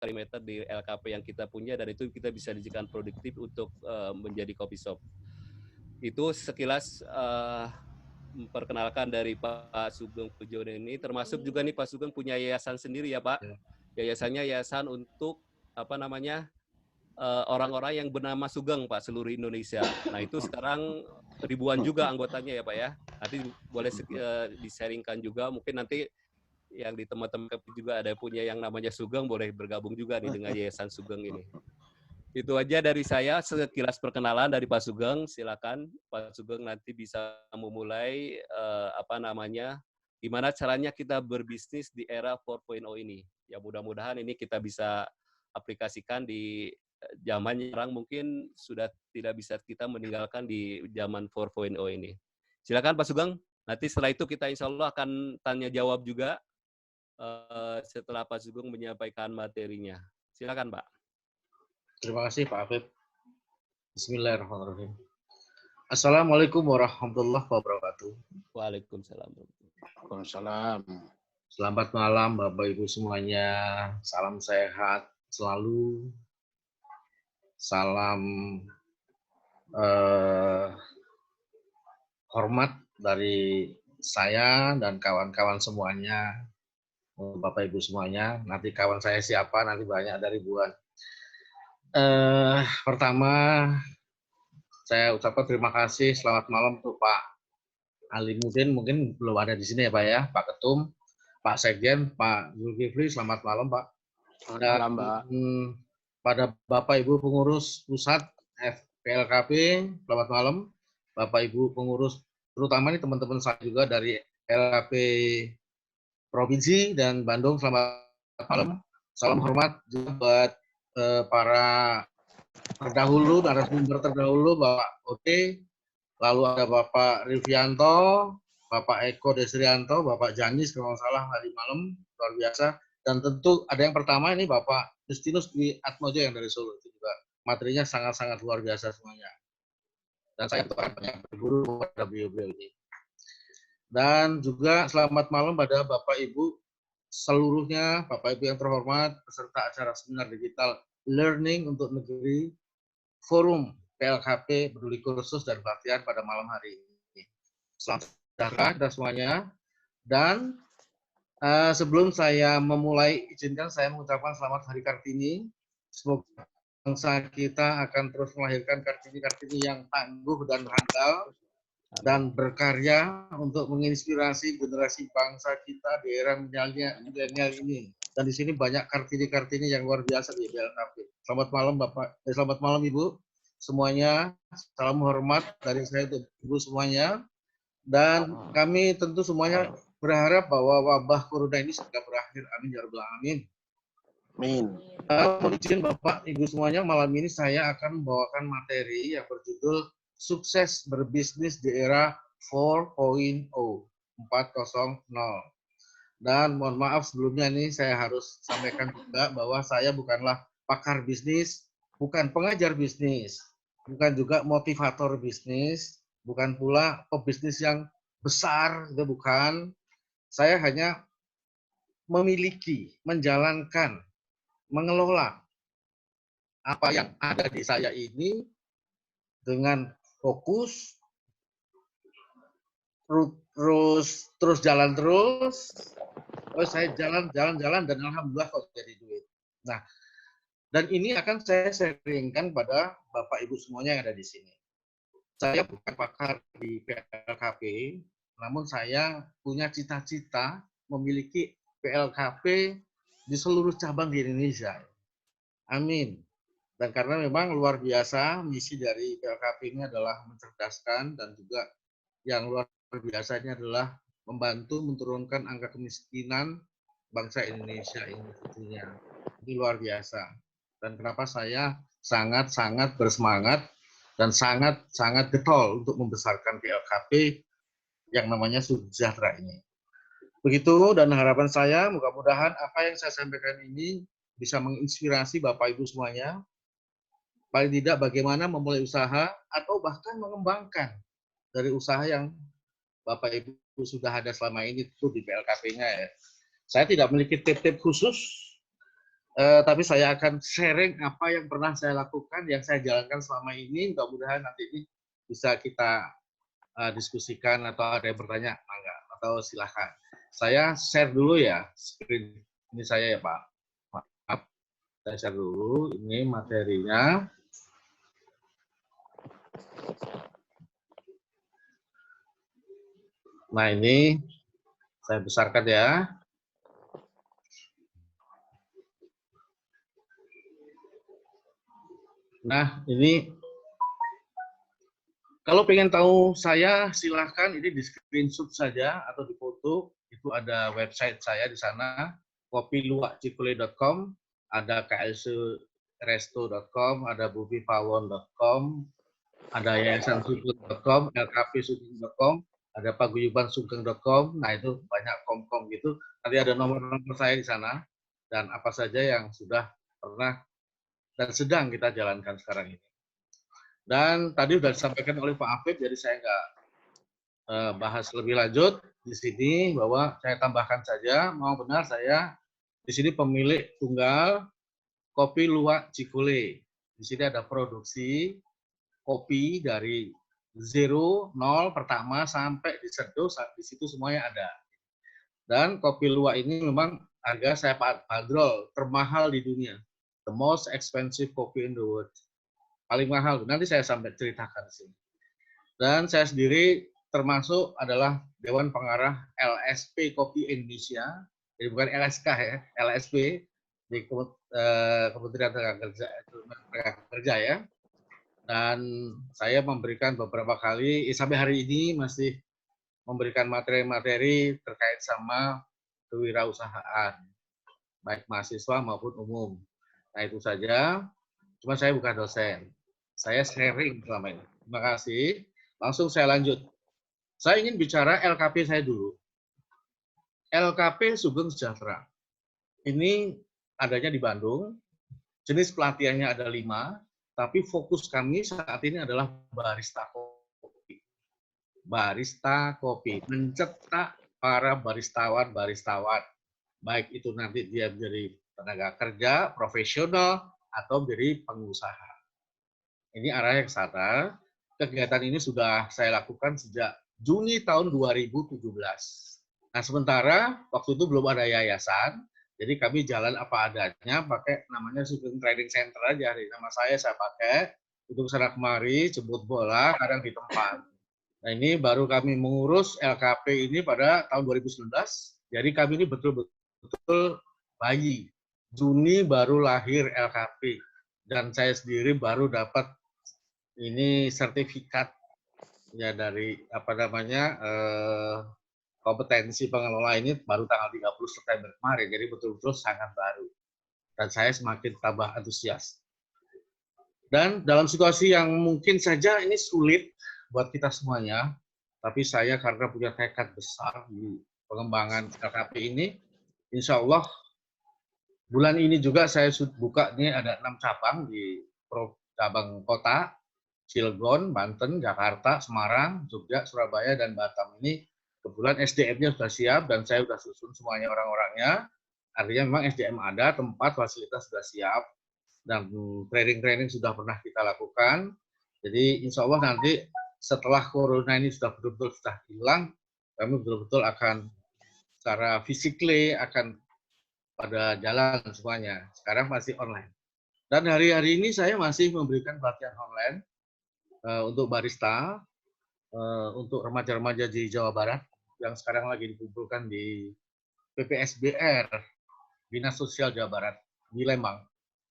perimeter di LKP yang kita punya, dan itu kita bisa dijadikan produktif untuk menjadi coffee shop. Itu sekilas memperkenalkan dari Pak Sugeng Pujono ini, termasuk juga nih Pak Sugeng punya yayasan sendiri ya Pak. Yayasannya yayasan untuk apa namanya orang-orang yang bernama Sugeng Pak, seluruh Indonesia. Nah itu sekarang ribuan juga anggotanya ya Pak ya. Nanti boleh disaringkan juga, mungkin nanti yang di teman-teman juga ada punya yang namanya Sugeng, boleh bergabung juga nih dengan Yayasan Sugeng ini. Itu aja dari saya, sekilas perkenalan dari Pak Sugeng. Silakan Pak Sugeng nanti bisa memulai gimana caranya kita berbisnis di era 4.0 ini. Ya mudah-mudahan ini kita bisa aplikasikan di zaman sekarang, mungkin sudah tidak bisa kita meninggalkan di zaman 4.0 ini. Silakan Pak Sugeng. Nanti setelah itu kita insya Allah akan tanya jawab juga setelah Pak Sugeng menyampaikan materinya. Silakan Pak. Terima kasih Pak Afif. Bismillahirrahmanirrahim. Assalamualaikum warahmatullahi wabarakatuh. Waalaikumsalam. Waalaikumsalam. Selamat malam Bapak Ibu semuanya. Salam sehat selalu. Salam hormat dari saya dan kawan-kawan semuanya. Bapak Ibu semuanya. Nanti kawan saya siapa? Nanti banyak dari ribuan. Pertama, saya ucapkan terima kasih, selamat malam untuk Pak Alimuddin, mungkin belum ada di sini ya Pak ya, Pak Ketum, Pak Sekjen, Pak Zulkifli, selamat malam Pak. Selamat malam Pak. Pada Bapak Ibu pengurus pusat PLKP, selamat malam. Bapak Ibu pengurus, terutama ini teman-teman saya juga dari LKP Provinsi dan Bandung, selamat malam. Salam hormat juga buat para terdahulu, narasumber terdahulu, Bapak Ote, lalu ada Bapak Rivianto, Bapak Eko Desrianto, Bapak Janis kalau nggak salah tadi malam, luar biasa. Dan tentu ada yang pertama ini Bapak Justinus Dwi Atmojo yang dari Solo, itu juga materinya sangat-sangat luar biasa semuanya. Dan saya banyak berguru pada beliau-beliau ini. Dan juga selamat malam pada Bapak Ibu seluruhnya, Bapak Ibu yang terhormat, peserta acara seminar digital Learning untuk Negeri Forum PLKP Peduli Kursus dan Pelatihan pada malam hari ini. Selamat datang kita semuanya. Dan sebelum saya memulai, izinkan saya mengucapkan selamat Hari Kartini. Semoga bangsa kita akan terus melahirkan Kartini-Kartini yang tangguh dan handal dan berkarya untuk menginspirasi generasi bangsa kita di era milenial ini. Dan di sini banyak Kartini-Kartini yang luar biasa di PLKP. Selamat malam Bapak, selamat malam Ibu semuanya. Salam hormat dari saya untuk Ibu semuanya. Dan kami tentu semuanya berharap bahwa wabah corona ini segera berakhir. Amin ya rabbal alamin. Amin. Mohon izin Bapak Ibu semuanya, malam ini saya akan membawakan materi yang berjudul Sukses Berbisnis di Era 4.0. Dan mohon maaf sebelumnya ini saya harus sampaikan juga bahwa saya bukanlah pakar bisnis, bukan pengajar bisnis, bukan juga motivator bisnis, bukan pula pebisnis yang besar, itu bukan. Saya hanya memiliki, menjalankan, mengelola apa yang ada di saya ini dengan fokus, terus jalan terus. Saya jalan dan alhamdulillah kok jadi duit. Nah, dan ini akan saya sharingkan pada Bapak Ibu semuanya yang ada di sini. Saya bukan pakar di PLKP, namun saya punya cita-cita memiliki PLKP di seluruh cabang di Indonesia. Amin. Dan karena memang luar biasa, misi dari PLKP ini adalah mencerdaskan dan juga yang luar biasa ini adalah membantu menurunkan angka kemiskinan bangsa Indonesia ini tentunya. Ini luar biasa. Dan kenapa saya sangat-sangat bersemangat dan sangat-sangat getol untuk membesarkan PLKP yang namanya Sukses Sejahtera ini. Begitu, dan harapan saya mudah-mudahan apa yang saya sampaikan ini bisa menginspirasi Bapak Ibu semuanya, paling tidak bagaimana memulai usaha atau bahkan mengembangkan dari usaha yang Bapak Ibu sudah ada selama ini itu di PLKP-nya ya. Saya tidak memiliki tip-tip khusus Tapi saya akan sharing apa yang pernah saya lakukan, yang saya jalankan selama ini. Mudah-mudahan nanti ini bisa kita diskusikan atau ada yang bertanya, mangga, atau silakan. Saya share dulu ya screen ini saya ya Pak. Maaf, saya share dulu ini materinya. Nah ini saya besarkan ya. Nah ini kalau pengen tahu saya silahkan ini di screenshot saja atau di foto. Itu ada website saya di sana, kopiluakcikule.com, ada klcresto.com, ada bubipawon.com, ada yayasansugeng.com, lkpsugeng.com, ada paguyubansugeng.com. Nah itu banyak kom-kom gitu. Nanti ada nomor-nomor saya di sana dan apa saja yang sudah pernah dan sedang kita jalankan sekarang ini. Dan tadi sudah disampaikan oleh Pak Afif, jadi saya nggak bahas lebih lanjut di sini, bahwa saya tambahkan saja, mau benar saya di sini pemilik tunggal Kopi Luwak Cikule. Di sini ada produksi kopi dari zero, nol, pertama sampai diseduh, di situ semuanya ada. Dan kopi luwak ini memang harga saya bandrol termahal di dunia. The most expensive coffee in the world. Paling mahal, nanti saya sampai ceritakan di sini. Dan saya sendiri termasuk adalah Dewan Pengarah LSP Kopi Indonesia, jadi bukan LSK ya, LSP di Kementerian Tenaga Kerja ya. Dan saya memberikan beberapa kali, sampai hari ini masih memberikan materi-materi terkait sama kewirausahaan, baik mahasiswa maupun umum. Nah itu saja, cuma saya bukan dosen. Saya sharing selama ini. Terima kasih. Langsung saya lanjut. Saya ingin bicara LKP saya dulu. LKP Sugeng Sejahtera. Ini adanya di Bandung. Jenis pelatihannya ada 5, tapi fokus kami saat ini adalah barista kopi. Barista kopi, mencetak para baristawan. Baik itu nanti dia menjadi tenaga kerja, profesional, atau menjadi pengusaha. Ini arahnya ke sana. Kegiatan ini sudah saya lakukan sejak Juni tahun 2017. Nah, sementara waktu itu belum ada yayasan, jadi kami jalan apa adanya, pakai namanya Sugeng Training Center aja. Nama saya pakai, untuk kesana kemari, jemput bola, kadang di tempat. Nah, ini baru kami mengurus LKP ini pada tahun 2019, jadi kami ini betul-betul bayi. Juni baru lahir LKP, dan saya sendiri baru dapat ini sertifikat ya dari apa namanya kompetensi pengelola ini baru tanggal 30 September kemarin, jadi betul-betul sangat baru. Dan saya semakin tambah antusias. Dan dalam situasi yang mungkin saja ini sulit buat kita semuanya, tapi saya karena punya tekad besar di pengembangan LKP ini, insya Allah bulan ini juga saya buka, ini ada 6 cabang di cabang kota, Cilegon, Banten, Jakarta, Semarang, Jogja, Surabaya, dan Batam. Ini kebetulan SDM-nya sudah siap dan saya sudah susun semuanya orang-orangnya. Artinya memang SDM ada, tempat, fasilitas sudah siap, dan training-training sudah pernah kita lakukan. Jadi insya Allah nanti setelah corona ini sudah betul-betul sudah hilang, kami betul-betul akan secara fisikly akan pada jalan semuanya. Sekarang masih online. Dan hari-hari ini saya masih memberikan pelatihan online untuk barista, untuk remaja-remaja di Jawa Barat yang sekarang lagi dikumpulkan di PPSBR, Dinas Sosial Jawa Barat, di Lembang.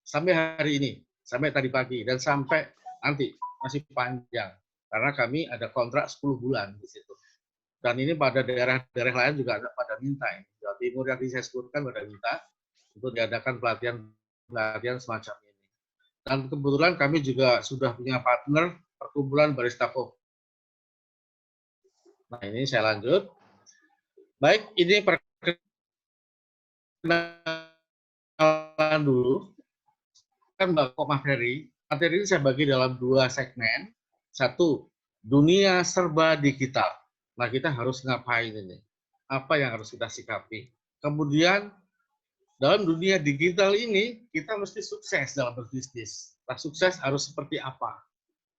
Sampai hari ini, sampai tadi pagi, dan sampai nanti masih panjang. Karena kami ada kontrak 10 bulan di situ. Dan ini pada daerah-daerah lain juga ada pada minta. Jawa Timur yang saya sebutkan pada minta untuk diadakan pelatihan semacam ini. Dan kebetulan kami juga sudah punya partner perkumpulan barista kopi. Nah, ini saya lanjut. Baik, ini perkenalan dulu. Kan kok materi. Materi ini saya bagi dalam 2 segmen. 1, dunia serba digital. Nah, kita harus ngapain ini? Apa yang harus kita sikapi? Kemudian, dalam dunia digital ini kita mesti sukses dalam berbisnis. Nah, sukses harus seperti apa?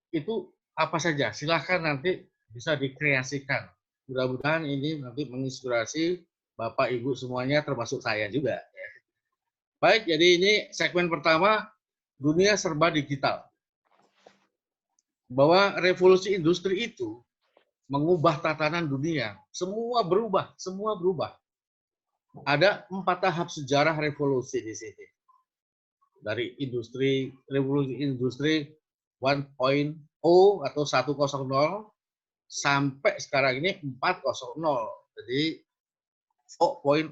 Itu apa saja? Silahkan nanti bisa dikreasikan. Mudah-mudahan ini nanti menginspirasi Bapak Ibu semuanya termasuk saya juga. Baik, jadi ini segmen pertama, dunia serba digital. Bahwa revolusi industri itu mengubah tatanan dunia. Semua berubah, semua berubah. Ada 4 tahap sejarah revolusi di sini. Dari revolusi industri 1.0 atau 1.0 sampai sekarang ini 4.0. Jadi 4.0.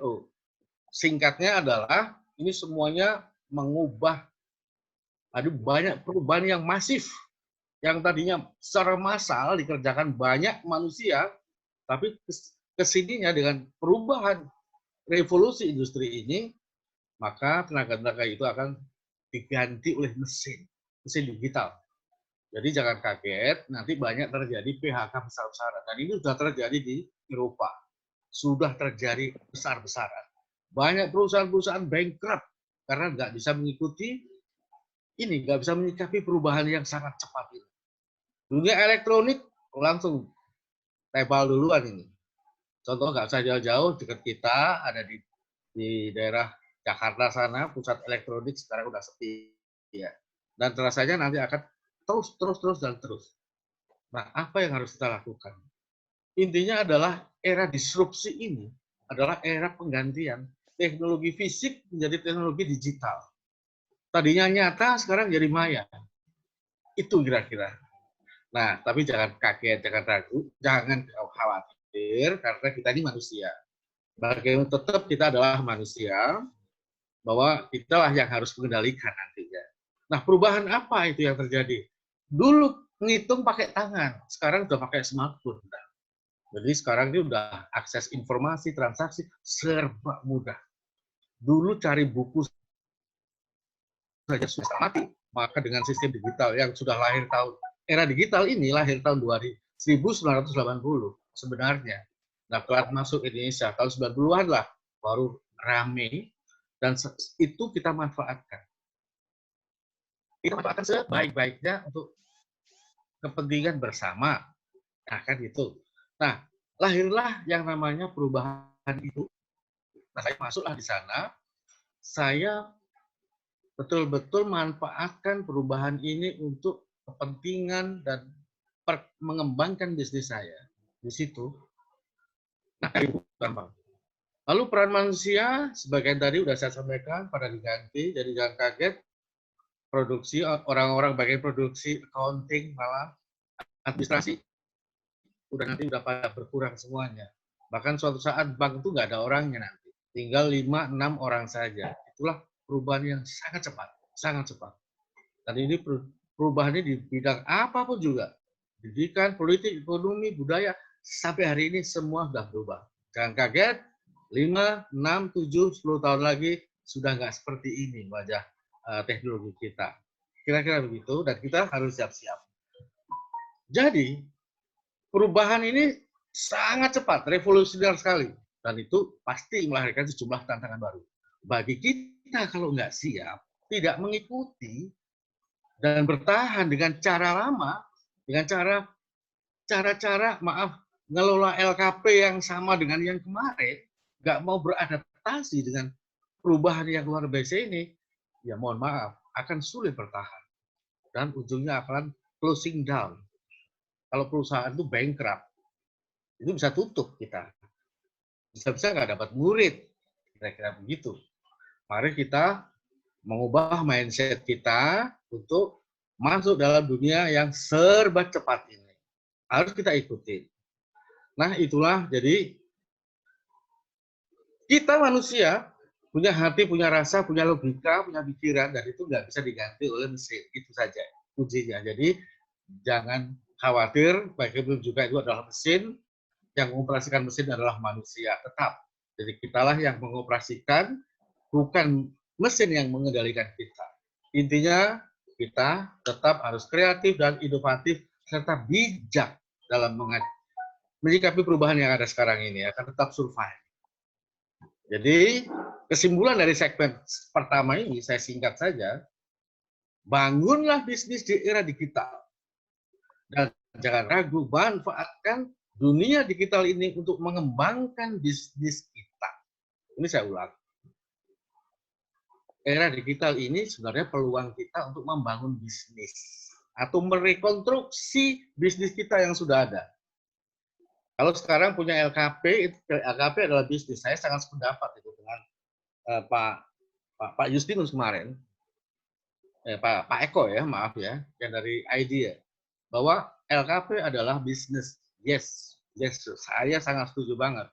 Singkatnya adalah ini semuanya mengubah, ada banyak perubahan yang masif. Yang tadinya secara massal dikerjakan banyak manusia, tapi kesininya dengan perubahan revolusi industri ini, maka tenaga-tenaga itu akan diganti oleh mesin digital. Jadi jangan kaget, nanti banyak terjadi PHK besar-besaran. Dan ini sudah terjadi di Eropa. Sudah terjadi besar-besaran. Banyak perusahaan-perusahaan bankrupt karena nggak bisa mengikuti ini, nggak bisa menyikapi perubahan yang sangat cepat ini. Dunia elektronik langsung tebal duluan ini. Contoh nggak usah jauh-jauh, dekat kita ada di daerah Jakarta sana, pusat elektronik sekarang udah sepi. Ya. Dan rasanya nanti akan terus. Nah, apa yang harus kita lakukan? Intinya adalah era disrupsi ini adalah era penggantian teknologi fisik menjadi teknologi digital. Tadinya nyata, sekarang jadi maya. Itu kira-kira. Nah, tapi jangan kaget, jangan ragu, jangan khawatir, karena kita ini manusia. Bagaimana tetap kita adalah manusia, bahwa kitalah yang harus mengendalikan nantinya. Nah, perubahan apa itu yang terjadi? Dulu ngitung pakai tangan, sekarang sudah pakai smartphone. Jadi sekarang ini udah akses informasi, transaksi, serba mudah. Dulu cari buku saja susah mati. Maka dengan sistem digital yang sudah lahir era digital ini lahir tahun 1980 sebenarnya. Nah, kelas masuk Indonesia tahun 90-an lah baru rame, dan itu kita manfaatkan. Kita manfaatkan sebaik-baiknya untuk kepentingan bersama. Nah, kan itu. Nah, lahirlah yang namanya perubahan itu. Nah, saya masuklah di sana. Saya betul-betul manfaatkan perubahan ini untuk kepentingan dan mengembangkan bisnis saya di situ. Nah, itu gampang. Lalu peran manusia, sebagian tadi sudah saya sampaikan, pada diganti, jadi jangan kaget. Produksi, orang-orang bagian produksi, accounting, malah administrasi, nanti udah pada berkurang semuanya. Bahkan suatu saat bank itu nggak ada orangnya nanti. Tinggal 5-6 orang saja. Itulah perubahan yang sangat cepat. Sangat cepat. Dan ini perubahannya di bidang apapun juga. Pendidikan, politik, ekonomi, budaya, sampai hari ini semua sudah berubah. Jangan kaget, 5, 6, 7, 10 tahun lagi sudah nggak seperti ini wajah teknologi kita. Kira-kira begitu, dan kita harus siap-siap. Jadi, perubahan ini sangat cepat, revolusioner sekali. Dan itu pasti melahirkan sejumlah tantangan baru. Bagi kita kalau nggak siap, tidak mengikuti, dan bertahan dengan cara lama, dengan cara-cara, ngelola LKP yang sama dengan yang kemarin, nggak mau beradaptasi dengan perubahan yang luar biasa ini, ya mohon maaf, akan sulit bertahan. Dan ujungnya akan closing down. Kalau perusahaan itu bankrupt, itu bisa tutup kita. Bisa-bisa nggak dapat murid. Kira-kira begitu. Mari kita mengubah mindset kita untuk masuk dalam dunia yang serba cepat ini. Harus kita ikuti. Nah, itulah jadi kita manusia punya hati, punya rasa, punya logika, punya pikiran, dan itu nggak bisa diganti oleh mesin. Itu saja kuncinya. Jadi jangan khawatir, bagaimanapun juga itu adalah mesin, yang mengoperasikan mesin adalah manusia tetap. Jadi kitalah yang mengoperasikan, bukan mesin yang mengendalikan kita. Intinya kita tetap harus kreatif dan inovatif serta bijak dalam menyikapi perubahan yang ada sekarang ini, akan tetap survive. Jadi kesimpulan dari segmen pertama ini, saya singkat saja, bangunlah bisnis di era digital. Dan jangan ragu, manfaatkan dunia digital ini untuk mengembangkan bisnis kita. Ini saya ulang. Era digital ini sebenarnya peluang kita untuk membangun bisnis atau merekonstruksi bisnis kita yang sudah ada. Kalau sekarang punya LKP, LKP adalah bisnis. Saya sangat sependapat itu dengan Pak Justinus kemarin, Pak Eko ya, maaf ya, yang dari IDEA, bahwa LKP adalah bisnis. Yes, saya sangat setuju banget.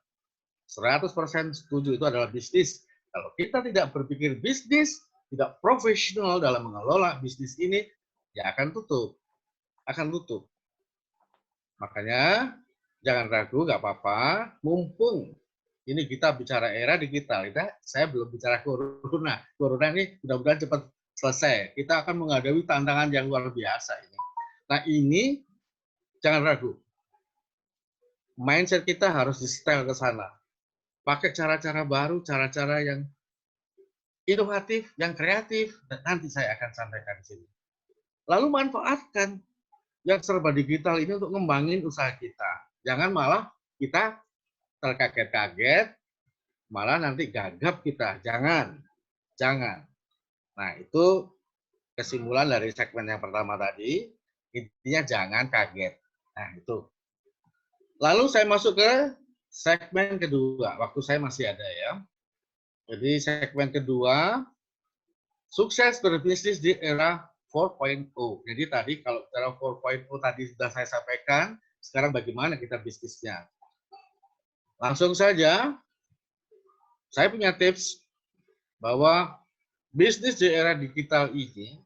100% setuju, itu adalah bisnis. Kalau kita tidak berpikir bisnis, tidak profesional dalam mengelola bisnis ini, ya akan tutup. Akan tutup. Makanya, jangan ragu, nggak apa-apa. Mumpung ini kita bicara era digital, saya belum bicara corona. Corona ini mudah-mudahan cepat selesai. Kita akan menghadapi tantangan yang luar biasa ini. Nah ini, jangan ragu. Mindset kita harus di-setel ke sana. Pakai cara-cara baru, cara-cara yang inovatif, yang kreatif, dan nanti saya akan sampaikan di sini. Lalu manfaatkan yang serba digital ini untuk ngembangin usaha kita. Jangan malah kita terkaget-kaget, malah nanti gagap kita. Jangan. Nah, itu kesimpulan dari segmen yang pertama tadi. Intinya jangan kaget. Nah, itu. Lalu saya masuk ke segmen kedua. Waktu saya masih ada ya. Jadi segmen kedua, sukses berbisnis di era 4.0. Jadi tadi kalau era 4.0 tadi sudah saya sampaikan, sekarang bagaimana kita bisnisnya. Langsung saja, saya punya tips bahwa bisnis di era digital ini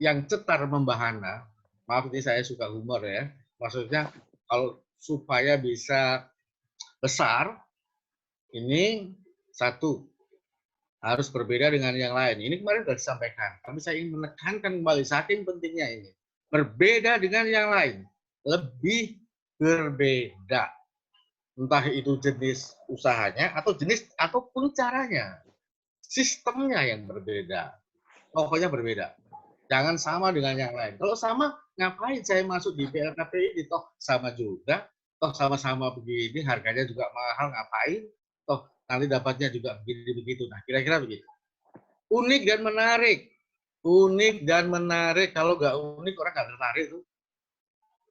yang cetar membahana, maaf ini saya suka humor ya, maksudnya kalau supaya bisa besar, ini satu, harus berbeda dengan yang lain. Ini kemarin sudah disampaikan, tapi saya ingin menekankan kembali, saking pentingnya ini. Berbeda dengan yang lain, lebih berbeda. Entah itu jenis usahanya, atau jenis, ataupun caranya. Sistemnya yang berbeda. Pokoknya berbeda. Jangan sama dengan yang lain. Kalau sama, ngapain saya masuk di PLKP ini? Toh sama juga, toh sama-sama begini, harganya juga mahal, ngapain? Toh nanti dapatnya juga begini-begitu. Nah, kira-kira begitu. Unik dan menarik. Unik dan menarik. Kalau nggak unik, orang nggak tertarik tuh.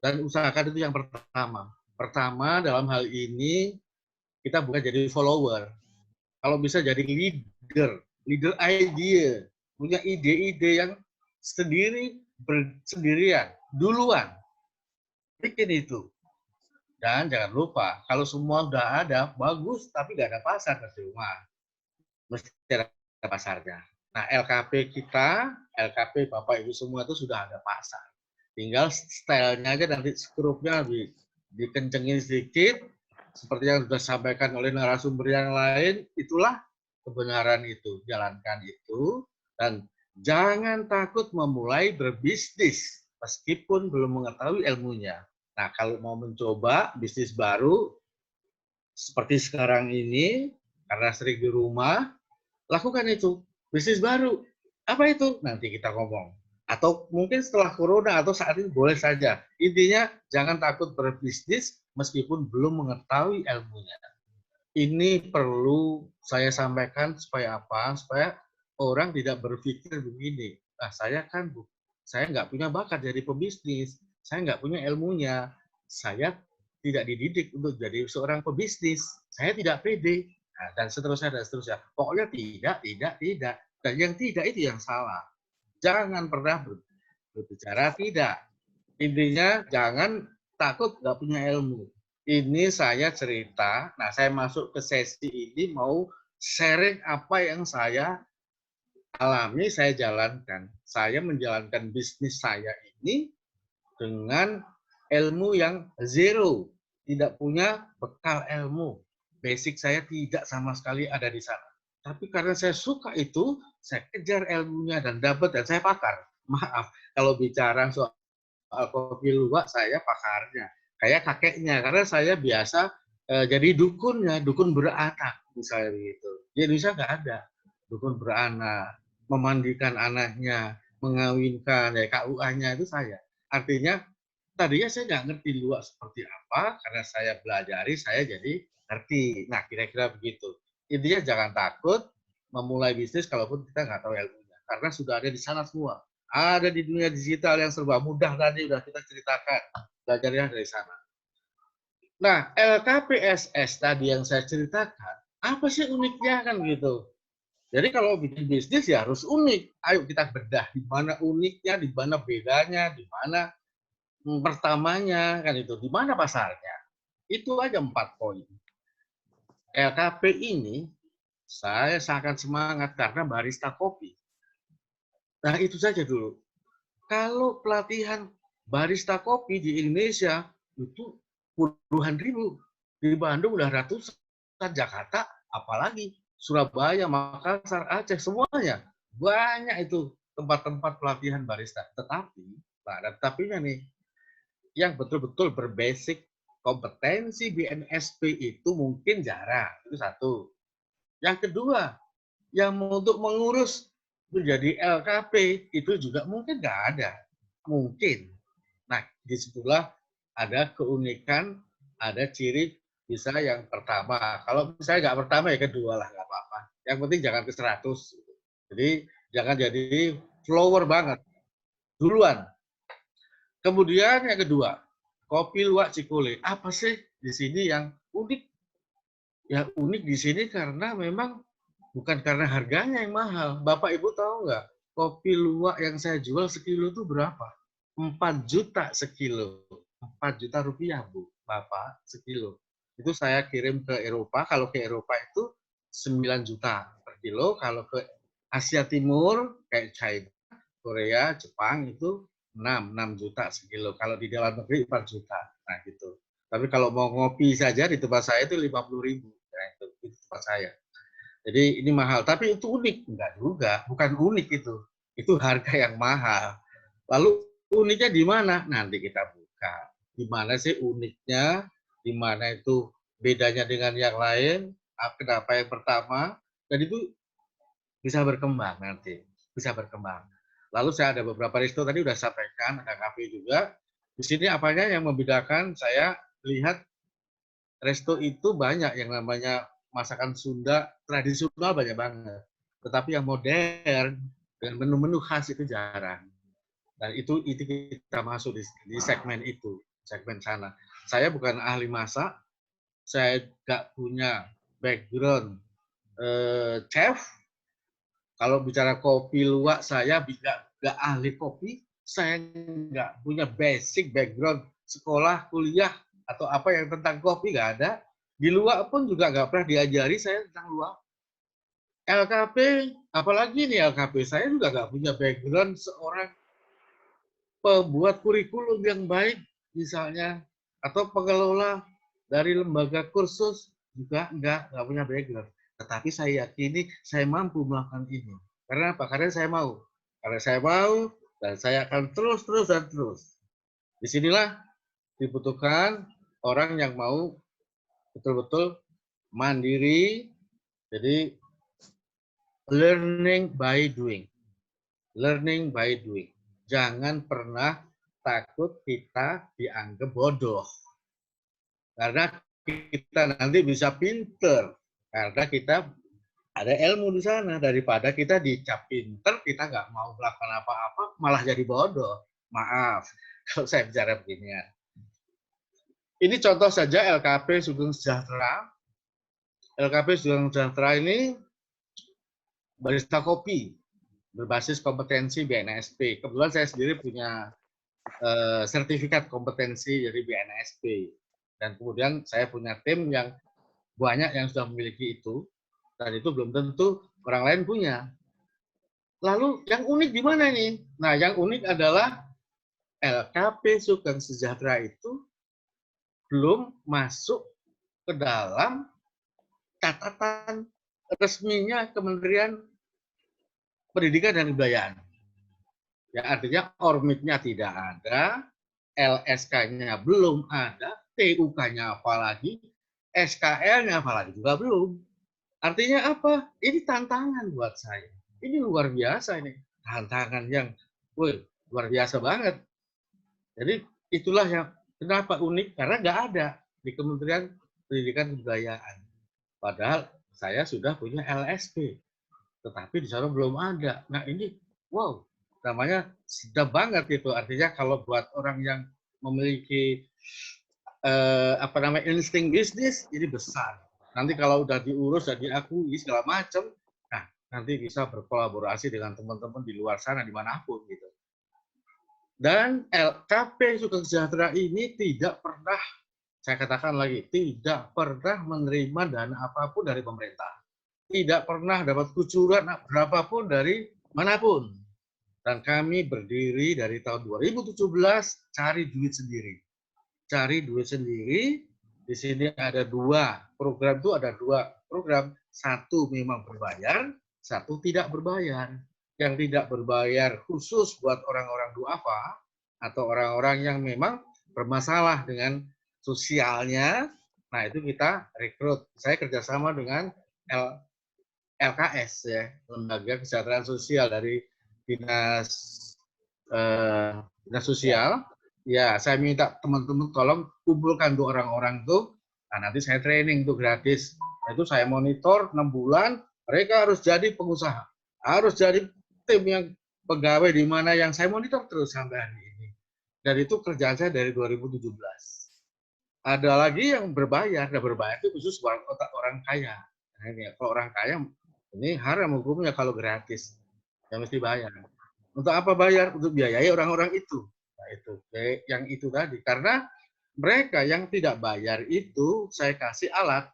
Dan usahakan itu yang pertama. Pertama, dalam hal ini, kita bukan jadi follower. Kalau bisa jadi leader. Leader idea. Punya ide-ide yang sendirian. Duluan. Bikin itu. Dan jangan lupa, kalau semua udah ada, bagus, tapi nggak ada pasar di rumah. Mesti ada pasarnya. Nah, LKP kita, LKP Bapak Ibu semua itu sudah ada pasar. Tinggal stylenya aja nanti skrupnya dikencengin sedikit, seperti yang sudah disampaikan oleh narasumber yang lain, itulah kebenaran itu. Jalankan itu, dan jangan takut memulai berbisnis, meskipun belum mengetahui ilmunya. Nah, kalau mau mencoba bisnis baru, seperti sekarang ini, karena sering di rumah, lakukan itu. Bisnis baru. Apa itu? Nanti kita ngomong. Atau mungkin setelah corona, atau saat ini boleh saja. Intinya, jangan takut berbisnis, meskipun belum mengetahui ilmunya. Ini perlu saya sampaikan supaya apa? Supaya orang tidak berpikir begini. Nah, saya nggak punya bakat jadi pebisnis. Saya nggak punya ilmunya, saya tidak dididik untuk jadi seorang pebisnis, saya tidak pede, nah, dan seterusnya. Pokoknya tidak. Dan yang tidak itu yang salah. Jangan pernah berbicara tidak. Intinya jangan takut nggak punya ilmu. Ini saya cerita, nah saya masuk ke sesi ini mau sharing apa yang saya alami, saya jalankan. Saya menjalankan bisnis saya ini dengan ilmu yang zero, tidak punya bekal ilmu. Basic saya tidak sama sekali ada di sana. Tapi karena saya suka itu, saya kejar ilmunya dan dapat, dan saya pakar. Maaf, kalau bicara soal kopi luwak, saya pakarnya. Kayak kakeknya, karena saya biasa jadi dukunnya, dukun beranak, misalnya begitu. Di Indonesia nggak ada. Dukun beranak, memandikan anaknya, mengawinkan, ya KUA-nya itu saya. Artinya, tadinya saya nggak ngerti luak seperti apa, karena saya belajari, saya jadi ngerti. Nah, kira-kira begitu. Intinya jangan takut memulai bisnis kalaupun kita nggak tahu ilmunya. Karena sudah ada di sana semua. Ada di dunia digital yang serba mudah tadi sudah kita ceritakan. Belajarnya dari sana. Nah, LKPSS tadi yang saya ceritakan, apa sih uniknya kan gitu. Jadi kalau bikin bisnis ya harus unik. Ayo kita bedah di mana uniknya, di mana bedanya, di mana pertamanya kan itu, di mana pasarnya. Itu aja 4 poin. LKP ini saya sangat semangat karena barista kopi. Nah, itu saja dulu. Kalau pelatihan barista kopi di Indonesia itu puluhan ribu. Di Bandung udah ratusan, Jakarta apalagi, Surabaya, Makassar, Aceh, semuanya. Banyak itu tempat-tempat pelatihan barista. Tetapi, nah ada tetapinya nih, yang betul-betul berbasic kompetensi BNSP itu mungkin jarang. Itu satu. Yang kedua, yang untuk mengurus menjadi LKP itu juga mungkin nggak ada. Mungkin. Nah, disitulah ada keunikan, ada ciri bisa yang pertama. Kalau misalnya nggak pertama ya kedua lah, nggak apa-apa. Yang penting jangan ke 100. Jadi jangan jadi flower banget. Duluan. Kemudian yang kedua, kopi luwak Cikole. Apa sih di sini yang unik? Ya unik di sini karena memang bukan karena harganya yang mahal. Bapak Ibu tahu nggak? Kopi luwak yang saya jual sekilo itu berapa? 4 juta sekilo. 4 juta rupiah, Bu. Bapak, sekilo. Itu saya kirim ke Eropa. Kalau ke Eropa itu 9 juta per kilo. Kalau ke Asia Timur, kayak China, Korea, Jepang, itu 6 juta sekilo. Kalau di dalam negeri 4 juta. Nah, gitu. Tapi kalau mau ngopi saja di tempat saya itu 50.000. Nah, itu tempat saya. Jadi ini mahal, tapi itu unik. Enggak juga, bukan unik itu. Itu harga yang mahal. Lalu uniknya di mana? Nanti kita buka. Di mana sih uniknya? Di mana itu bedanya dengan yang lain? Kenapa yang pertama? Dan itu bisa berkembang nanti. Bisa berkembang. Lalu saya ada beberapa resto tadi sudah sampaikan, ada kafe juga. Di sini apanya yang membedakan? Saya lihat resto itu banyak yang namanya masakan Sunda tradisional banyak banget. Tetapi yang modern dan menu-menu khas itu jarang. Dan itu kita masuk di segmen itu, segmen sana. Saya bukan ahli masak, saya nggak punya background chef. Kalau bicara kopi luwak, saya nggak ahli kopi, saya nggak punya basic background sekolah, kuliah, atau apa yang tentang kopi, nggak ada. Di luar pun juga nggak pernah diajari saya tentang luar. LKP, apalagi nih LKP, saya juga nggak punya background seorang pembuat kurikulum yang baik, misalnya, atau pengelola dari lembaga kursus, juga nggak punya background. Tetapi saya yakini saya mampu melakukan ini. Karena apa? Karena saya mau. Karena saya mau, dan saya akan terus. Disinilah dibutuhkan orang yang mau betul-betul mandiri, jadi learning by doing. Learning by doing. Jangan pernah takut kita dianggap bodoh. Karena kita nanti bisa pinter. Karena kita ada ilmu di sana. Daripada kita dicap pinter, kita nggak mau melakukan apa-apa, malah jadi bodoh. Maaf, kalau saya bicara beginian. Ini contoh saja LKP Sugeng Sejahtera. LKP Sugeng Sejahtera ini barista kopi berbasis kompetensi BNSP. Kebetulan saya sendiri punya sertifikat kompetensi dari BNSP. Dan kemudian saya punya tim yang banyak yang sudah memiliki itu. Dan itu belum tentu orang lain punya. Lalu yang unik di mana nih? Nah, yang unik adalah LKP Sugeng Sejahtera itu belum masuk ke dalam catatan resminya Kementerian Pendidikan dan Kebudayaan. Ya, artinya ormitnya tidak ada, LSK-nya belum ada, TUK-nya apalagi, SKL-nya apalagi juga belum. Artinya apa? Ini tantangan buat saya. Ini luar biasa ini. Tantangan yang, woi, luar biasa banget. Jadi itulah yang kenapa unik, karena nggak ada di Kementerian Pendidikan dan Kebudayaan. Padahal saya sudah punya LSP, tetapi di sana belum ada. Nah ini, wow, namanya sedap banget itu. Artinya kalau buat orang yang memiliki apa namanya insting bisnis, ini besar. Nanti kalau udah diurus dan diakui segala macam, nah nanti bisa berkolaborasi dengan teman-teman di luar sana dimanapun gitu. Dan LKP Sugeng Sejahtera ini tidak pernah, saya katakan lagi, tidak pernah menerima dana apapun dari pemerintah. Tidak pernah dapat kucuran berapapun dari manapun. Dan kami berdiri dari tahun 2017 cari duit sendiri. Cari duit sendiri. Di sini ada dua program, itu ada dua program. Satu memang berbayar, satu tidak berbayar. Yang tidak berbayar khusus buat orang-orang duafa atau orang-orang yang memang bermasalah dengan sosialnya. Nah itu kita rekrut. Saya kerjasama dengan LKS ya, Lembaga Kesejahteraan Sosial dari dinas dinas sosial. Ya, saya minta teman-teman tolong kumpulkan tuh orang-orang tuh. Nah, nanti saya training tuh gratis. Nah, itu saya monitor 6 bulan. Mereka harus jadi pengusaha, harus jadi tim yang pegawai di mana yang saya monitor terus sampai hari ini. Dan itu kerjaan saya dari 2017. Ada lagi yang berbayar, dan berbayar itu khusus buat orang kaya. Nah, ini, kalau orang kaya ini haram hukumnya kalau gratis, yang mesti bayar. Untuk apa bayar? Untuk biayai orang-orang itu. Nah, itu yang itu tadi. Karena mereka yang tidak bayar itu saya kasih alat.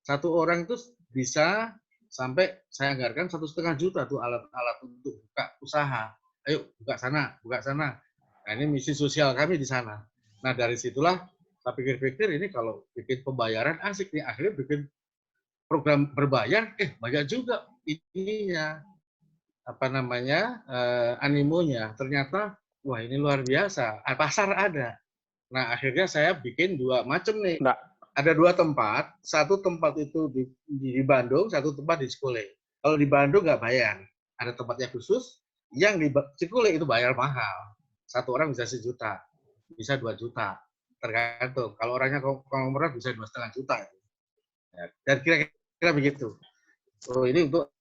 Satu orang itu bisa sampai saya anggarkan 1,5 juta tuh alat-alat untuk buka usaha. Ayo buka sana, buka sana. Nah ini misi sosial kami di sana. Nah dari situlah saya pikir-pikir ini kalau bikin pembayaran asik nih. Akhirnya bikin program berbayar, banyak juga ininya apa namanya animonya. Ternyata wah ini luar biasa. Pasar ada. Nah akhirnya saya bikin dua macam nih. Nggak. Ada dua tempat, satu tempat itu di Bandung, satu tempat di Cikole. Kalau di Bandung nggak bayar, ada tempatnya khusus. Yang di Cikole itu bayar mahal. Satu orang bisa 1 juta, bisa 2 juta, tergantung. Kalau orangnya konglomerat bisa 2,5 juta. Ya, dan kira-kira begitu. Oh ini untuk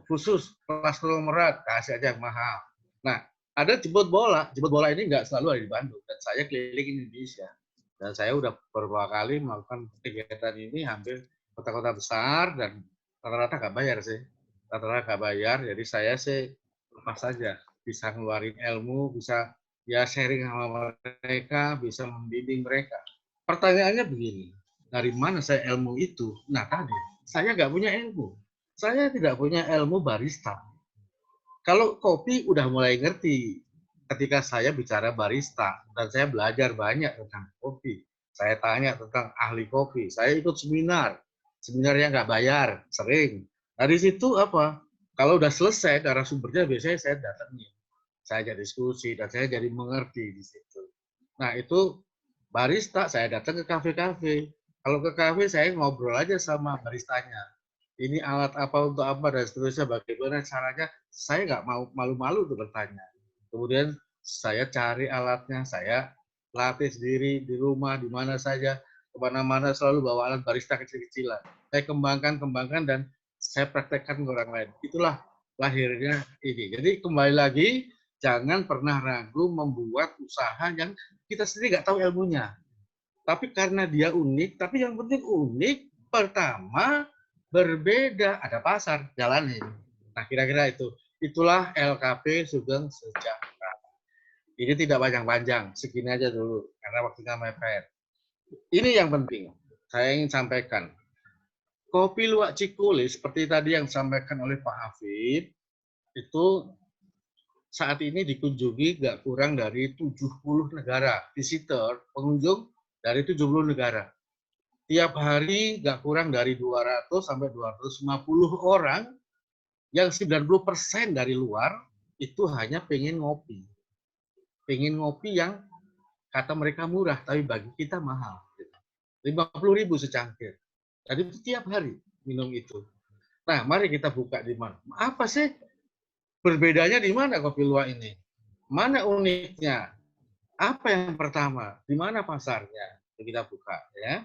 khusus kelas konglomerat, kasih aja yang mahal. Nah ada jemput bola ini nggak selalu ada di Bandung. Dan saya keliling Indonesia. Dan saya udah beberapa kali melakukan kegiatan ini hampir kota-kota besar dan rata-rata nggak bayar sih. Rata-rata nggak bayar, jadi saya sih lepas saja. Bisa ngeluarin ilmu, bisa ya sharing sama mereka, bisa membimbing mereka. Pertanyaannya begini, dari mana saya ilmu itu? Nah tadi, saya nggak punya ilmu. Saya tidak punya ilmu barista. Kalau kopi udah mulai ngerti, ketika saya bicara barista dan saya belajar banyak tentang kopi, saya tanya tentang ahli kopi, saya ikut seminar yang nggak bayar, sering. Dari situ apa? Kalau udah selesai narasumbernya biasanya saya datangin, saya jadi diskusi dan saya jadi mengerti di situ. Nah itu barista saya datang ke kafe-kafe. Kalau ke kafe saya ngobrol aja sama baristanya. Ini alat apa untuk apa dan seterusnya, bagaimana caranya, saya nggak mau malu-malu untuk bertanya. Kemudian saya cari alatnya, saya latih sendiri di rumah, di mana saja, kemana-mana selalu bawa alat barista kecil-kecilan. Saya kembangkan dan saya praktekkan ke orang lain. Itulah lahirnya ini. Jadi kembali lagi, jangan pernah ragu membuat usaha yang kita sendiri nggak tahu ilmunya. Tapi karena dia unik, tapi yang penting unik, pertama, berbeda, ada pasar, jalanin. Nah, kira-kira itu. Itulah LKP Sugeng Sejahtera. Ini tidak panjang-panjang, segini aja dulu, karena waktunya mepet. Ini yang penting, saya ingin sampaikan. Kopi Luwak Cikole, seperti tadi yang disampaikan oleh Pak Hafid, itu saat ini dikunjungi nggak kurang dari 70 negara, visitor, pengunjung dari 70 negara. Tiap hari nggak kurang dari 200 sampai 250 orang yang 90% dari luar itu hanya pengen ngopi. Pengen ngopi yang kata mereka murah, tapi bagi kita mahal. 50.000 secangkir. Dan itu tiap hari minum itu. Nah, mari kita buka di mana. Apa sih berbedanya di mana kopi luwak ini? Mana uniknya? Apa yang pertama? Di mana pasarnya? Kita buka ya.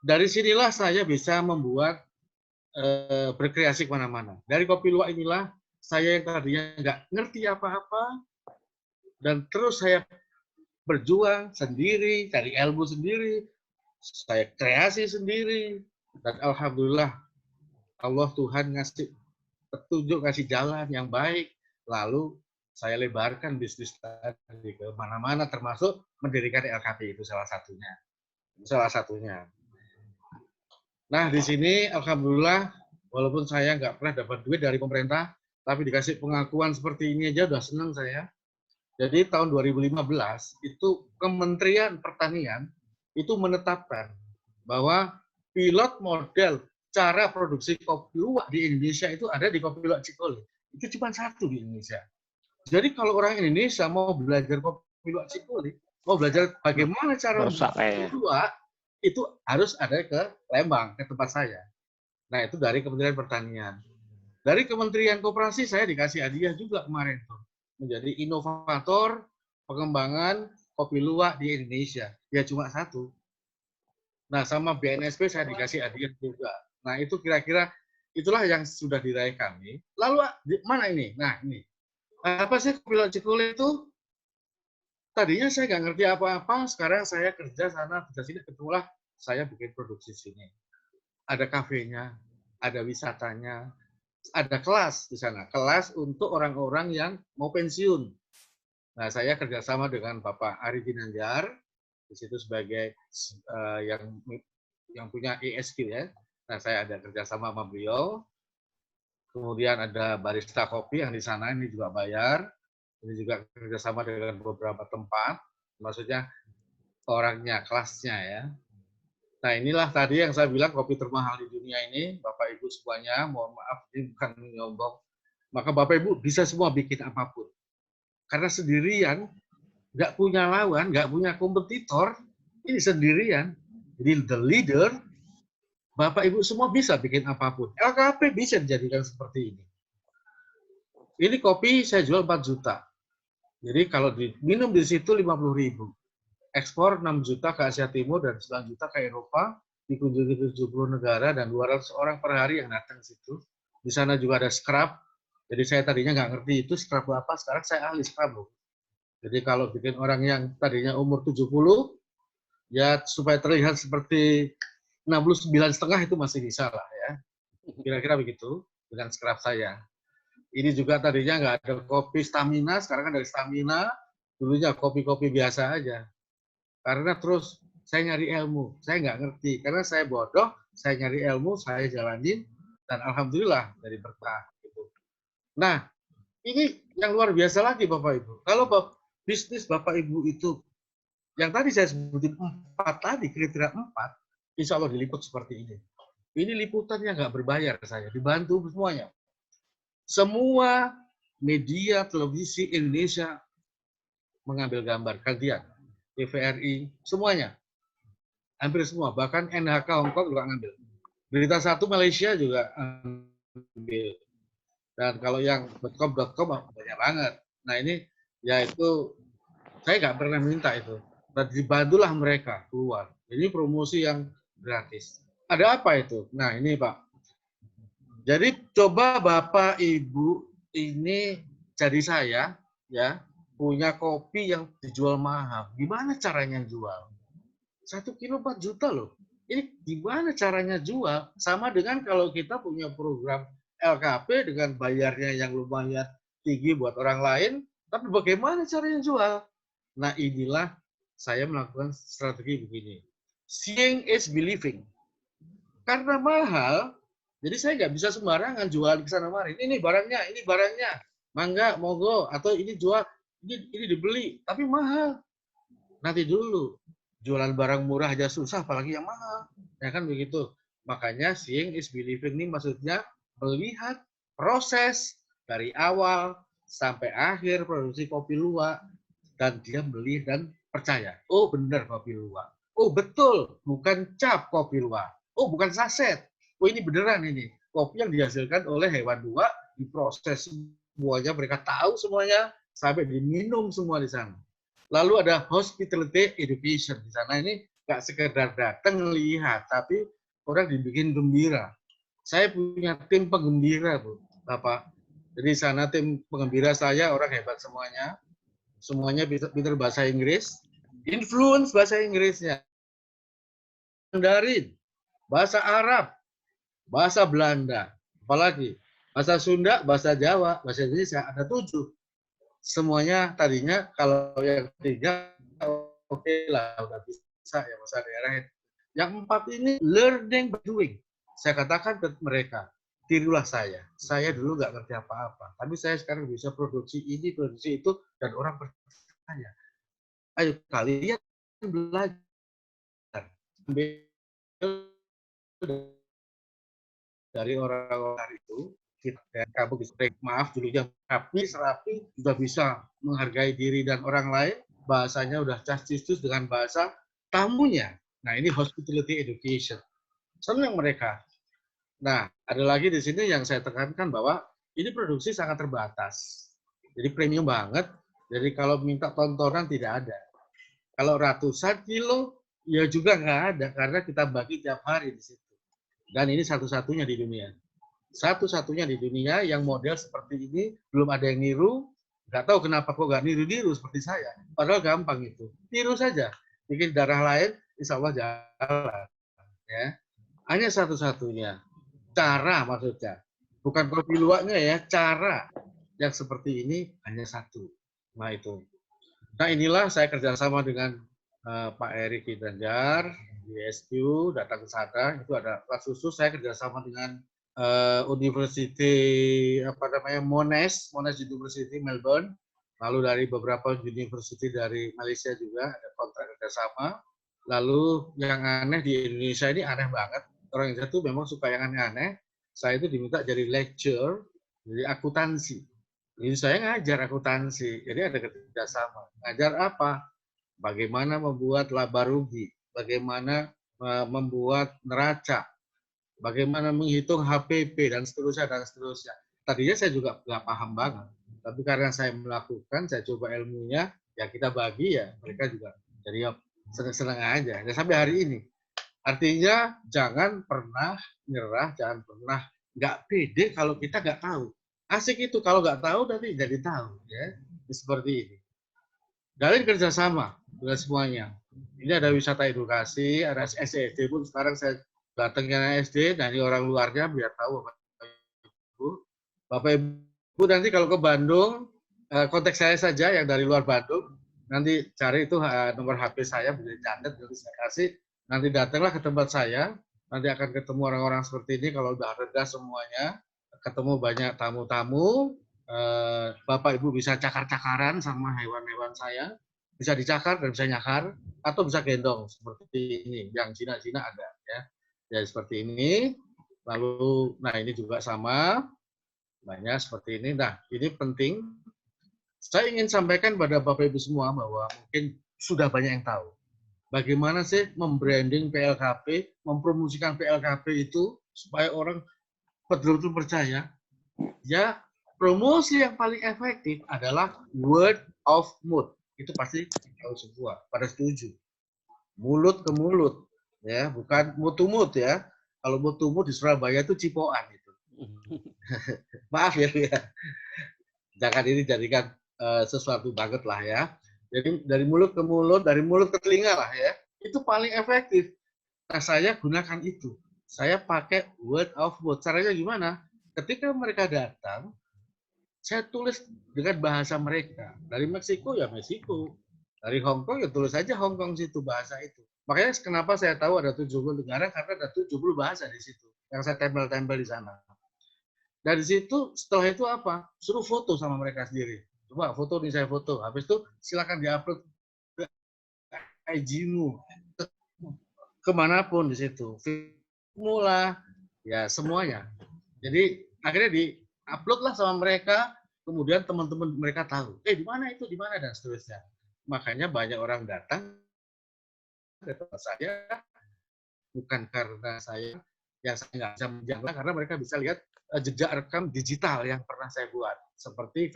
Dari sinilah saya bisa membuat berkreasi kemana-mana. Dari kopi luwak inilah saya yang tadinya nggak ngerti apa-apa dan terus saya berjuang sendiri, cari ilmu sendiri, saya kreasi sendiri dan alhamdulillah Allah Tuhan ngasih petunjuk, ngasih jalan yang baik. Lalu saya lebarkan bisnis tadi ke mana-mana termasuk mendirikan LKP itu salah satunya. Salah satunya. Nah, di sini alhamdulillah walaupun saya nggak pernah dapat duit dari pemerintah, tapi dikasih pengakuan seperti ini aja udah senang saya. Jadi tahun 2015 itu Kementerian Pertanian itu menetapkan bahwa pilot model cara produksi kopi luwak di Indonesia itu ada di kopi luwak Cikole. Itu cuma satu di Indonesia. Jadi kalau orang Indonesia mau belajar kopi luwak Cikole, mau belajar bagaimana cara membuat kopi luwak, itu harus ada ke Lembang, ke tempat saya. Nah, itu dari Kementerian Pertanian. Dari Kementerian Koperasi saya dikasih hadiah juga kemarin tuh, menjadi inovator pengembangan kopi luwak di Indonesia. Ya cuma satu. Nah, sama BNSP saya dikasih hadiah juga. Nah, itu kira-kira itulah yang sudah diraih kami. Lalu mana ini? Nah, ini. Apa sih kopi luwak Cikole itu? Tadinya saya nggak ngerti apa-apa, sekarang saya kerja sana, kerja sini, ketemulah saya bikin produksi sini. Ada kafenya, ada wisatanya, ada kelas di sana, kelas untuk orang-orang yang mau pensiun. Nah, saya kerjasama dengan Bapak Ari Ginanjar, di situ sebagai yang punya ESQ ya. Nah, saya ada kerjasama sama beliau. Kemudian ada barista kopi yang di sana, ini juga bayar. Ini juga kerjasama dengan beberapa tempat, maksudnya orangnya, kelasnya ya. Nah, inilah tadi yang saya bilang kopi termahal di dunia ini, Bapak Ibu semuanya, mohon maaf ini bukan nyombong. Maka Bapak Ibu bisa semua bikin apapun. Karena sendirian, nggak punya lawan, nggak punya kompetitor, ini sendirian. Jadi the leader, Bapak Ibu semua bisa bikin apapun. LKP bisa dijadikan seperti ini. Ini kopi saya jual 4 juta. Jadi kalau diminum di situ 50.000. Ekspor 6 juta ke Asia Timur dan 9 juta ke Eropa, dikunjungi 70 negara dan 200 orang per hari yang datang ke situ. Di sana juga ada scrub. Jadi saya tadinya nggak ngerti itu scrub apa, sekarang saya ahli scrub. Jadi kalau bikin orang yang tadinya umur 70, ya supaya terlihat seperti 69,5 itu masih bisa lah ya. Kira-kira begitu dengan scrub saya. Ini juga tadinya nggak ada kopi stamina, sekarang kan dari stamina, dulunya kopi-kopi biasa aja. Karena terus saya nyari ilmu, saya nggak ngerti. Karena saya bodoh, saya nyari ilmu, saya jalanin, dan alhamdulillah dari berkah. Gitu. Nah, ini yang luar biasa lagi Bapak Ibu. Kalau bisnis Bapak Ibu itu, yang tadi saya sebutin 4 tadi, kriteria 4, insya Allah diliput seperti ini. Ini liputannya nggak berbayar saya, dibantu semuanya. Semua media televisi Indonesia mengambil gambar kalian, TVRI, semuanya. Hampir semua, bahkan NHK Hong Kong juga ngambil. Berita Satu Malaysia juga ambil. Dan kalau yang .com banyak banget. Nah ini, ya itu, saya nggak pernah minta itu. Dan dibantulah mereka keluar. Ini promosi yang gratis. Ada apa itu? Nah ini Pak. Jadi coba Bapak Ibu ini jadi saya ya punya kopi yang dijual mahal. Gimana caranya jual? 1 kilo 4 juta loh. Ini gimana caranya jual? Sama dengan kalau kita punya program LKP dengan bayarnya yang lumayan tinggi buat orang lain, tapi bagaimana caranya jual? Nah inilah saya melakukan strategi begini. Seeing is believing. Karena mahal, jadi saya nggak bisa sembarangan jual ke sana kemari. Ini barangnya, mangga, monggo, atau ini jual, ini dibeli, tapi mahal. Nanti dulu, jualan barang murah aja susah, apalagi yang mahal. Ya kan begitu. Makanya seeing is believing ini maksudnya melihat proses dari awal sampai akhir produksi kopi luwak, dan dia beli dan percaya. Oh benar kopi luwak. Oh betul, bukan cap kopi luwak. Oh bukan saset. Oh ini beneran ini. kopi yang dihasilkan oleh hewan 2 diproses semuanya, mereka tahu semuanya sampai diminum semua di sana. Lalu ada hospitality education di sana, ini nggak sekedar datang lihat, tapi orang dibikin gembira. Saya punya tim penggembira, Bu, Bapak. Jadi sana tim penggembira saya orang hebat semuanya. Semuanya pintar bahasa Inggris, influence bahasa Inggrisnya, Mandarin, bahasa Arab, bahasa Belanda, apalagi bahasa Sunda, bahasa Jawa, bahasa Indonesia, ada 7. Semuanya tadinya kalau yang 3 oke lah, udah bisa ya bahasa daerah. Yang 4 ini learning by doing. Saya katakan ke mereka, tirulah saya. Saya dulu nggak ngerti apa-apa, tapi saya sekarang bisa produksi ini, produksi itu, dan orang percaya. Ayo kalian belajar. Dari orang-orang itu, kita kamu bisa maaf dulunya rapi, serapi, sudah bisa menghargai diri dan orang lain, bahasanya udah castistus dengan bahasa tamunya. Nah, ini hospitality education. Senang mereka. Nah, ada lagi di sini yang saya tekankan bahwa ini produksi sangat terbatas. Jadi premium banget. Jadi kalau minta tontonan tidak ada. Kalau ratusan kilo, ya juga nggak ada karena kita bagi tiap hari di situ. Dan ini satu-satunya di dunia. Satu-satunya di dunia yang model seperti ini, belum ada yang niru. Nggak tahu kenapa kok nggak niru-niru seperti saya. Padahal gampang itu. Niru saja. Bikin darah lain, insya Allah jalan. Ya. Hanya satu-satunya. Cara maksudnya. Bukan kopi luwaknya ya, cara yang seperti ini hanya satu. Nah itu. Nah inilah saya kerjasama dengan Pak Erik Ganjar di SQ, datang ke sana, itu ada kelas khusus, saya kerjasama dengan University Monash University Melbourne, lalu dari beberapa university dari Malaysia juga ada kontrak kerjasama. Lalu yang aneh di Indonesia ini aneh banget, orang Indonesia itu memang suka yang aneh-aneh. Saya itu diminta jadi lecture, jadi akuntansi. Jadi saya ngajar akuntansi, jadi ada kerjasama. Ngajar apa? Bagaimana membuat laba rugi, bagaimana membuat neraca, bagaimana menghitung HPP, dan seterusnya, dan seterusnya. Tadinya saya juga nggak paham banget. Tapi karena saya melakukan, saya coba ilmunya, ya kita bagi ya, mereka juga jadi ya senang-senang aja. Dan sampai hari ini. Artinya jangan pernah nyerah, jangan pernah nggak pede kalau kita nggak tahu. Asik itu kalau nggak tahu nanti jadi tahu ya. Seperti ini. Dalin kerjasama dengan semuanya. Ini ada wisata edukasi, ada SD pun sekarang saya datangnya SD, dan ini orang luarnya biar tahu Bapak Ibu. Bapak Ibu nanti kalau ke Bandung, kontak saya saja yang dari luar Bandung, nanti cari itu nomor HP saya, bisa dicatat, nanti saya kasih, nanti datanglah ke tempat saya, nanti akan ketemu orang-orang seperti ini, kalau udah reda semuanya, ketemu banyak tamu-tamu, Bapak Ibu bisa cakar-cakaran sama hewan-hewan saya, bisa dicakar dan bisa nyakar, atau bisa gendong seperti ini, yang Cina-Cina ada ya. Ya seperti ini. Lalu nah ini juga sama, banyak seperti ini. Nah, ini penting. Saya ingin sampaikan pada Bapak Ibu semua bahwa mungkin sudah banyak yang tahu. Bagaimana sih membranding PLKP, mempromosikan PLKP itu supaya orang betul-betul percaya. Ya, promosi yang paling efektif adalah word of mouth. Itu pasti tahu semua, pada setuju. Mulut ke mulut, ya, bukan mut to mut ya. Kalau mut to mut di Surabaya itu cipokan itu. Maaf ya, jangan ini jadikan sesuatu banget lah ya. Jadi dari mulut ke mulut, dari mulut ke telinga lah ya. Itu paling efektif. Nah, saya gunakan itu. Saya pakai word of mouth. Caranya gimana? Ketika mereka datang, saya tulis dengan bahasa mereka. Dari Meksiko ya Meksiko. Dari Hong Kong ya tulis aja Hong Kong situ bahasa itu. Makanya kenapa saya tahu ada 70 negara, karena ada 70 bahasa di situ. Yang saya tempel-tempel di sana. Dari situ setelah itu apa? Suruh foto sama mereka sendiri. Coba foto nih, saya foto. Habis itu silakan diupload ke IG-mu. Kemanapun di situ. Mula ya semuanya. Jadi akhirnya di-upload lah sama mereka, kemudian teman-teman mereka tahu, di mana itu, di mana, dan seterusnya. Makanya banyak orang datang ke tempat saya, bukan karena saya yang saya nggak bisa menjangkau karena mereka bisa lihat jejak rekam digital yang pernah saya buat seperti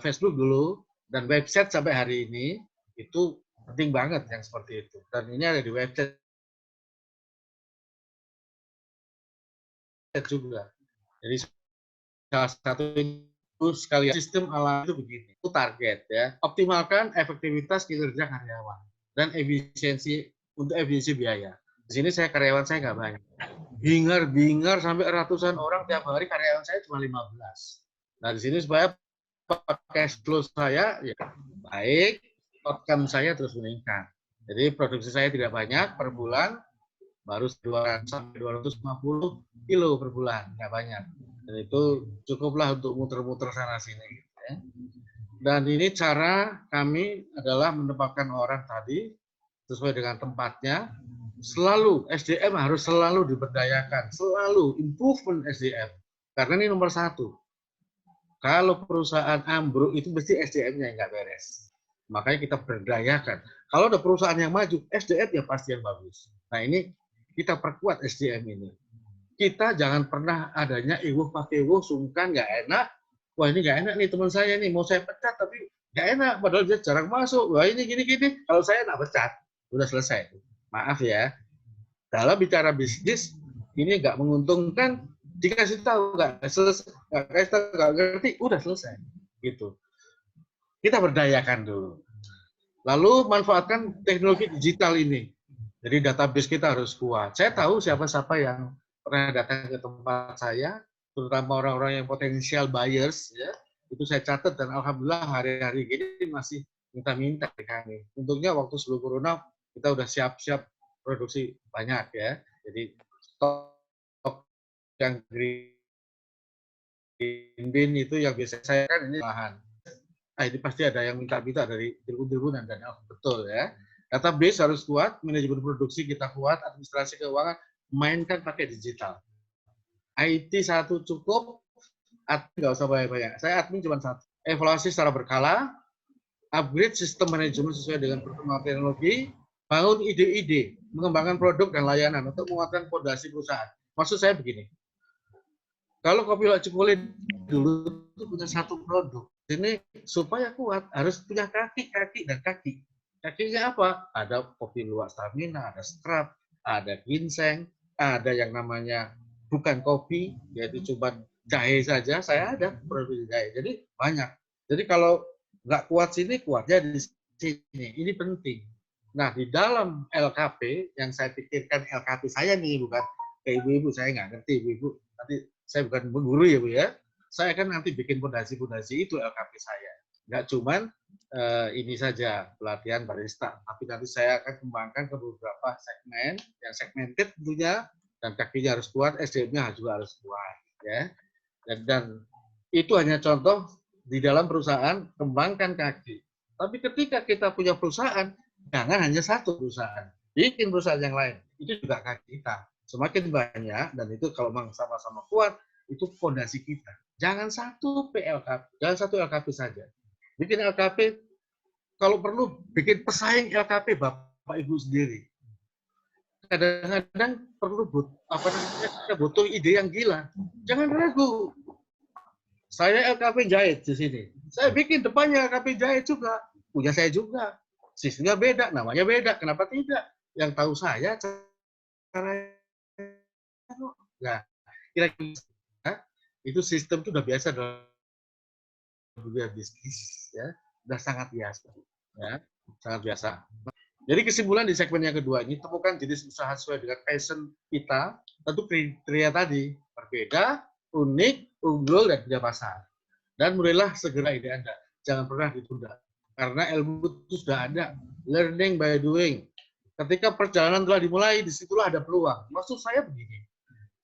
Facebook dulu dan website sampai hari ini itu penting banget yang seperti itu dan ini ada di website juga. Jadi salah satu itu sekali sistem ala itu begini, itu target ya, optimalkan efektivitas kinerja karyawan dan efisiensi untuk efisiensi biaya. Di sini saya karyawan saya nggak banyak, bingar sampai ratusan orang tiap hari, karyawan saya cuma 15. Nah di sini supaya cash flow saya ya baik, outcome saya terus meningkat. Jadi produksi saya tidak banyak per bulan, baru 200 sampai 250 kilo per bulan, nggak banyak. Dan itu cukuplah untuk muter-muter sana sini. Gitu ya. Dan ini cara kami adalah menempatkan orang tadi sesuai dengan tempatnya. Selalu SDM harus selalu diberdayakan, selalu improvement SDM. Karena ini nomor satu. Kalau perusahaan ambruk itu mesti SDM-nya yang nggak beres. Makanya kita berdayakan. Kalau ada perusahaan yang maju, SDM ya pasti yang bagus. Nah ini kita perkuat SDM ini. Kita jangan pernah adanya pakai sungkan, nggak enak. Wah ini nggak enak nih teman saya nih, mau saya pecat tapi nggak enak, padahal dia jarang masuk. Wah ini gini-gini, kalau saya nggak pecat, udah selesai. Maaf ya, dalam bicara bisnis, ini nggak menguntungkan, dikasih tahu nggak selesai, nggak ngerti, udah selesai. Gitu. Kita berdayakan dulu. Lalu manfaatkan teknologi digital ini. Jadi database kita harus kuat. Saya tahu siapa-siapa yang pernah datang ke tempat saya, terutama orang-orang yang potensial buyers, ya, itu saya catat dan alhamdulillah hari-hari ini masih minta-minta ke kami. Untungnya waktu sebelum corona kita udah siap-siap produksi banyak ya. Jadi stok yang green bean itu yang biasa saya kan ini lahan. Nah, ini pasti ada yang minta-minta dari tribun-tribunan dan betul ya. Database harus kuat, manajemen produksi kita kuat, administrasi keuangan mainkan pakai digital. IT satu cukup, admin nggak usah banyak-banyak. Saya admin cuma satu. Evaluasi secara berkala, upgrade sistem manajemen sesuai dengan perkembangan teknologi, bangun ide-ide, mengembangkan produk dan layanan untuk menguatkan fondasi perusahaan. Maksud saya begini, kalau Kopi Luwak Cikulin dulu itu punya satu produk, ini supaya kuat harus punya kaki dan kaki. Kakinya apa? Ada kopi luwak stamina, ada strap, ada ginseng, ada yang namanya bukan kopi, yaitu cuma jahe saja. Saya ada produk jahe. Jadi banyak. Jadi kalau nggak kuat sini, kuatnya di sini. Ini penting. Nah, di dalam LKP, yang saya pikirkan LKP saya nih, bukan ke ibu-ibu, saya nggak ngerti ibu-ibu. Nanti saya bukan guru ya Bu ya. Saya kan nanti bikin fondasi-fondasi itu LKP saya. Nggak cuman ini saja pelatihan barista, tapi nanti saya akan kembangkan ke beberapa segmen yang segmented tentunya, dan kakinya harus kuat, SDM-nya juga harus kuat ya. Dan itu hanya contoh di dalam perusahaan, kembangkan kaki. Tapi ketika kita punya perusahaan, jangan hanya satu perusahaan, bikin perusahaan yang lain, itu juga kaki kita. Semakin banyak, dan itu kalau memang sama-sama kuat, itu fondasi kita. Jangan satu PLKP, jangan satu LKP saja. Bikin LKP, kalau perlu bikin pesaing LKP Bapak Ibu sendiri. Kadang-kadang perlu butuh ide yang gila. Jangan ragu. Saya LKP jahit di sini. Saya bikin depannya LKP jahit juga. Punya saya juga. Sistemnya beda, namanya beda. Kenapa tidak? Yang tahu saya caranya. Nah, kira-kira itu sistem itu udah biasa dalam dunia bisnis ya. Sudah sangat biasa, ya, sangat biasa. Jadi kesimpulan di segmen yang kedua ini, temukan jenis usaha sesuai dengan passion kita, tentu kriteria tadi, berbeda, unik, unggul, dan punya pasar. Dan mulailah segera ide Anda, jangan pernah ditunda. Karena ilmu itu sudah ada, learning by doing. Ketika perjalanan telah dimulai, disitulah ada peluang. Maksud saya begini,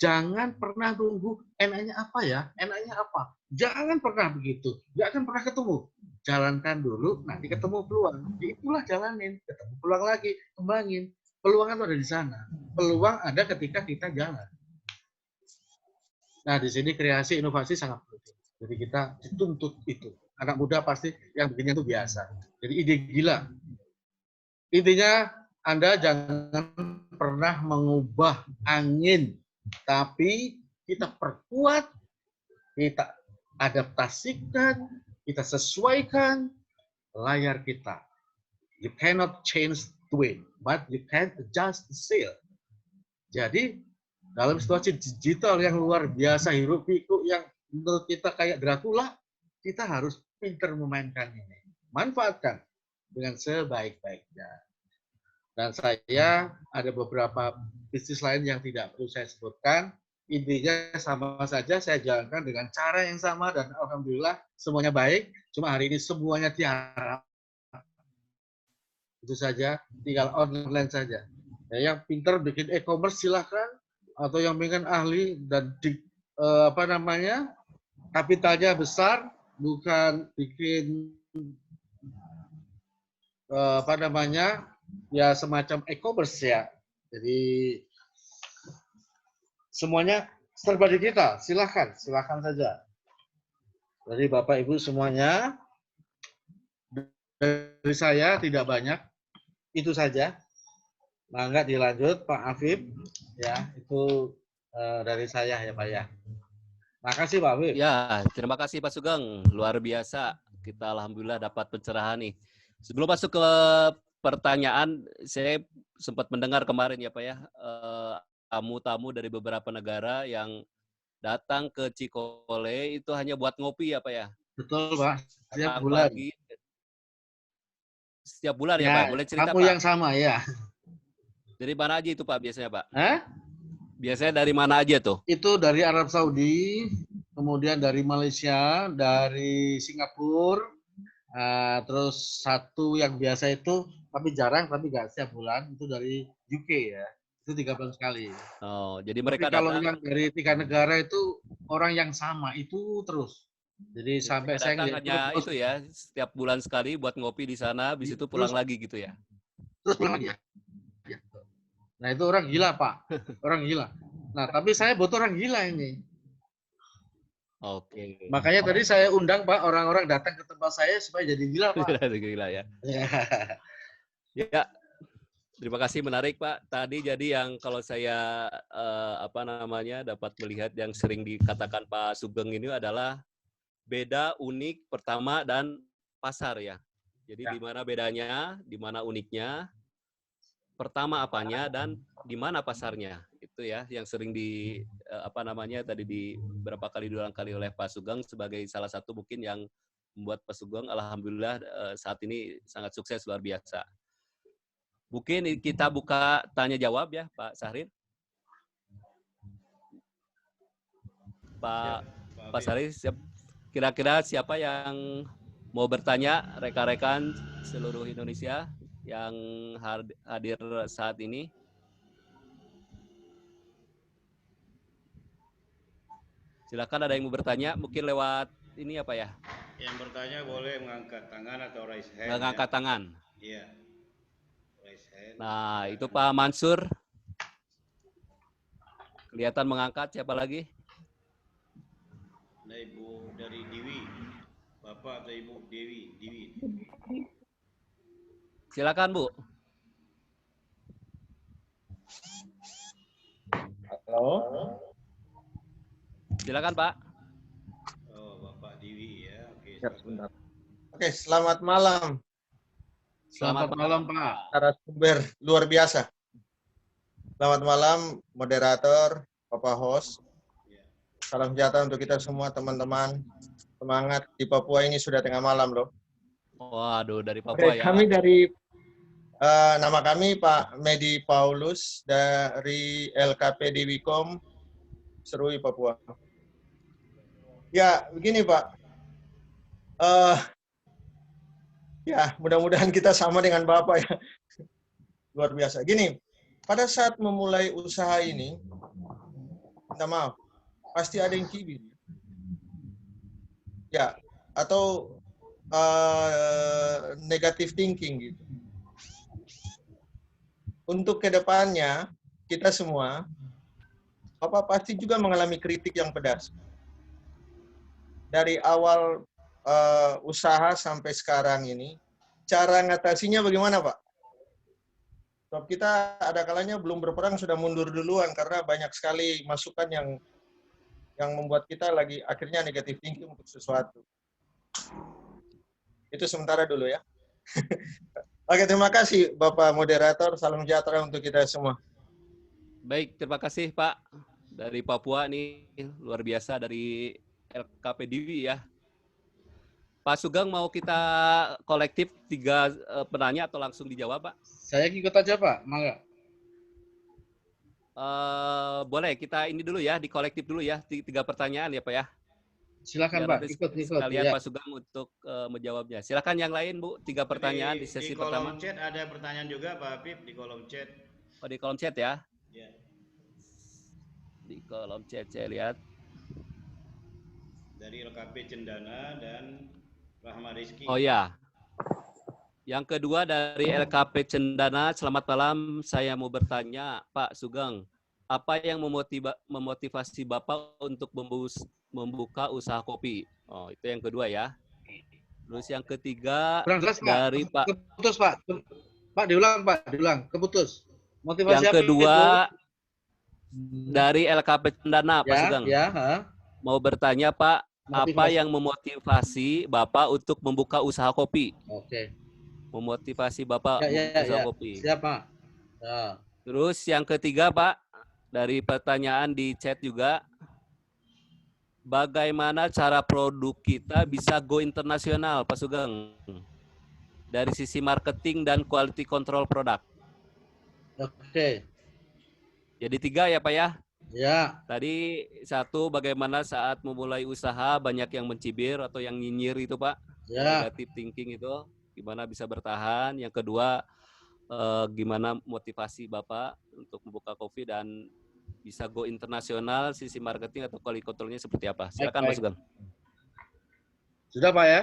jangan pernah tunggu enaknya apa ya, enaknya apa. Jangan pernah begitu, jangan pernah ketemu. Jalankan dulu, nanti ketemu peluang. Itulah jalanin, ketemu peluang lagi, kembangin. Peluang itu ada di sana. Peluang ada ketika kita jalan. Nah, di sini kreasi inovasi sangat penting. Jadi kita dituntut itu. Anak muda pasti yang begini itu biasa. Jadi ide gila. Intinya Anda jangan pernah mengubah angin tapi kita perkuat, kita adaptasikan, kita sesuaikan layar kita. You cannot change the wind, but you can adjust the sail. Jadi dalam situasi digital yang luar biasa, hiruk pikuk yang menurut kita kayak Dracula, kita harus pintar memainkan ini. Manfaatkan dengan sebaik-baiknya. Dan saya ada beberapa bisnis lain yang tidak perlu saya sebutkan. Intinya sama saja, saya jalankan dengan cara yang sama dan alhamdulillah semuanya baik. Cuma hari ini semuanya tiarap. Itu saja, tinggal online saja. Ya, yang pintar bikin e-commerce silahkan, atau yang pengen ahli dan kapitalnya besar, bukan bikin ya semacam e-commerce ya. Jadi semuanya serba digital, silahkan saja. Jadi Bapak Ibu semuanya, dari saya tidak banyak, itu saja. Nah, enggak dilanjut Pak Afif, ya itu dari saya ya Pak ya. Makasih Pak Afif. Ya, terima kasih Pak Sugeng, luar biasa. Kita alhamdulillah dapat pencerahan nih. Sebelum masuk ke pertanyaan, saya sempat mendengar kemarin ya Pak ya, tamu-tamu dari beberapa negara yang datang ke Cikole itu hanya buat ngopi ya Pak ya? Betul Pak, setiap Datang bulan. pagi, setiap bulan ya, Ya, Pak? Boleh cerita tamu Pak? yang sama ya. Dari mana aja itu Pak biasanya Pak? Hah? Biasanya dari mana aja tuh? Itu dari Arab Saudi, kemudian dari Malaysia, dari Singapura, terus satu yang biasa itu, tapi jarang, tapi nggak setiap bulan, itu dari UK ya. Itu 3 bulan sekali. Oh, jadi Tapi mereka kalau datang, yang dari 3 negara itu orang yang sama, itu terus. Jadi sampai mereka saya datang ngeliat hanya terus, itu ya, setiap bulan sekali buat ngopi di sana, habis itu pulang lagi gitu ya? terus pulang lagi ya. Nah itu orang gila Pak, orang gila. Nah tapi saya butuh orang gila ini. Oke. Makanya tadi saya undang Pak orang-orang datang ke tempat saya supaya jadi gila Pak. Gila ya. Ya, terima kasih menarik Pak. Tadi jadi yang kalau saya dapat melihat yang sering dikatakan Pak Sugeng ini adalah beda, unik, pertama dan pasar ya. Jadi di mana bedanya, di mana uniknya, pertama apanya dan di mana pasarnya. Itu ya yang sering tadi di beberapa kali diulang kali oleh Pak Sugeng sebagai salah satu mungkin yang membuat Pak Sugeng alhamdulillah saat ini sangat sukses luar biasa. Mungkin kita buka tanya jawab ya, Pak Syahrir. Pak Syahrir, kira-kira siapa yang mau bertanya, rekan-rekan seluruh Indonesia yang hadir saat ini? Silakan, ada yang mau bertanya, mungkin lewat ini apa ya? Yang bertanya boleh mengangkat tangan atau raise hand. Mengangkat tangan. Iya. Raise hand. Nah, itu Pak Mansur. Kelihatan mengangkat, siapa lagi? Nah, Ibu dari Dewi. Bapak atau Ibu Dewi? Silakan, Bu. Halo. Silakan, Pak. Oh, Bapak Dewi ya. Oke, ya, sebentar. Oke, selamat malam. Selamat malam, Pak. Narasumber luar biasa. Selamat malam, moderator, Bapak host. Salam sejahtera untuk kita semua, teman-teman. Semangat, di Papua ini sudah tengah malam, loh. Waduh, dari Papua ya. Kami dari, nama kami Pak Medi Paulus, dari LKP Diwikom, Serui, Papua. Ya, begini Pak. Ya, mudah-mudahan kita sama dengan Bapak ya. Luar biasa. Gini, pada saat memulai usaha ini, minta maaf, pasti ada yang kibir. Ya, atau negative thinking gitu. Untuk kedepannya, kita semua, Bapak pasti juga mengalami kritik yang pedas. Dari awal usaha sampai sekarang ini, cara ngatasinya bagaimana Pak? Sebab kita ada kalanya belum berperang sudah mundur duluan karena banyak sekali masukan yang membuat kita lagi akhirnya negatif thinking untuk sesuatu. Itu sementara dulu ya. Oke, terima kasih Bapak Moderator. Salam sejahtera untuk kita semua. Baik, terima kasih Pak. Dari Papua nih, luar biasa dari LKP Diwi ya. Pak Sugeng mau kita kolektif 3 penanya atau langsung dijawab Pak? Saya ikut aja Pak, mangga. Boleh, kita ini dulu ya, di kolektif dulu ya, 3 pertanyaan ya Pak ya. Silakan Biar Pak, nanti ikut. sekalian Ya. Pak Sugeng untuk menjawabnya. Silakan yang lain Bu, 3 pertanyaan di sesi Di kolom pertama. chat ada pertanyaan juga Pak Habib di kolom chat. Oh, di kolom chat ya. Ya. Di kolom chat saya lihat. Dari LKP Cendana dan Rahma Rizky. Oh ya. Yang kedua dari LKP Cendana, selamat malam. Saya mau bertanya, Pak Sugeng, apa yang memotivasi Bapak untuk membuka usaha kopi? Oh, itu yang kedua ya. Terus yang ketiga Kurang jelas Pak. dari Pak. Keputus Pak. Pak diulang Pak, diulang. Keputus. Motivasi Yang apa kedua itu? dari LKP Cendana, Pak Sugeng. Ya. Mau bertanya Pak, apa Motivasi. yang memotivasi Bapak untuk membuka usaha kopi? Oke. Memotivasi Bapak membuka usaha kopi. Siap Pak. Ya. Terus yang ketiga Pak, dari pertanyaan di chat juga, bagaimana cara produk kita bisa go internasional, Pak Sugeng? Dari sisi marketing dan quality control produk. Oke. Jadi 3 ya Pak ya? Ya. Tadi 1, bagaimana saat memulai usaha banyak yang mencibir atau yang nyinyir itu Pak? Ya. Negative thinking itu, gimana bisa bertahan? Yang kedua, gimana motivasi Bapak untuk membuka kopi dan bisa go internasional, sisi marketing atau quality controlnya seperti apa? Silakan Pak Sugeng. Sudah Pak ya?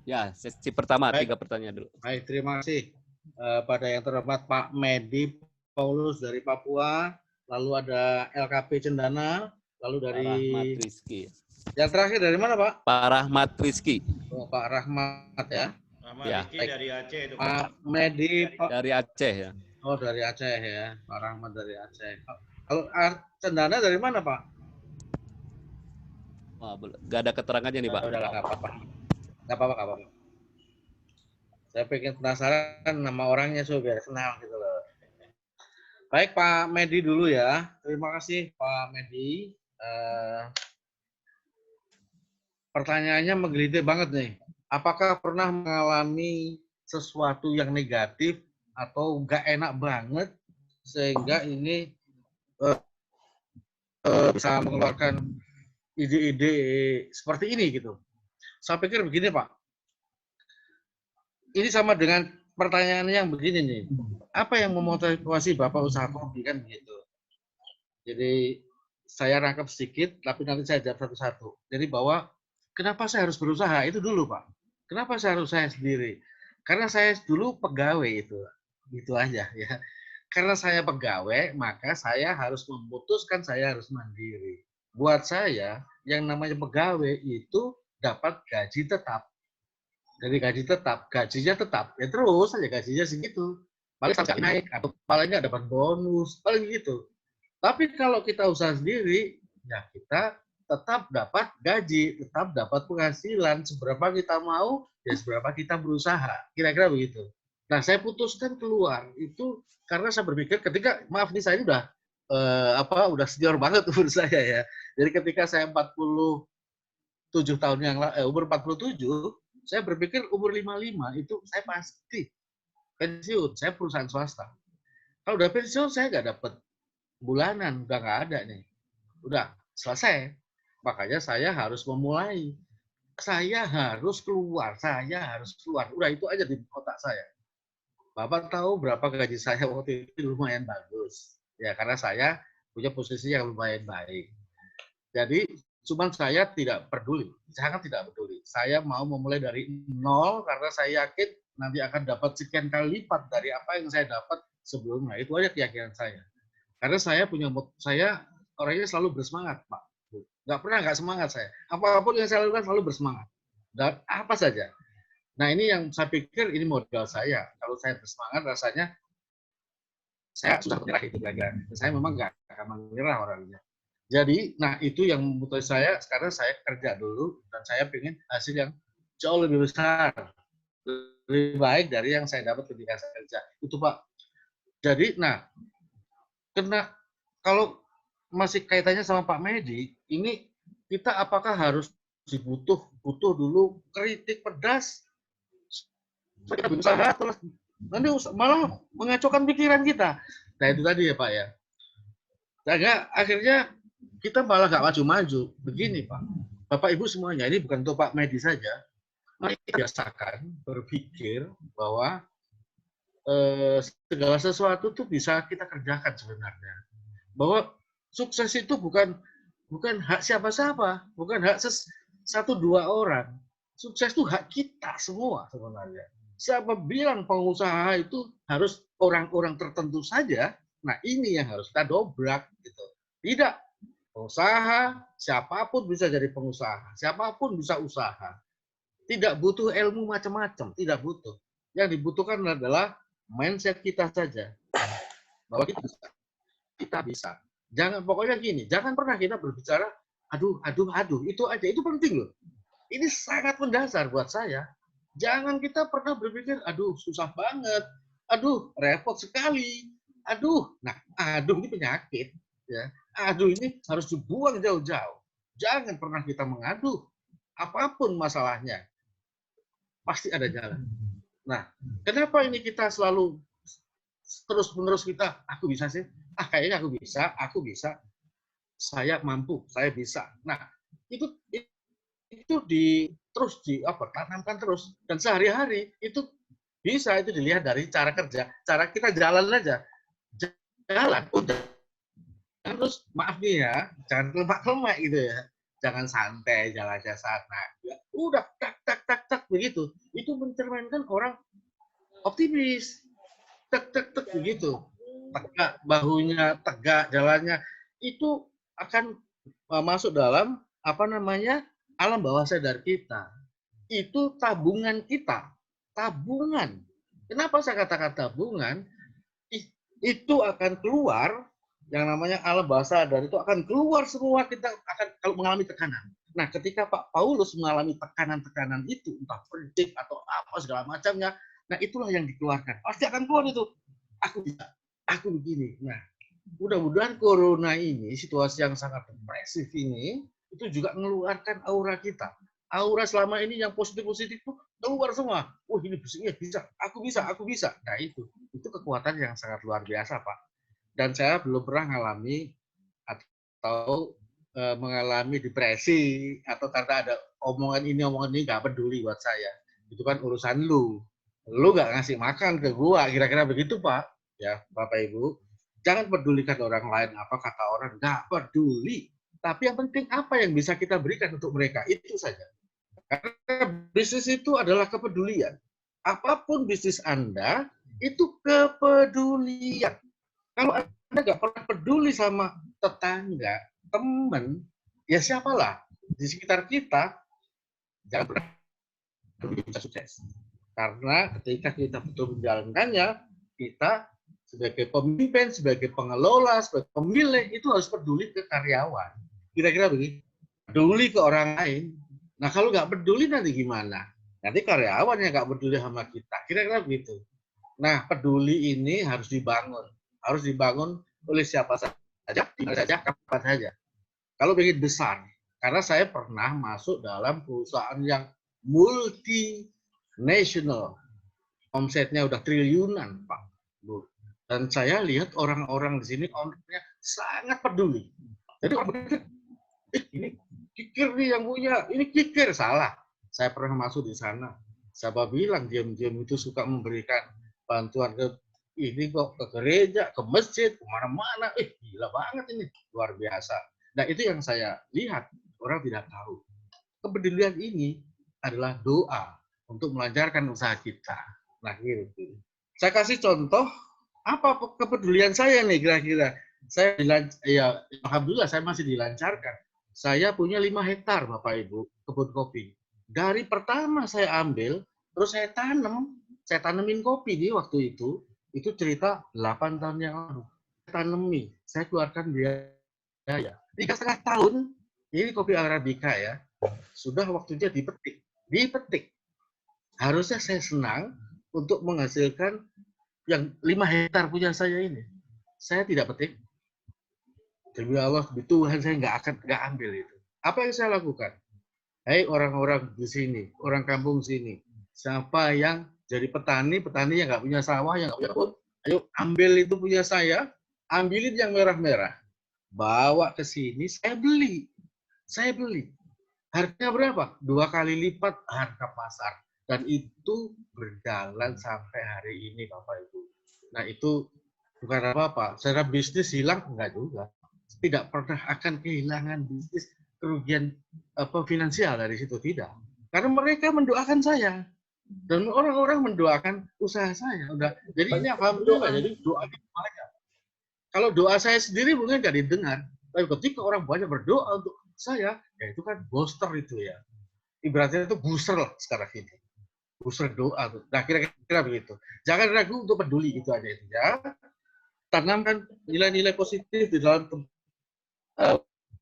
Ya, sesi pertama, Baik. 3 pertanyaan dulu. Baik, terima kasih pada yang terhormat Pak Medi Paulus dari Papua, lalu ada LKP Cendana, lalu dari Pak Rahmat Rizky. yang terakhir dari mana Pak? Pak Rahmat Rizky. Oh, Pak Rahmat ya. Rahma Ya, Rizky baik. dari Aceh itu Pak. Pak Medi Dari Aceh ya. Oh, dari Aceh ya. Pak Rahmat dari Aceh. Kalau Cendana dari mana Pak? Wah, nggak ada keterangannya nih Pak. Udah nggak apa-apa. Nggak apa-apa. Saya pengen penasaran nama orangnya biar kenal gitu loh. Baik Pak Medi dulu ya. Terima kasih Pak Medi. Pertanyaannya menggelitik banget nih. Apakah pernah mengalami sesuatu yang negatif atau nggak enak banget sehingga ini bisa mengeluarkan ide-ide seperti ini gitu? Saya pikir begini Pak. Ini sama dengan pertanyaan yang begini nih. Apa yang memotivasi Bapak usaha kopi kan gitu. Jadi saya rangkap sedikit, tapi nanti saya jawab satu-satu. Jadi bahwa kenapa saya harus berusaha itu dulu Pak. Kenapa saya harus saya sendiri? Karena saya dulu pegawai itu aja ya. Karena saya pegawai, maka saya harus memutuskan saya harus mandiri. Buat saya yang namanya pegawai itu dapat gaji tetap. Dari gaji tetap, gajinya tetap, ya terus saja gajinya segitu. Paling sampai naik, atau paling nggak dapat bonus, paling gitu. Tapi kalau kita usaha sendiri, ya kita tetap dapat gaji, tetap dapat penghasilan. Seberapa kita mau, ya seberapa kita berusaha. Kira-kira begitu. Nah, saya putuskan keluar itu karena saya berpikir ketika, maaf nih saya udah senior banget umur saya ya. Jadi ketika saya 47 tahun yang umur 47, saya berpikir umur 55 itu saya pasti pensiun. Saya perusahaan swasta. Kalau udah pensiun saya nggak dapat bulanan, udah nggak ada nih. Udah selesai. Makanya saya harus memulai. Saya harus keluar. Udah itu aja di otak saya. Bapak tahu berapa gaji saya waktu itu lumayan bagus. Ya karena saya punya posisi yang lumayan baik. Jadi cuman saya tidak peduli, sangat tidak peduli. Saya mau memulai dari nol karena saya yakin nanti akan dapat sekian kali lipat dari apa yang saya dapat sebelumnya. Itu aja keyakinan saya. Karena saya orangnya selalu bersemangat, Pak. Nggak pernah nggak semangat saya. Apapun yang saya lakukan selalu bersemangat. Dan apa saja. Nah ini yang saya pikir ini modal saya. Kalau saya bersemangat rasanya saya sudah menyerah itu kira-kira. Saya memang nggak akan menyerah orangnya. Jadi, nah itu yang membuat saya, sekarang saya kerja dulu, dan saya ingin hasil yang jauh lebih besar, lebih baik dari yang saya dapat ketika saya kerja. Itu Pak. Jadi, nah, kalau masih kaitannya sama Pak Medi, ini kita apakah harus butuh dulu kritik pedas, berusaha terus nanti malah mengacaukan pikiran kita. Nah itu tadi ya Pak ya. Sehingga akhirnya kita malah nggak maju-maju. Begini Pak, Bapak Ibu semuanya, ini bukan untuk Pak Medi saja, mari biasakan berpikir bahwa segala sesuatu tuh bisa kita kerjakan sebenarnya. Bahwa sukses itu bukan hak siapa-siapa, bukan hak satu dua orang. Sukses itu hak kita semua sebenarnya. Siapa bilang pengusaha itu harus orang-orang tertentu saja? Nah ini yang harus kita dobrak gitu. Tidak, pengusaha siapapun bisa jadi pengusaha, siapapun bisa usaha. Tidak butuh ilmu macam-macam, tidak butuh. Yang dibutuhkan adalah mindset kita saja bahwa kita bisa. Jangan pokoknya gini, jangan pernah kita berbicara aduh itu aja, itu penting loh. Ini sangat mendasar buat saya. Jangan kita pernah berpikir aduh susah banget, aduh repot sekali, aduh. Nah, aduh ini penyakit ya. Aduh ini harus dibuang jauh-jauh. Jangan pernah kita mengadu. Apapun masalahnya pasti ada jalan. Nah, kenapa ini kita selalu terus-menerus kita, aku bisa sih, kayaknya aku bisa, saya mampu, saya bisa. Nah, itu terus tanamkan terus, dan sehari-hari itu bisa itu dilihat dari cara kerja, cara kita jalan aja, jalan, udah. Terus maaf nih ya, jangan kelemak-kelemak gitu ya, jangan santai jalan aja sana, ya, udah tak begitu, itu mencerminkan orang optimis. Tek begitu, tegak bahunya, tegak jalannya, itu akan masuk dalam alam bawah sadar kita. Itu tabungan kita, tabungan. Kenapa saya katakan tabungan? Itu akan keluar, yang namanya alam bawah sadar itu akan keluar semua, kita akan kalau mengalami tekanan. Nah, ketika Pak Paulus mengalami tekanan-tekanan itu, entah politik atau apa segala macamnya, nah itulah yang dikeluarkan. Pasti akan keluar itu. Aku bisa, aku begini. Nah, mudah-mudahan corona ini, situasi yang sangat depresif ini, itu juga mengeluarkan aura kita. Aura selama ini yang positif-positif itu keluar semua. Oh ini bisa, aku bisa. Nah itu kekuatan yang sangat luar biasa Pak. Dan saya belum pernah mengalami atau mengalami depresi, atau karena ada omongan ini nggak peduli buat saya. Itu kan urusan lu nggak ngasih makan ke gua, kira-kira begitu Pak. Ya Bapak Ibu, jangan pedulikan orang lain apa kata orang, nggak peduli. Tapi yang penting apa yang bisa kita berikan untuk mereka, itu saja. Karena bisnis itu adalah kepedulian. Apapun bisnis Anda, itu kepedulian. Kalau Anda nggak pernah peduli sama tetangga, teman, ya siapalah di sekitar kita, jangan pernah bisa sukses. Karena ketika kita betul menjalankannya, kita sebagai pemimpin, sebagai pengelola, sebagai pemilik, itu harus peduli ke karyawan. Kira-kira begitu. Peduli ke orang lain. Nah, kalau nggak peduli nanti gimana? Nanti karyawan yang nggak peduli sama kita. Kira-kira begitu. Nah, peduli ini harus dibangun. Harus dibangun oleh siapa saja, di mana saja, kapan saja. Kalau ingin besar. Karena saya pernah masuk dalam perusahaan yang multinasional. Omsetnya udah triliunan, Pak. Dan saya lihat orang-orang di sini omsetnya sangat peduli. Jadi orang berpikir, ini kikir nih yang punya, ini kikir, salah. Saya pernah masuk di sana. Siapa bilang diam-diam itu suka memberikan bantuan ke ini kok, ke gereja, ke masjid, kemana-mana. Gila banget ini, luar biasa. Nah itu yang saya lihat, orang tidak tahu. Kepedulian ini adalah doa untuk melancarkan usaha kita. Nah gitu. Saya kasih contoh, apa kepedulian saya nih kira-kira. Saya alhamdulillah saya masih dilancarkan. Saya punya 5 hektar Bapak Ibu kebun kopi. Dari pertama saya ambil, terus saya tanemin kopi di waktu itu Itu cerita 8 tahun yang lalu. Tanemi, saya keluarkan biaya. 3,5 tahun, ini kopi Arabica ya, sudah waktunya dipetik. Dipetik. Harusnya saya senang untuk menghasilkan yang 5 hektar punya saya ini. Saya tidak petik. Demi Allah, demi Tuhan, saya nggak ambil itu. Apa yang saya lakukan? Hei orang-orang di sini, orang kampung sini, siapa yang jadi petani yang nggak punya sawah, yang nggak punya kebun, ayo ambil itu punya saya, ambilin yang merah-merah, bawa ke sini, saya beli. Harganya berapa? 2 kali lipat harga pasar. Dan itu berjalan sampai hari ini, Bapak Ibu. Nah, itu bukan apa-apa. Secara bisnis hilang, enggak juga. Tidak pernah akan kehilangan bisnis, kerugian finansial dari situ, tidak. Karena mereka mendoakan saya. Dan orang-orang mendoakan usaha saya. Udah. Jadi ini alhamdulillah, jadi doanya banyak. Kalau doa saya sendiri mungkin nggak didengar. Tapi ketika orang banyak berdoa untuk saya, ya itu kan booster itu ya. Ibaratnya itu booster lah sekarang ini. Booster doa tuh. Nah, kira-kira begitu. Jangan ragu untuk peduli, itu aja itu ya. Tanamkan nilai-nilai positif di dalam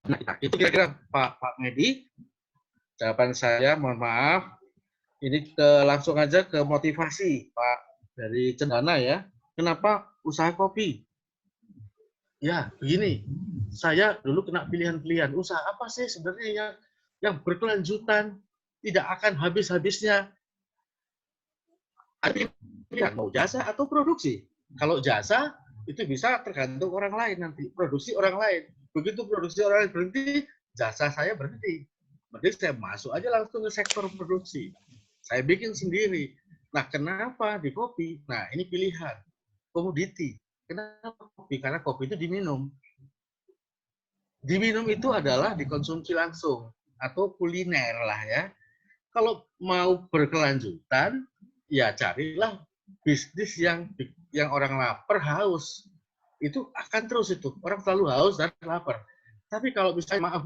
nah, itu kira-kira Pak Medi. Jawaban saya, mohon maaf. Ini langsung aja ke motivasi Pak dari Cendana ya. Kenapa usaha kopi? Ya, begini. Saya dulu kena pilihan-pilihan. Usaha apa sih sebenarnya yang berkelanjutan, tidak akan habis-habisnya? Ada mau jasa atau produksi. Kalau jasa, itu bisa tergantung orang lain nanti. Produksi orang lain. Begitu produksi orang lain berhenti, jasa saya berhenti. Berarti saya masuk aja langsung ke sektor produksi. Saya bikin sendiri. Nah, kenapa di kopi? Nah, ini pilihan. Komoditi. Kenapa kopi? Karena kopi itu diminum. Diminum itu adalah dikonsumsi langsung. Atau kuliner lah ya. Kalau mau berkelanjutan, ya carilah bisnis yang orang lapar, haus. Itu akan terus itu. Orang selalu haus dan lapar. Tapi kalau misalnya, maaf,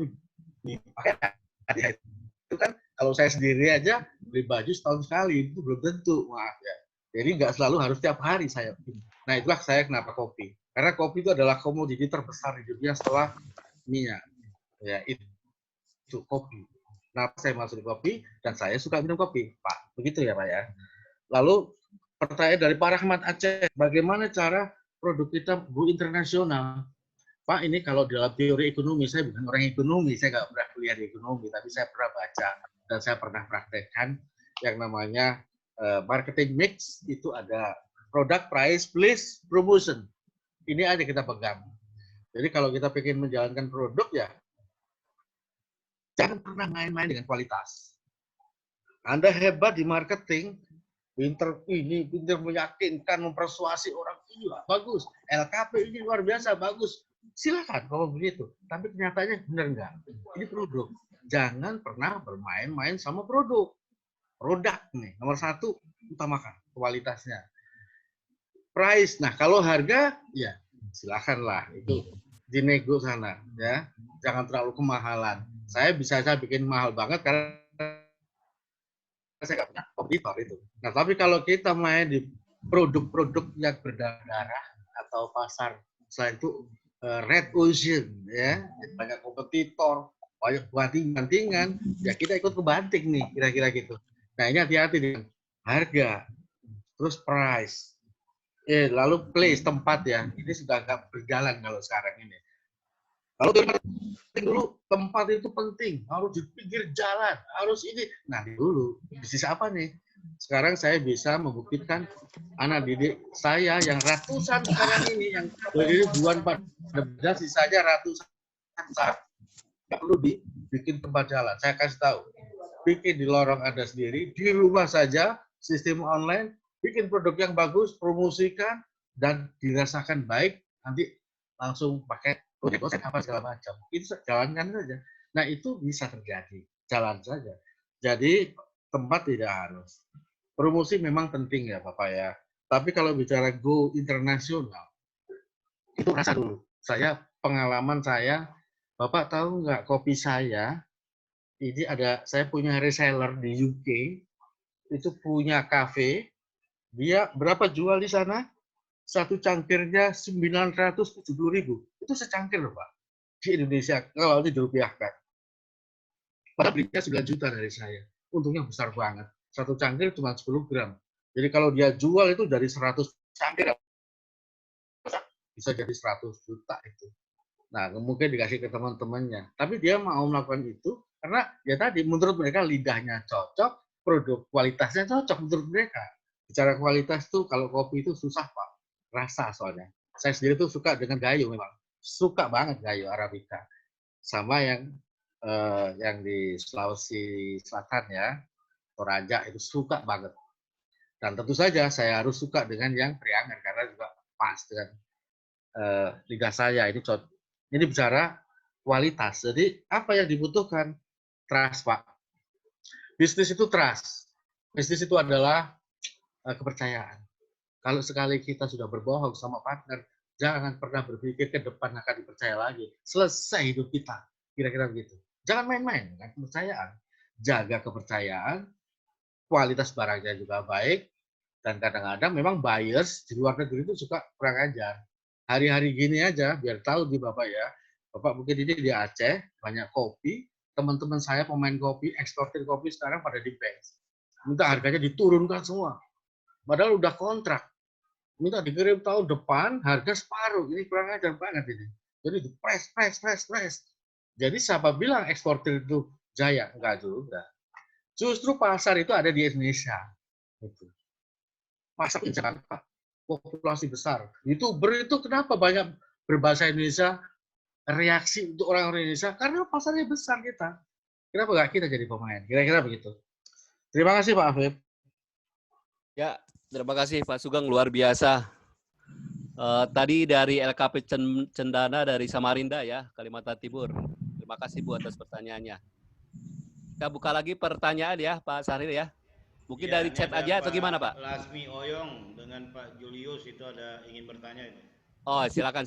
itu kan kalau saya sendiri aja beli baju setahun sekali, itu belum tentu. Maaf ya. Jadi nggak selalu harus tiap hari saya. Nah, itulah saya kenapa kopi. Karena kopi itu adalah komoditi terbesar di dunia setelah minyak. Ya, itu kopi. Kenapa saya masuk di kopi dan saya suka minum kopi, Pak. Begitu ya, Pak ya. Lalu pertanyaan dari Pak Rahmat Aceh, bagaimana cara produk kita go internasional? Pak, ini kalau dalam teori ekonomi, saya bukan orang ekonomi, saya nggak pernah kuliah di ekonomi, tapi saya pernah baca dan saya pernah praktekkan yang namanya marketing mix, itu ada product, price, place, promotion. Ini aja kita pegang. Jadi kalau kita ingin menjalankan produk ya, jangan pernah main-main dengan kualitas. Anda hebat di marketing, pinter meyakinkan, mempersuasi orang, iya bagus, LKP ini luar biasa, bagus. Silakan kalau begitu. Tapi kenyataannya benar enggak? Ini produk. Jangan pernah bermain-main sama produk. Produk nih, nomor 1, utamakan kualitasnya. Price, nah kalau harga, ya silakanlah itu dinego sana, ya. Jangan terlalu kemahalan. Saya bisa bikin mahal banget karena saya nggak punya kompetitor itu. Nah, tapi kalau kita main di produk-produk yang berdarah atau pasar, selain itu red ocean, ya, banyak kompetitor, banyak banting-bantingan, ya kita ikut kebanting nih, kira-kira gitu. Nah, ini hati-hati dengan harga, terus price, lalu place, tempat ya, ini sudah nggak berjalan kalau sekarang ini. Kalau dulu tempat itu penting, harus di pinggir jalan, harus ini. Nah dulu bisnis apa nih? Sekarang saya bisa membuktikan anak didik saya yang ratusan sekarang ini, yang dari ribuan pada sisanya ratusan, nggak perlu dibikin tempat jalan. Saya kasih tahu, bikin di lorong Anda sendiri, di rumah saja, sistem online, bikin produk yang bagus, promosikan dan dirasakan baik, nanti langsung pakai dosen apa segala macam. Itu jalankan saja. Nah, itu bisa terjadi. Jalan saja. Jadi, tempat tidak harus. Promosi memang penting ya, Bapak ya. Tapi kalau bicara go internasional, itu rasa dulu. Pengalaman saya, Bapak tahu nggak kopi saya, ini saya punya reseller di UK, itu punya cafe, dia berapa jual di sana? satu cangkirnya 970.000. Itu secangkir loh Pak. Di Indonesia, kalau dirupiahkan. Padahal belinya 9 juta dari saya. Untungnya besar banget. Satu cangkir cuma 10 gram. Jadi kalau dia jual itu dari 100 cangkir, bisa jadi 100 juta itu. Nah, mungkin dikasih ke teman-temannya. Tapi dia mau melakukan itu karena ya tadi menurut mereka lidahnya cocok, produk kualitasnya cocok menurut mereka. Bicara kualitas tuh kalau kopi itu susah Pak, rasa soalnya. Saya sendiri tuh suka dengan Gayo memang, suka banget Gayo Arabica. Sama yang di Sulawesi Selatan ya, Toraja itu suka banget. Dan tentu saja saya harus suka dengan yang Priangan karena juga pas dengan lidah saya. Ini bicara kualitas. Jadi apa yang dibutuhkan? Trust Pak. Bisnis itu trust. Bisnis itu adalah kepercayaan. Kalau sekali kita sudah berbohong sama partner, jangan pernah berpikir ke depan akan dipercaya lagi. Selesai hidup kita. Kira-kira begitu. Jangan main-main dengan kepercayaan. Jaga kepercayaan, kualitas barangnya juga baik, dan kadang-kadang memang buyers di luar negeri itu suka kurang ajar. Hari-hari gini aja, biar tahu di Bapak ya, Bapak mungkin ini di Aceh, banyak kopi, teman-teman saya pemain kopi, eksportir kopi sekarang pada di bank. Minta harganya diturunkan semua. Padahal udah kontrak. Minta dikirim tahun depan, harga separuh. Ini kurang ajar banget ini. Jadi di press. Jadi siapa bilang eksportir itu jaya? Enggak juga. Justru pasar itu ada di Indonesia. Gitu. Pasar di Jakarta. Populasi besar. YouTuber itu kenapa banyak berbahasa Indonesia, reaksi untuk orang-orang Indonesia? Karena pasarnya besar kita. Kenapa nggak kita jadi pemain? Kira-kira begitu. Terima kasih Pak Afif. Ya, terima kasih Pak Sugeng, luar biasa. Tadi dari LKP Cendana dari Samarinda ya, Kalimantan Timur. Terima kasih Bu atas pertanyaannya. Kita buka lagi pertanyaan ya Pak Sahril ya. Mungkin Ya, dari chat aja atau gimana Pak? Lasmi Oyong dengan Pak Julius itu ada ingin bertanya itu. Oh, silakan.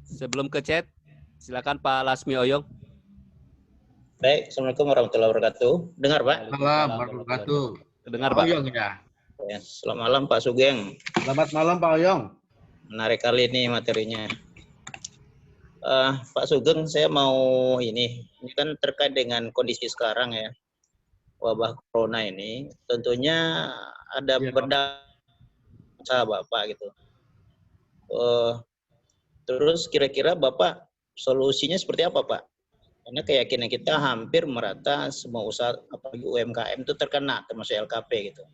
Sebelum ke chat, silakan Pak Lasmi Oyong. Baik, Assalamualaikum warahmatullahi wabarakatuh. Dengar Pak? Salam warahmatullahi wabarakatuh. Dengar Pak? Oyong ya. Ya, selamat malam Pak Sugeng. Selamat malam Pak Oyong. Menarik kali ini materinya. Pak Sugeng, saya mau ini kan terkait dengan kondisi sekarang ya, wabah corona ini, tentunya ada Ya, berdampak Bapak gitu. Terus kira-kira Bapak solusinya seperti apa Pak? Karena keyakinan kita hampir merata semua usaha, apalagi UMKM itu terkena, termasuk LKP gitu.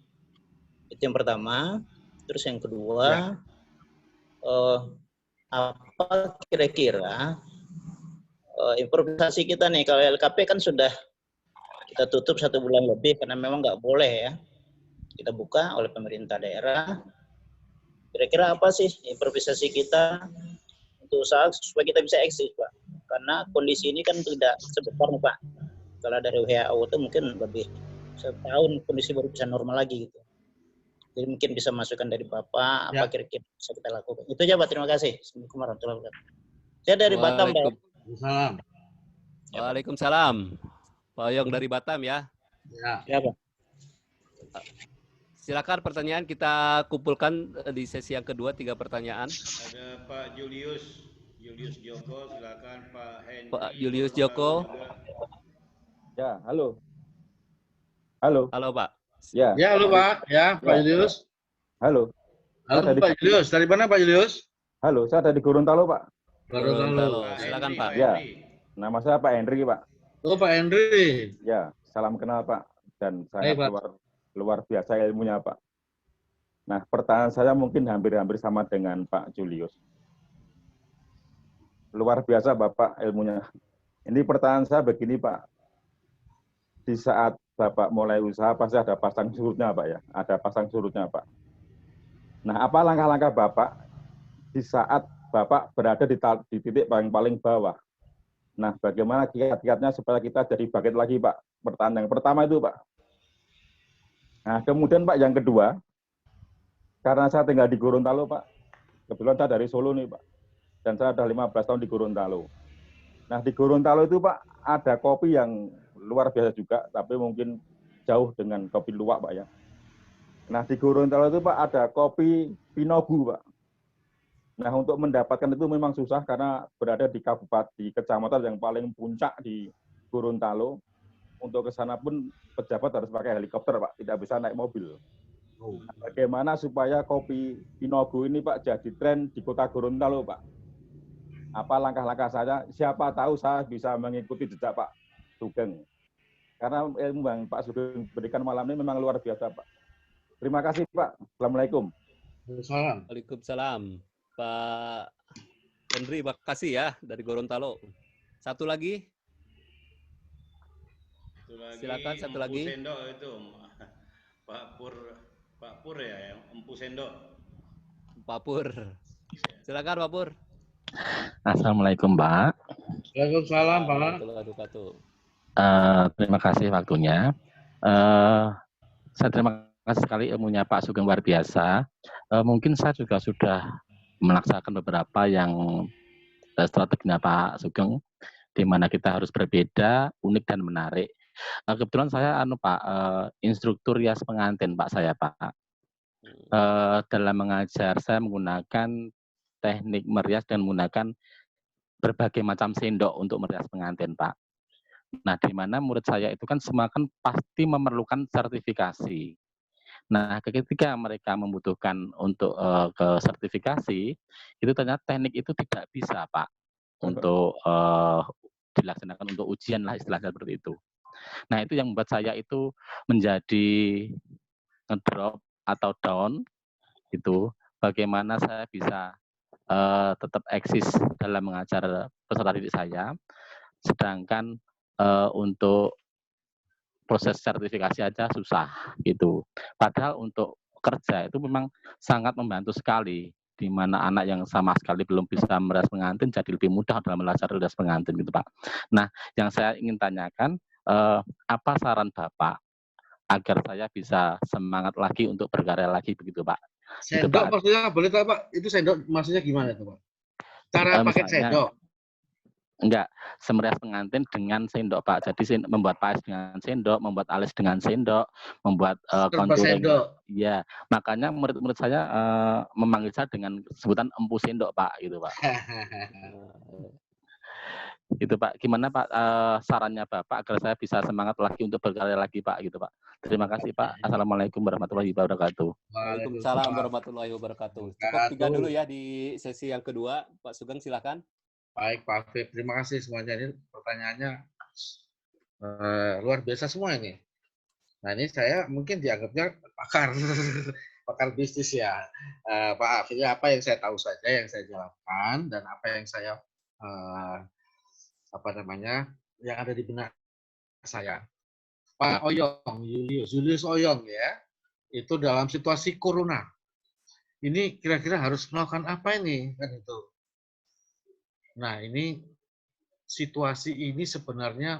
Itu yang pertama. Terus yang kedua, apa kira-kira improvisasi kita nih, kalau LKP kan sudah kita tutup 1 bulan lebih karena memang nggak boleh ya kita buka oleh pemerintah daerah. Kira-kira apa sih improvisasi kita untuk usaha supaya kita bisa eksis Pak? Karena kondisi ini kan tidak sebentar nih Pak. Kalau dari WHO itu mungkin lebih setahun kondisi baru bisa normal lagi gitu. Jadi mungkin bisa masukan dari Bapak, apa kira-kira bisa kita lakukan. Itu aja Pak, terima kasih. Assalamualaikum warahmatullahi wabarakatuh. Saya dari Batam Pak. Waalaikumsalam. Waalaikumsalam. Pak Oyong dari Batam ya. Ya Pak. Silakan pertanyaan kita kumpulkan di sesi yang kedua 3 pertanyaan. Ada Pak Julius Joko, silakan Pak Henry. Pak Julius Joko. Ya, halo. Halo. Halo Pak. Ya. Ya, halo Pak. Ya, Pak Julius. Halo. Halo Pak Julius. Dari mana Pak Julius? Halo, saya dari Gorontalo, Pak. Gorontalo. Silakan Pak. Ya. Nama saya Pak Henry, Pak. Oh, Pak Henry. Ya, salam kenal, Pak. Dan saya luar biasa ilmunya, Pak. Nah, pertanyaan saya mungkin hampir-hampir sama dengan Pak Julius. Luar biasa Bapak ilmunya. Ini pertanyaan saya begini, Pak. Di saat Bapak mulai usaha pasti ada pasang surutnya, Pak ya. Ada pasang surutnya, Pak. Nah, apa langkah-langkah Bapak di saat Bapak berada di titik paling bawah? Nah, bagaimana kiat-kiatnya supaya kita jadi bangkit lagi, Pak? Pertanyaan yang pertama itu, Pak. Nah, kemudian, Pak, yang kedua, karena saya tinggal di Gorontalo, Pak. Kebetulan saya dari Solo nih, Pak. Dan saya sudah 15 tahun di Gorontalo. Nah, di Gorontalo itu, Pak, ada kopi yang luar biasa juga, tapi mungkin jauh dengan kopi luwak, Pak ya. Nah, di Gorontalo itu Pak ada kopi Pinogu, Pak. Nah, untuk mendapatkan itu memang susah karena berada di kabupaten, kecamatan yang paling puncak di Gorontalo. Untuk ke sana pun pejabat harus pakai helikopter, Pak. Tidak bisa naik mobil. Nah, bagaimana supaya kopi Pinogu ini, Pak, jadi tren di kota Gorontalo, Pak? Apa langkah-langkah saya? Siapa tahu saya bisa mengikuti jejak Pak Sugeng. Karena ilmu yang Pak Sugeng berikan malam ini memang luar biasa, Pak. Terima kasih, Pak. Assalamualaikum. Waalaikumsalam. Pak Henry, makasih ya dari Gorontalo. Satu lagi. Silakan satu lagi. Empu Sendok itu Pak Pur ya, yang Empu Sendok. Pak Pur. Silakan Pak Pur. Assalamualaikum, Pak. Waalaikumsalam, Pak. Terima kasih waktunya. Saya terima kasih sekali ilmunya Pak Sugeng luar biasa. Mungkin saya juga sudah melaksanakan beberapa yang strateginya Pak Sugeng, di mana kita harus berbeda, unik dan menarik. Kebetulan saya Pak instruktur rias pengantin Pak saya Pak. Dalam mengajar saya menggunakan teknik merias dan menggunakan berbagai macam sendok untuk merias pengantin, Pak. Nah, di mana murid saya itu kan semua kan pasti memerlukan sertifikasi. Nah, ketika mereka membutuhkan untuk ke sertifikasi, itu ternyata teknik itu tidak bisa, Pak, untuk dilaksanakan untuk ujian lah istilahnya seperti itu. Nah, itu yang membuat saya itu menjadi ngedrop atau down, itu bagaimana saya bisa tetap eksis dalam mengajar peserta didik saya, sedangkan untuk proses sertifikasi aja susah gitu. Padahal untuk kerja itu memang sangat membantu sekali, di mana anak yang sama sekali belum bisa merias pengantin jadi lebih mudah dalam belajar merias pengantin gitu Pak. Nah, yang saya ingin tanyakan, apa saran Bapak agar saya bisa semangat lagi untuk berkarya lagi begitu Pak? Sendok gitu, maksudnya boleh tahu Pak, itu sendok maksudnya gimana tuh Pak? Cara pakai sendok? Enggak, semerias pengantin dengan sendok Pak. Jadi membuat paes dengan sendok, membuat alis dengan sendok, membuat konturing. Iya, makanya murid-murid saya memanggil saya dengan sebutan empu sendok Pak, gitu Pak. Itu Pak, gimana Pak sarannya Bapak agar saya bisa semangat lagi untuk berkarya lagi Pak, gitu Pak. Terima kasih Pak. Assalamualaikum warahmatullahi wabarakatuh. Waalaikumsalam warahmatullahi wabarakatuh. Cukup 3 dulu ya di sesi yang kedua. Pak Sugeng silakan. Baik Pak Afif, terima kasih semuanya. Ini pertanyaannya luar biasa semua ini. Nah ini saya mungkin dianggapnya pakar bisnis ya. Pak Afif, apa yang saya tahu saja, yang saya jalankan, dan apa yang saya yang ada di benak saya. Pak Oyong, Julius Oyong ya, itu dalam situasi corona. Ini kira-kira harus melakukan apa ini kan itu. Nah, ini situasi ini sebenarnya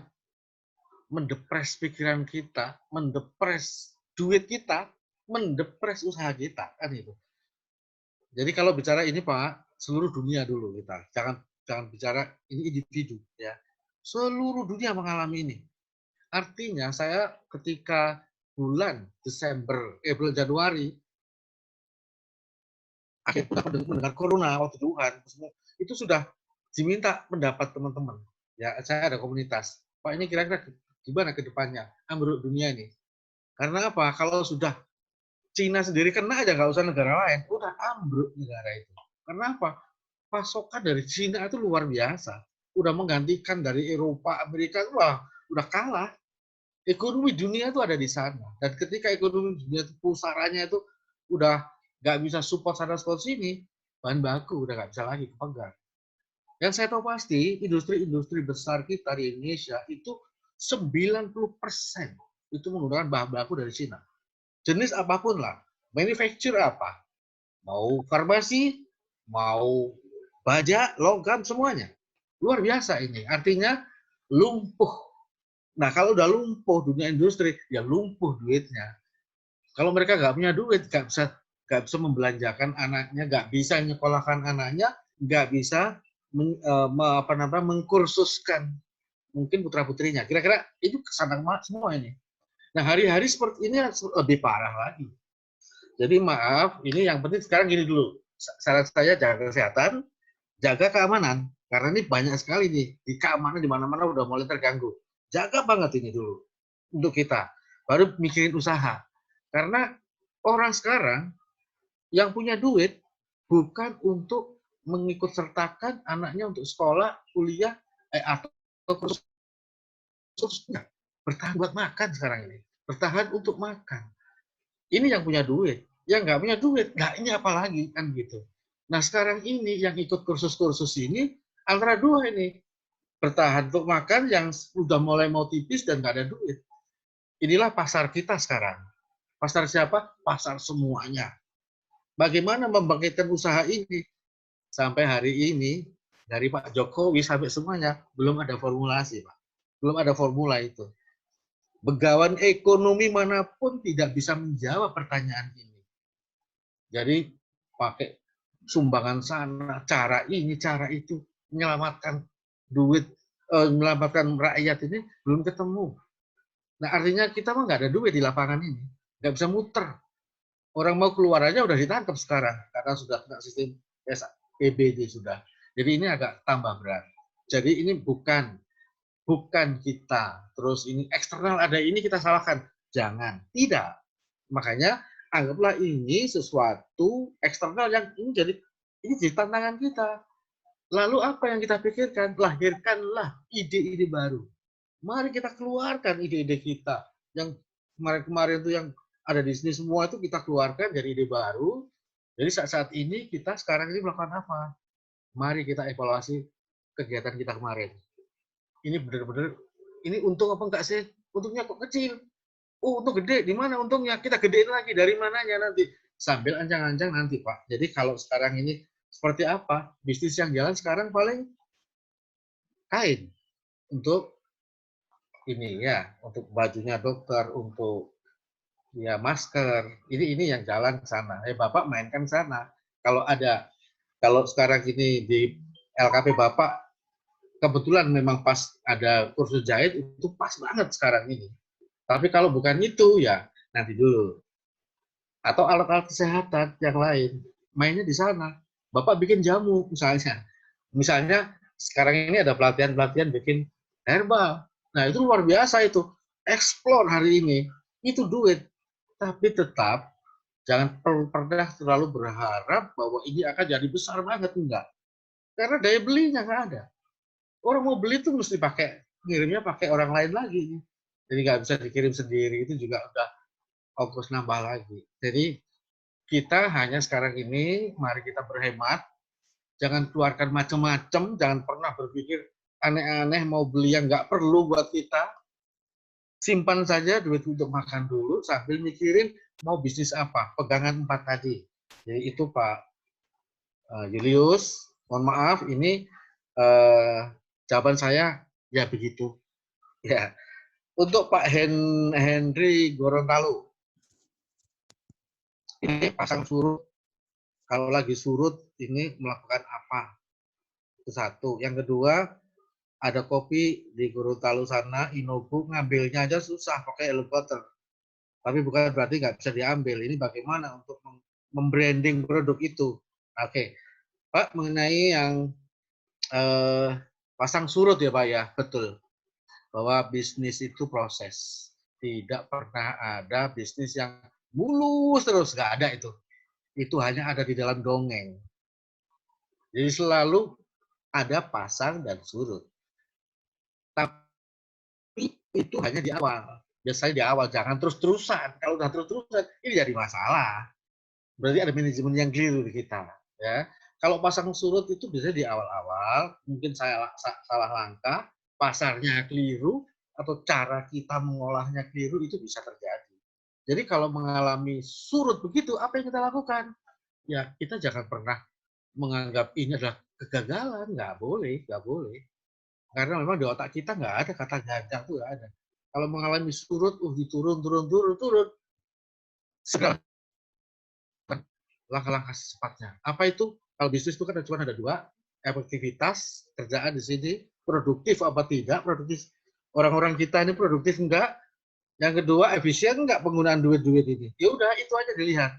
mendepres pikiran kita, mendepres duit kita, mendepres usaha kita, kan itu. Jadi kalau bicara ini Pak, seluruh dunia dulu kita. Jangan bicara ini individu ya. Seluruh dunia mengalami ini. Artinya saya ketika bulan Januari akhirnya mendengar corona waktu Wuhan, itu sudah diminta pendapat teman-teman. Ya, saya ada komunitas. Pak, ini kira-kira gimana ke depannya ambruk dunia ini? Karena apa? Kalau sudah Cina sendiri kena aja, nggak usah negara lain, udah ambruk negara itu. Karena apa? Pasokan dari Cina itu luar biasa. Udah menggantikan dari Eropa, Amerika, wah, udah kalah. Ekonomi dunia itu ada di sana. Dan ketika ekonomi dunia itu pusaranya itu udah nggak bisa support sana support sini, bahan baku udah nggak bisa lagi kepegang. Yang saya tahu pasti, industri-industri besar kita di Indonesia itu 90% itu menggunakan bahan baku dari Cina. Jenis apapun lah, manufacture apa, mau farmasi, mau baja, logam, semuanya. Luar biasa ini, artinya lumpuh. Nah kalau udah lumpuh dunia industri, ya lumpuh duitnya. Kalau mereka nggak punya duit, nggak bisa membelanjakan anaknya, nggak bisa nyekolahkan anaknya, nggak bisa mengkursuskan mungkin putra-putrinya. Kira-kira itu kesana semua ini. Nah, hari-hari seperti ini lebih parah lagi. Jadi maaf, ini yang penting sekarang gini dulu. Saran saya jaga kesehatan, jaga keamanan. Karena ini banyak sekali nih, di keamanan di mana-mana udah mulai terganggu. Jaga banget ini dulu untuk kita. Baru mikirin usaha. Karena orang sekarang yang punya duit bukan untuk mengikut sertakan anaknya untuk sekolah, kuliah, atau kursusnya. Bertahan buat makan sekarang ini. Bertahan untuk makan. Ini yang punya duit. Yang nggak punya duit, nggak ini apalagi kan gitu. Nah sekarang ini yang ikut kursus-kursus ini antara dua ini, bertahan untuk makan yang udah mulai mau tipis dan nggak ada duit. Inilah pasar kita sekarang. Pasar siapa? Pasar semuanya. Bagaimana membangkitkan usaha ini? Sampai hari ini dari Pak Jokowi sampai semuanya belum ada formulasi, Pak. Belum ada formula itu. Begawan ekonomi manapun tidak bisa menjawab pertanyaan ini. Jadi pakai sumbangan sana, cara ini, cara itu, menyelamatkan duit, menyelamatkan rakyat ini belum ketemu. Nah artinya kita mah nggak ada duit di lapangan ini, nggak bisa muter. Orang mau keluar aja udah ditangkap sekarang karena sudah kena sistem PBD sudah. Jadi ini agak tambah berat. Jadi ini bukan kita. Terus ini eksternal ada ini kita salahkan. Jangan, tidak. Makanya anggaplah ini sesuatu eksternal yang ini jadi tantangan kita. Lalu apa yang kita pikirkan? Lahirkanlah ide-ide baru. Mari kita keluarkan ide-ide kita. Yang kemarin-kemarin itu yang ada di sini semua itu kita keluarkan dari ide baru. Jadi saat ini kita sekarang ini melakukan apa? Mari kita evaluasi kegiatan kita kemarin. Ini benar-benar, ini untung apa enggak sih? Untungnya kok kecil. Oh, untung gede, di mana untungnya? Kita gedein lagi, dari mananya nanti? Sambil ancang-ancang nanti, Pak. Jadi kalau sekarang ini seperti apa? Bisnis yang jalan sekarang paling kain. Untuk ini ya, untuk bajunya dokter, untuk ya masker. Ini yang jalan ke sana. Bapak mainkan sana. Kalau sekarang ini di LKP Bapak, kebetulan memang pas ada kursus jahit, itu pas banget sekarang ini. Tapi kalau bukan itu, ya nanti dulu. Atau alat-alat kesehatan yang lain, mainnya di sana. Bapak bikin jamu, misalnya. Misalnya, sekarang ini ada pelatihan-pelatihan bikin herbal. Nah, itu luar biasa itu. Explore hari ini. Itu duit. Tapi tetap, jangan pernah terlalu berharap bahwa ini akan jadi besar banget. Enggak. Karena daya belinya nggak ada. Orang mau beli itu mesti ngirimnya pakai orang lain lagi. Jadi nggak bisa dikirim sendiri, itu juga udah ongkos nambah lagi. Jadi kita hanya sekarang ini, mari kita berhemat, jangan keluarkan macam-macam, jangan pernah berpikir aneh-aneh mau beli yang nggak perlu buat kita. Simpan saja duit untuk makan dulu, sambil mikirin mau bisnis apa, pegangan 4 tadi. Jadi itu Pak Julius, mohon maaf, ini jawaban saya ya begitu. Ya. Untuk Pak Henry Gorontalo, ini pasang surut. Kalau lagi surut, ini melakukan apa? Itu satu. Yang kedua, ada kopi di Gorontalo sana, Inobu, ngambilnya aja susah pakai helikopter. Tapi bukan berarti nggak bisa diambil. Ini bagaimana untuk membranding produk itu. Oke. Pak, mengenai yang pasang surut ya Pak ya, betul. Bahwa bisnis itu proses. Tidak pernah ada bisnis yang mulus terus, nggak ada itu. Itu hanya ada di dalam dongeng. Jadi selalu ada pasang dan surut. Tapi itu hanya di awal. Biasanya di awal, jangan terus-terusan. Kalau udah terus-terusan, ini jadi masalah. Berarti ada manajemen yang keliru di kita. Ya. Kalau pasang surut itu biasanya di awal-awal, mungkin salah langkah, pasarnya keliru, atau cara kita mengolahnya keliru, itu bisa terjadi. Jadi kalau mengalami surut begitu, apa yang kita lakukan? Ya kita jangan pernah menganggap ini adalah kegagalan, nggak boleh. Karena memang di otak kita nggak ada kata gagal, itu nggak ada. Kalau mengalami surut, turun. Segala langkah-langkah secepatnya. Apa itu? Kalau bisnis itu kan cuma ada dua, efektivitas, kerjaan di sini, produktif apa tidak, produktif. Orang-orang kita ini produktif enggak. Yang kedua, efisien enggak penggunaan duit-duit ini. Ya udah, itu aja dilihat.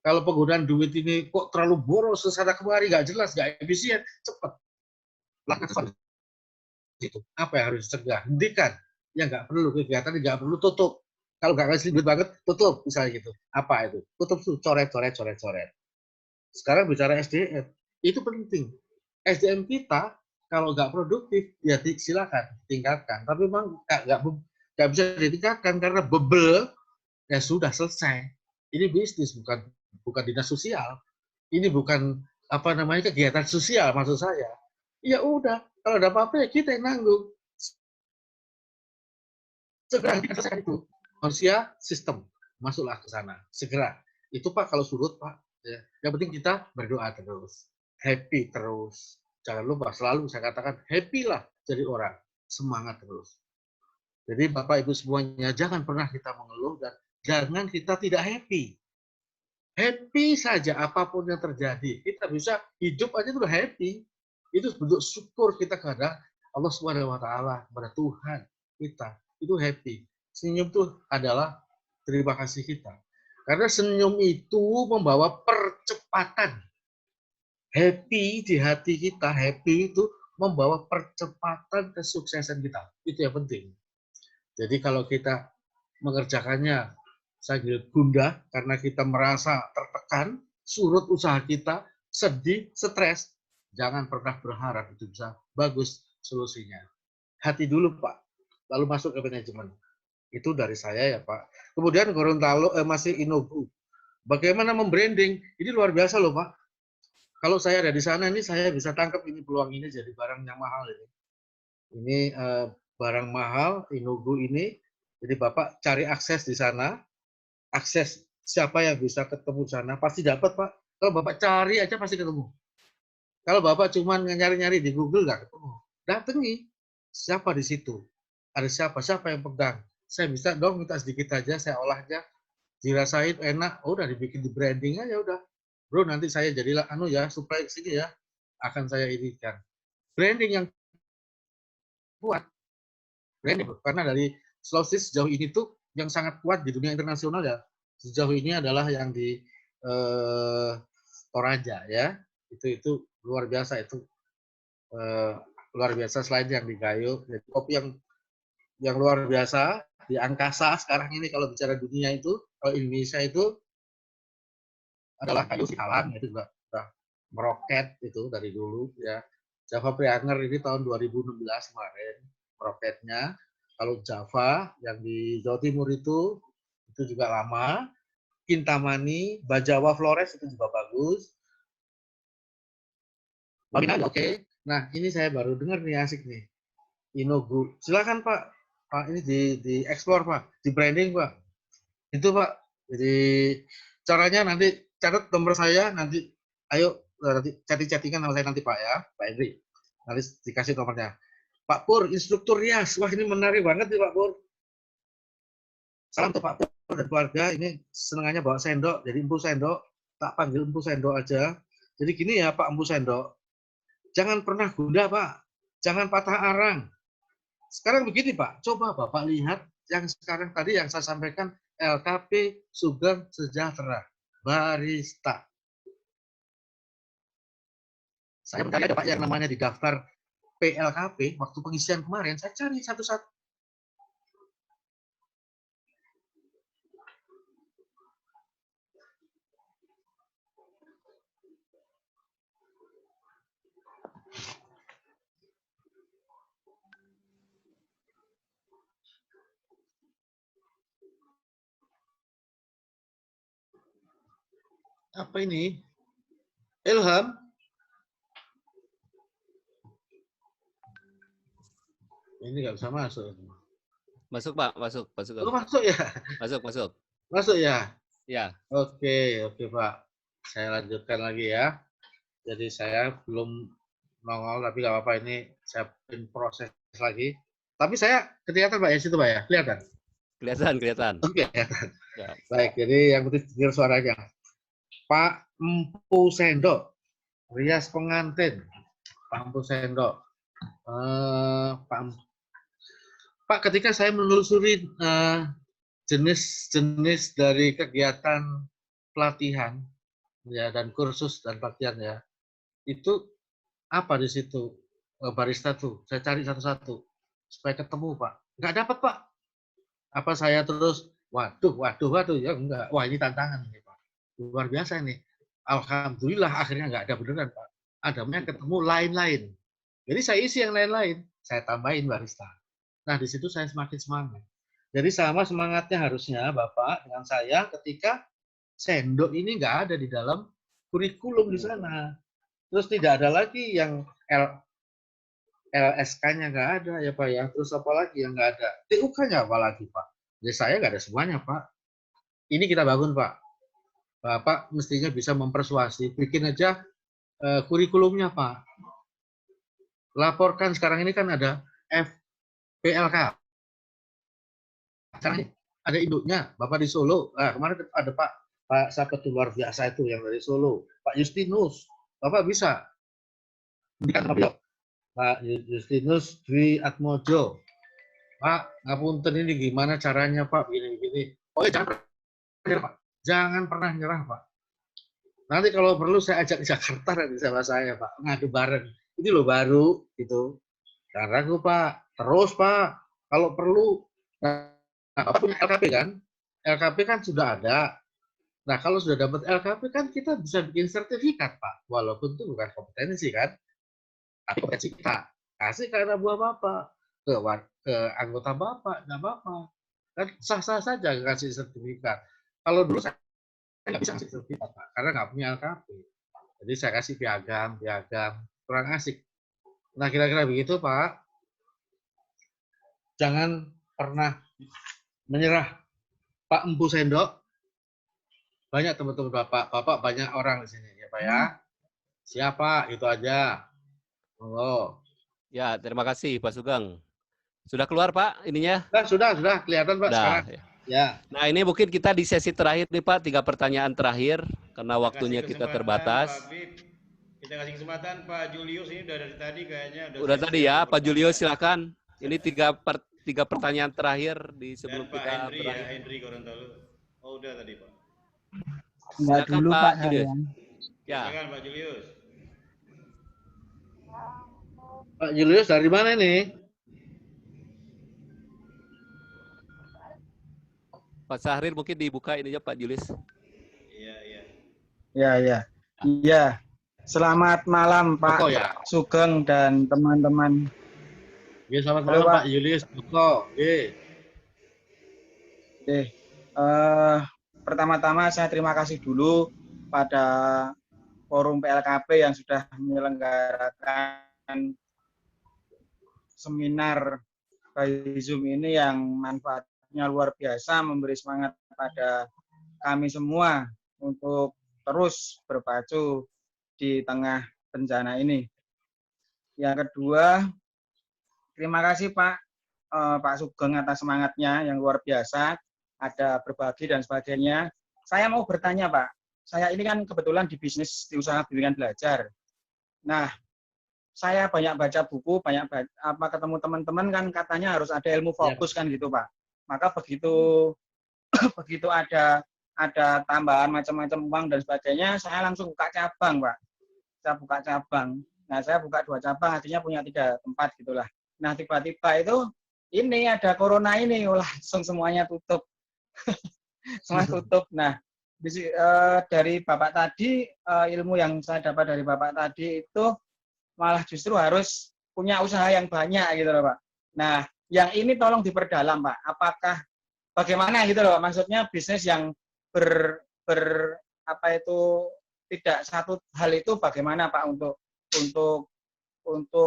Kalau penggunaan duit ini kok terlalu boros, kesana kemari, nggak jelas, nggak efisien, cepat. Lakukan itu. Apa yang harus dicegah? Hentikan. Ya nggak perlu kegiatan, nggak perlu tutup. Kalau nggak ngasih duit banget, tutup misalnya gitu. Apa itu? Tutup tuh, coret. Sekarang bicara SDM, itu penting. SDM kita kalau nggak produktif, ya silakan tingkatkan. Tapi memang nggak bisa ditingkatkan karena bebel, ya sudah selesai. Ini bisnis, bukan dinas sosial. Ini bukan apa namanya kegiatan sosial maksud saya. Ya udah, kalau ada apa-apa ya kita yang nanggung. Segera kita selesai itu. Manusia sistem, masuklah ke sana. Segera. Itu Pak kalau surut Pak. Ya. Yang penting kita berdoa terus. Happy terus. Jangan lupa selalu saya katakan happy lah jadi orang. Semangat terus. Jadi Bapak Ibu semuanya jangan pernah kita mengeluh dan jangan kita tidak happy. Happy saja apapun yang terjadi. Kita bisa hidup aja itu happy. Itu bentuk syukur kita kepada Allah Subhanahu wa taala, kepada Tuhan kita. Itu happy. Senyum itu adalah terima kasih kita. Karena senyum itu membawa percepatan. Happy di hati kita, happy itu membawa percepatan kesuksesan kita. Itu yang penting. Jadi kalau kita mengerjakannya sambil gundah karena kita merasa tertekan, surut usaha kita, sedih, stres, jangan pernah berharap itu bisa bagus solusinya. Hati dulu Pak, lalu masuk ke manajemen. Itu dari saya ya Pak. Kemudian Gorontalo masih Inogu. Bagaimana membranding? Ini luar biasa loh Pak. Kalau saya ada di sana ini saya bisa tangkap ini peluang ini jadi barang yang mahal ini. Ini barang mahal Inogu ini. Jadi Bapak cari akses di sana. Akses siapa yang bisa ketemu di sana pasti dapat Pak. Kalau Bapak cari aja pasti ketemu. Kalau Bapak cuma nyari-nyari di Google nggak ketemu. Datangi. Siapa di situ? Ada siapa yang pegang? Saya bisa dong minta sedikit aja, saya olah aja. Dirasain enak, udah dibikin di branding aja udah. Bro, nanti saya jadilah supply ke sini ya. Akan saya irikan. Branding yang kuat. Branding karena dari Sulawesi sejauh ini tuh yang sangat kuat di dunia internasional ya. Sejauh ini adalah yang di Toraja ya. Itu luar biasa itu. Luar biasa selain yang di Gayo. Jadi kopi yang luar biasa di angkasa sekarang ini kalau bicara dunia itu, kalau Indonesia itu adalah kayu Sikalang itu juga sudah meroket itu dari dulu ya. Java Prianger ini tahun 2016 kemarin meroketnya. Kalau Java yang di Jawa Timur itu juga lama. Kintamani, Bajawa Flores itu juga bagus. Oke. Nah ini saya baru dengar nih asik nih. Inogu. Silakan Pak. Pak ini di explore Pak, di branding Pak. Itu Pak. Jadi caranya nanti catat nomor saya nanti ayo nanti chatting-chattingan sama saya nanti Pak ya, Pak Henry. Nanti dikasih nomornya. Pak Pur, instruktur rias. Wah ini menarik banget nih Pak Pur. Salam untuk Pak Pur dan keluarga. Ini senengannya bawa sendok, jadi Empu Sendok. Tak panggil Empu Sendok aja. Jadi gini ya Pak Empu Sendok. Jangan pernah gundah Pak. Jangan patah arang. Sekarang begini Pak, coba Bapak lihat yang sekarang tadi yang saya sampaikan LKP Sugeng Sejahtera Barista. Saya mencari ada Pak yang namanya di daftar PLKP waktu pengisian kemarin, saya cari satu-satu. Apa ini? Ilham? Ini nggak bisa masuk. Masuk Pak, masuk. Oh, masuk ya? Masuk. Masuk ya? Ya. Oke Pak. Saya lanjutkan lagi ya. Jadi saya belum nongol, tapi nggak apa-apa ini saya proses lagi. Tapi saya kelihatan Pak ya situ Pak ya? Kelihatan? Kelihatan. Oke, kelihatan. Ya. Baik, jadi yang penting dengar suaranya. Pak Empu Sendok, rias pengantin. Pak Empu Sendok. Pak, ketika saya menelusuri jenis-jenis dari kegiatan pelatihan ya dan kursus dan pelatihan ya. Itu apa di situ barista tuh? Saya cari satu-satu supaya ketemu, Pak. Nggak dapat, Pak. Apa saya terus waduh ya enggak. Wah, ini tantangan ini, Pak. Luar biasa ini. Alhamdulillah akhirnya nggak ada beneran, Pak. Adanya ketemu lain-lain. Jadi saya isi yang lain-lain, saya tambahin barista. Nah, di situ saya semakin semangat. Jadi sama semangatnya harusnya Bapak dengan saya ketika sendok ini nggak ada di dalam kurikulum di sana. Terus tidak ada lagi yang LSK-nya nggak ada ya Pak ya. Terus apa lagi yang nggak ada? TUK-nya apa lagi Pak? Jadi saya nggak ada semuanya Pak. Ini kita bangun Pak. Bapak mestinya bisa mempersuasi. Bikin aja kurikulumnya Pak. Laporkan sekarang ini kan ada FPLK. Sekarang ada induknya, Bapak di Solo. Nah, kemarin ada Pak siapa tuh luar biasa itu yang dari Solo, Pak Justinus. Bapak bisa Pak Justinus Dwi Atmojo. Pak, ngapunten ini gimana caranya Pak? Gini. Oh ya, jangan pernah, Pak. Jangan pernah nyerah Pak. Nanti kalau perlu saya ajak ke Jakarta nanti sama saya Pak, ngadu bareng. Ini loh baru gitu. Jangan ragu Pak. Terus Pak, kalau perlu. Nah, punya LKP kan? LKP kan sudah ada. Nah, kalau sudah dapat LKP kan kita bisa bikin sertifikat, Pak. Walaupun itu bukan kompetensi kan. Kompetensi kita. Kasih ke anak buah Bapak. Ke anggota Bapak, nggak apa-apa. Kan sah-sah saja kasih sertifikat. Kalau dulu saya nggak bisa kasih sertifikat, Pak. Karena nggak punya LKP. Jadi saya kasih piagam. Kurang asik. Nah, kira-kira begitu, Pak. Jangan pernah menyerah. Pak Empu Sendok, banyak teman-teman Bapak banyak orang di sini ya Pak ya. Siapa? Itu aja. Monggo. Ya, terima kasih Pak Sugeng. Sudah keluar Pak ininya? Sudah kelihatan Pak sekarang. Ya. Nah, ini mungkin kita di sesi terakhir nih Pak, 3 pertanyaan terakhir karena waktunya kita terbatas. Kita kasih kesempatan Pak Julius ini udah dari tadi kayaknya. Udah tadi ya, Pak Julius silakan. Ini 3 pertanyaan terakhir di sebelum dan Pak kita Henry berakhir. ya, Henry Gorontalo. Oh, udah tadi Pak. Enggak Silakan, dulu Pak Pak Julius. saya. Ya. Silakan Pak Julius. Pak Julius dari mana ini? Pak Sahrir mungkin dibuka ininya Pak Julius. Iya. Selamat malam Pak Sugeng dan teman-teman. Ya, selamat malam Pak Julius. Pertama-tama saya terima kasih dulu pada Forum PLKP yang sudah menyelenggarakan seminar by Zoom ini yang manfaatnya luar biasa, memberi semangat pada kami semua untuk terus berpacu di tengah bencana ini. Yang kedua, terima kasih Pak Sugeng atas semangatnya yang luar biasa, ada berbagi dan sebagainya. Saya mau bertanya Pak, saya ini kan kebetulan di bisnis, di usaha bimbingan belajar. Nah, saya banyak baca buku, ketemu teman-teman kan katanya harus ada ilmu fokus kan gitu Pak. Maka begitu ada tambahan macam-macam uang dan sebagainya, saya langsung buka cabang Pak. Saya buka cabang. Nah, saya buka 2 cabang, artinya punya 3 tempat gitulah. Nah, tiba-tiba itu ini ada corona ini, langsung semuanya tutup. Semua tutup. Nah, dari Bapak tadi, ilmu yang saya dapat dari Bapak tadi itu malah justru harus punya usaha yang banyak gitu loh Pak. Nah, yang ini tolong diperdalam Pak. Apakah bagaimana gitu loh, maksudnya bisnis yang tidak satu hal itu bagaimana Pak untuk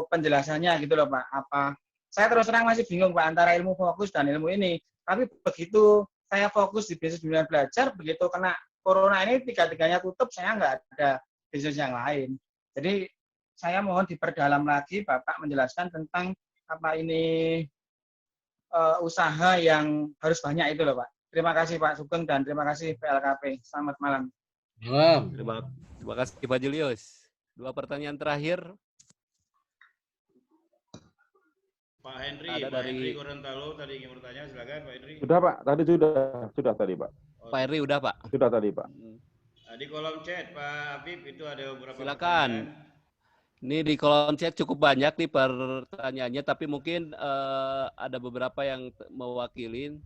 penjelasannya gitu loh Pak. Saya terus terang masih bingung Pak antara ilmu fokus dan ilmu ini. Tapi begitu saya fokus di bisnis bimbingan belajar, begitu kena corona ini 3-tiganya tutup, saya nggak ada bisnis yang lain. Jadi saya mohon diperdalam lagi Bapak menjelaskan tentang apa ini usaha yang harus banyak itu loh Pak. Terima kasih Pak Sugeng dan terima kasih PLKP. Selamat malam. Terima kasih Pak Julius. 2 pertanyaan terakhir. Pak Henry, ada Pak dari Henry Gorontalo tadi ingin bertanya, silakan Pak Henry. Sudah Pak, tadi sudah tadi Pak. Pak Henry udah Pak. Sudah tadi Pak. di kolom chat Pak Habib itu ada beberapa Silakan. pertanyaan. Ini di kolom chat cukup banyak nih pertanyaannya, tapi mungkin ada beberapa yang mewakilin.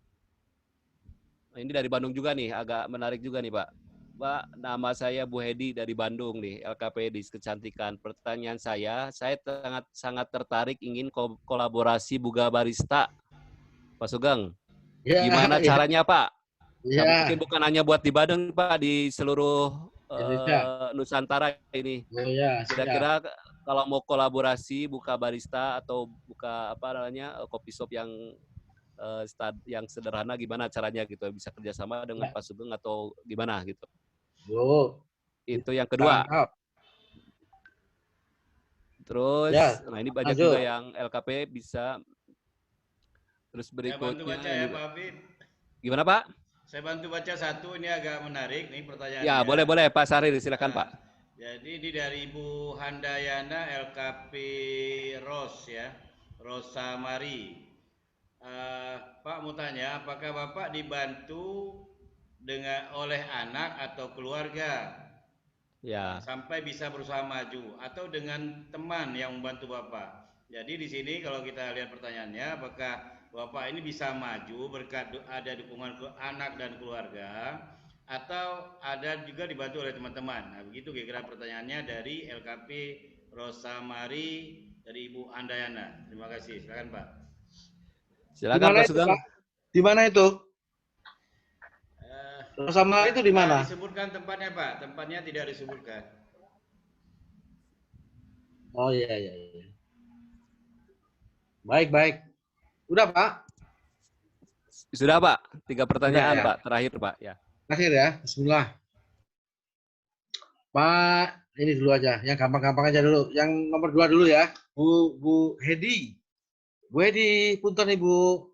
Ini dari Bandung juga nih, agak menarik juga nih Pak. Pak, nama saya Bu Hedi dari Bandung nih, LKP di Kecantikan. Pertanyaan saya sangat tertarik ingin kolaborasi Buga Barista, Pak Sugeng. Ya, Gimana ya, caranya Pak? Nah, ya. mungkin bukan hanya buat di Bandung Pak, di seluruh Indonesia. Nusantara ini. Ya, Kira-kira kalau mau kolaborasi buka barista atau buka apa namanya kopi shop yang sederhana, gimana caranya gitu, bisa kerjasama dengan Pak Sugeng atau gimana gitu. Itu yang kedua. Terus, nah ini banyak juga yang LKP bisa. Terus berikutnya. Saya bantu baca ya Pak Habib. Gimana Pak? Saya bantu baca satu, ini agak menarik nih pertanyaannya. Ya boleh Pak Sahrir, silakan Pak. Jadi ini dari Ibu Handayana LKP Ros ya, Rosa Mari. Pak mau tanya, apakah Bapak dibantu oleh anak atau keluarga ya sampai bisa berusaha maju, atau dengan teman yang membantu Bapak? Jadi di sini kalau kita lihat pertanyaannya, apakah Bapak ini bisa maju berkat ada dukungan ke anak dan keluarga, atau ada juga dibantu oleh teman-teman? Nah, begitu kira-kira pertanyaannya dari LKP Rosa Mari dari Ibu Andayana. Terima kasih. Silakan Pak. Silakan Pak Sugeng. Di mana itu? Rosa Mari itu di mana? Disebutkan tempatnya Pak. Tempatnya tidak disebutkan. Oh iya. Baik. Udah Pak? Sudah Pak. 3 pertanyaan Pak. Terakhir Pak. Ya. Terakhir ya. Bismillah. Pak, ini dulu aja. Yang gampang-gampang aja dulu. Yang nomor 2 dulu ya. Bu Hedi. Bu Hedi, punten Ibu.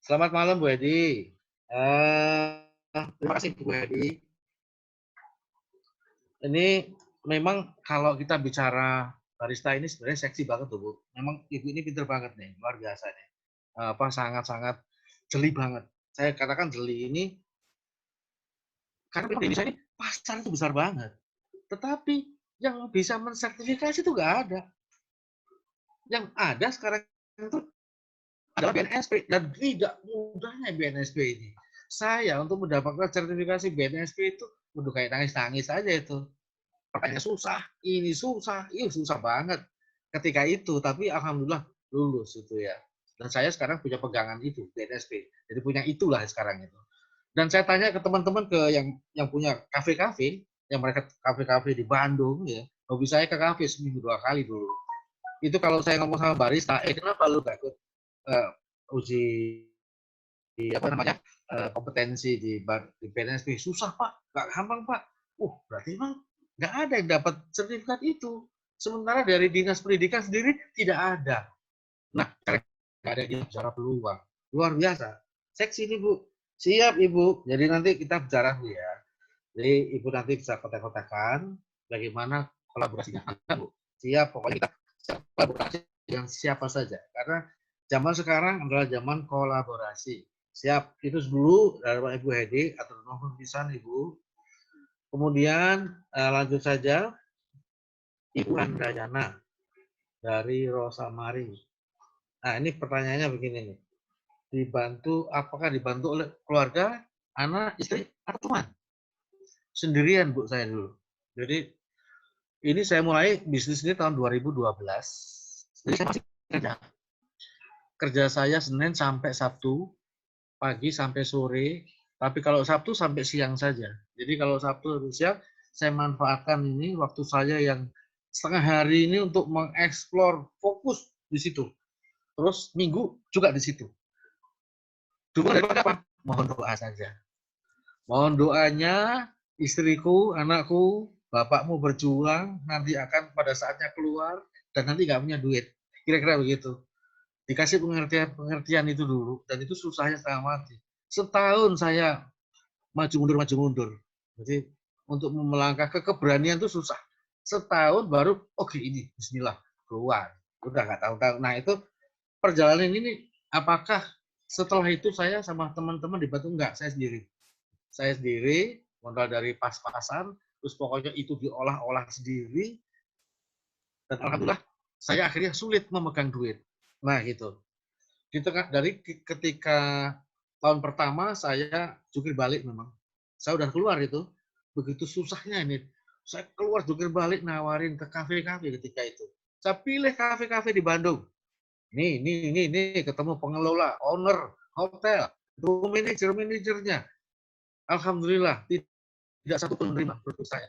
Selamat malam Bu Hedi. Terima kasih Bu Hedi. Ini memang kalau kita bicara barista ini sebenarnya seksi banget tuh Bu. Memang Ibu ini pinter banget nih, luar biasa nih. Sangat-sangat jeli banget. Saya katakan jeli ini karena memang di Indonesia ini pasar itu besar banget. Tetapi yang bisa mensertifikasi itu nggak ada. Yang ada sekarang itu adalah BNSP, dan tidak mudahnya BNSP ini. Saya untuk mendapatkan sertifikasi BNSP itu udah kayak nangis-nangis aja itu. Pertanyaannya susah, ini susah banget ketika itu. Tapi alhamdulillah lulus itu ya. Dan saya sekarang punya pegangan itu BNSP. Jadi punya itulah sekarang itu. Dan saya tanya ke teman-teman yang punya kafe-kafe, yang mereka kafe-kafe di Bandung ya, hobi saya ke kafe seminggu 2 kali dulu. Itu kalau saya ngomong sama barista, kenapa lu gak ikut uji kompetensi di BNSP? Susah Pak, gak gampang Pak. Berarti memang gak ada yang dapat sertifikat itu. Sementara dari Dinas Pendidikan sendiri tidak ada. Nah, gak ada yang bicara peluang. Luar biasa. Seksi ini Bu. Siap Ibu. Jadi nanti kita bicara Bu ya. Jadi Ibu nanti bisa kontak-kontakan bagaimana kolaborasinya. Bu. Siap, pokoknya kita kolaborasi dengan siapa saja. Karena zaman sekarang adalah zaman kolaborasi. Siap, itu dulu dari Pak Ibu Hedi, atau nomor pisan Ibu. Kemudian lanjut saja Ibu Handayana dari Rosa Mari. Nah, ini pertanyaannya begini nih. Apakah dibantu oleh keluarga, anak, istri, atau teman? Sendirian Bu saya dulu. Jadi ini saya mulai bisnis ini tahun 2012. Jadi saya masih kerja. Kerja saya Senin sampai Sabtu, pagi sampai sore, tapi kalau Sabtu sampai siang saja. Jadi kalau Sabtu sampai siang, saya manfaatkan ini waktu saya yang setengah hari ini untuk mengeksplor, fokus di situ. Terus Minggu juga di situ. Dukungan daripada apa? Mohon doa saja. Mohon doanya istriku, anakku, bapakmu berjuang, nanti akan pada saatnya keluar, dan nanti nggak punya duit. Kira-kira begitu. Dikasih pengertian itu dulu, dan itu susahnya setengah mati. Setahun saya maju mundur. Jadi untuk melangkah ke keberanian itu susah. Setahun baru, oke ini, bismillah, keluar. Udah nggak tahu-tahu. Nah itu perjalanan ini, apakah setelah itu saya sama teman-teman dibantu? Enggak, saya sendiri. Saya sendiri, modal dari pas-pasan, terus pokoknya itu diolah-olah sendiri, dan alhamdulillah saya akhirnya sulit memegang duit. Nah gitu. Di tengah dari ketika tahun pertama saya jungkir balik memang. Saya udah keluar itu. Begitu susahnya ini. Saya keluar jungkir balik nawarin ke kafe-kafe ketika itu. Saya pilih kafe-kafe di Bandung. Nih, ketemu pengelola, owner, hotel, manajernya. Alhamdulillah, tidak satu pun menerima produk saya.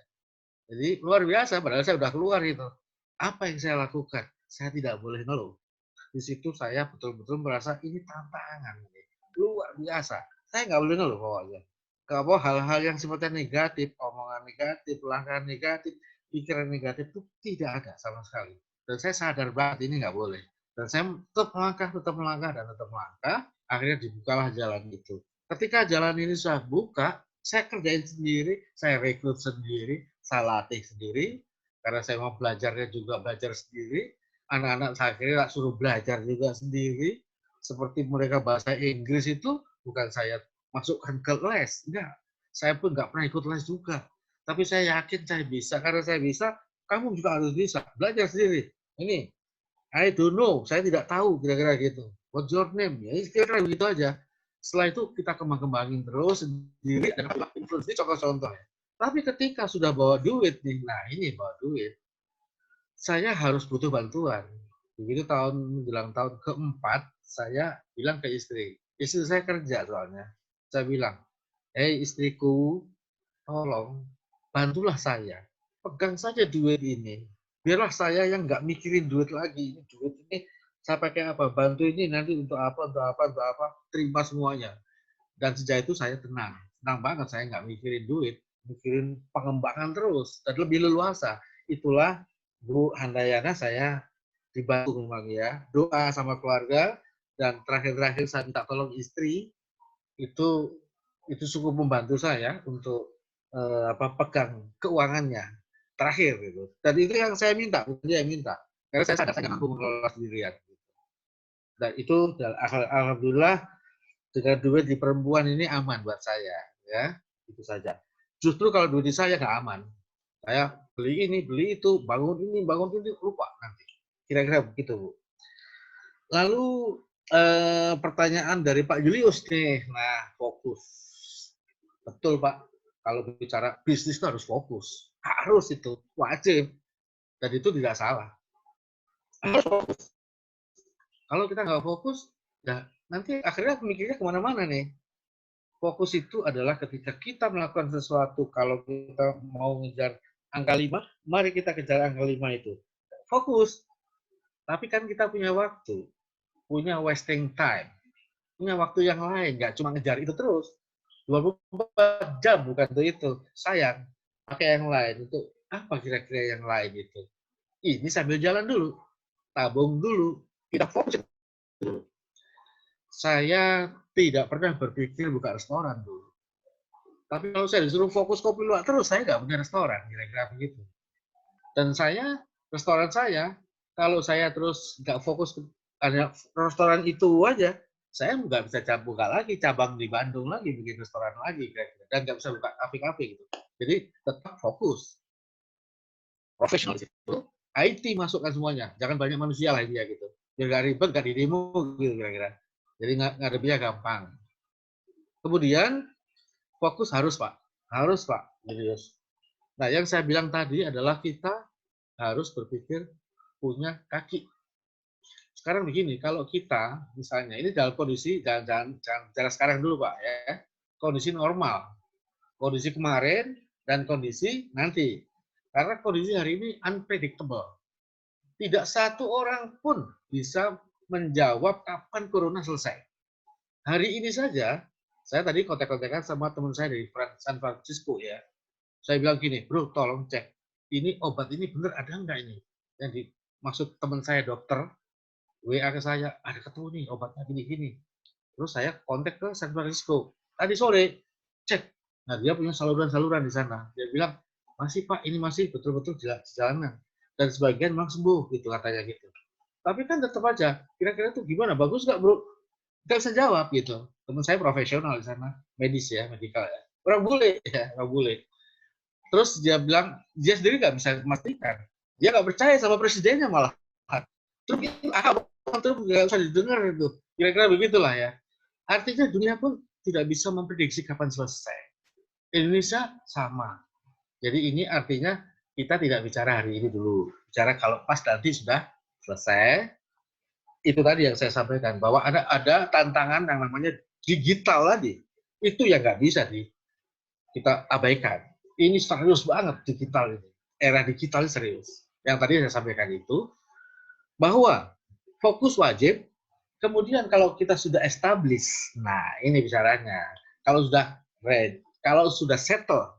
Jadi luar biasa, padahal saya udah keluar itu. Apa yang saya lakukan? Saya tidak boleh ngeluh. Di situ saya betul-betul merasa ini tantangan. Luar biasa. Saya nggak boleh ngeluh pokoknya. Kalau hal-hal yang sifatnya negatif, omongan negatif, langkah negatif, pikiran negatif itu tidak ada sama sekali. Dan saya sadar banget ini nggak boleh. Dan saya tetap melangkah, dan tetap melangkah. Akhirnya dibukalah jalan itu. Ketika jalan ini saya buka, saya kerjain sendiri, saya rekrut sendiri, saya latih sendiri. Karena saya mau belajarnya juga belajar sendiri. Anak-anak saya akhirnya suruh belajar juga sendiri. Seperti mereka bahasa Inggris itu bukan saya masukkan ke les. Enggak. Saya pun nggak pernah ikut les juga. Tapi saya yakin saya bisa. Karena saya bisa, kamu juga harus bisa. Belajar sendiri. Ini, I don't know. Saya tidak tahu kira-kira gitu. What's your name? Ya, kira-kira begitu aja. Setelah itu kita kembangin terus sendiri. Dan influence ini contoh-contoh ya. Tapi ketika sudah bawa duit nih, nah ini bawa duit, saya harus butuh bantuan. Begitu bilang tahun keempat, saya bilang ke istri saya kerja soalnya. Saya bilang, hei istriku, tolong bantulah saya, pegang saja duit ini. Biarlah saya yang nggak mikirin duit lagi. Duit ini saya pakai apa? Bantu ini nanti untuk apa, terima semuanya. Dan sejak itu saya tenang banget, saya nggak mikirin duit. Mikirin pengembangan terus dan lebih leluasa. Itulah Bu Handayana, saya dibantu memang ya, doa sama keluarga, dan terakhir saya minta tolong istri, itu cukup membantu saya untuk pegang keuangannya terakhir gitu. Dan itu yang saya minta, bukan dia yang minta, karena saya sadar saya nggak mampu mengelola sendirian. Dan itu alhamdulillah dengan duit di perempuan ini aman buat saya, ya itu saja. Justru kalau duit saya nggak aman, saya beli ini, beli itu, bangun ini, lupa nanti. Kira-kira begitu, Bu. Lalu pertanyaan dari Pak Julius nih, nah fokus. Betul Pak, kalau bicara bisnis itu harus fokus. Harus itu, wajib. Dan itu tidak salah. Harus fokus. Kalau kita nggak fokus, nah nanti akhirnya mikirnya kemana-mana nih. Fokus itu adalah ketika kita melakukan sesuatu, kalau kita mau ngejar angka 5, mari kita kejar angka 5 itu. Fokus. Tapi kan kita punya waktu, punya wasting time, punya waktu yang lain, nggak cuma ngejar itu terus. 24 jam bukan itu. Sayang, pakai yang lain. Itu apa kira-kira yang lain itu? Ini sambil jalan dulu, tabung dulu, kita fokus dulu. Saya tidak pernah berpikir buka restoran dulu. Tapi kalau saya disuruh fokus kopi luwak terus, saya nggak punya restoran, kira-kira begitu. Dan restoran saya, kalau saya terus nggak fokus hanya restoran itu aja, saya nggak bisa buka lagi cabang di Bandung lagi, bikin restoran lagi, kira-kira. Dan nggak bisa buka kafe-kafe gitu. Jadi tetap fokus. Profesional itu, IT masukkan semuanya, jangan banyak manusia lah dia gitu. Biar nggak ribet, nggak didemo gitu kira-kira. Jadi ngadepnya gampang. Kemudian fokus harus Pak, Julius. Nah yang saya bilang tadi adalah kita harus berpikir punya kaki. Sekarang begini, kalau kita misalnya ini dalam kondisi jangan sekarang dulu Pak ya, kondisi normal, kondisi kemarin dan kondisi nanti. Karena kondisi hari ini unpredictable. Tidak satu orang pun bisa menjawab kapan corona selesai. Hari ini saja, saya tadi kontak-kontakan sama teman saya dari San Francisco ya. Saya bilang gini, bro tolong cek, ini obat ini bener ada nggak ini? Yang dimaksud teman saya dokter, WA ke saya, ada ketemu nih obatnya gini-gini. Terus saya kontak ke San Francisco. Tadi sore, cek. Nah dia punya saluran-saluran di sana. Dia bilang, masih Pak, ini masih betul-betul jalanan. Dan sebagian memang sembuh, gitu katanya gitu. Tapi kan tetap aja, kira-kira tuh gimana? Bagus nggak, bro? Nggak bisa jawab, gitu. Teman saya profesional di sana, medis ya, medikal ya. orang bule ya, orang bule. Terus dia bilang dia sendiri nggak bisa memastikan, dia nggak percaya sama presidennya malah. Terus terus nggak usah didengar itu, kira-kira begitulah ya. Artinya dunia pun tidak bisa memprediksi kapan selesai. Indonesia sama. Jadi ini artinya kita tidak bicara hari ini dulu, bicara kalau pas nanti sudah selesai. Itu tadi yang saya sampaikan bahwa ada tantangan yang namanya digital tadi. Itu yang nggak bisa kita abaikan. Ini serius banget digital ini. Era digital ini serius. Yang tadi saya sampaikan itu bahwa fokus wajib. Kemudian kalau kita sudah establish, nah ini bicaranya. Kalau sudah ready, kalau sudah settle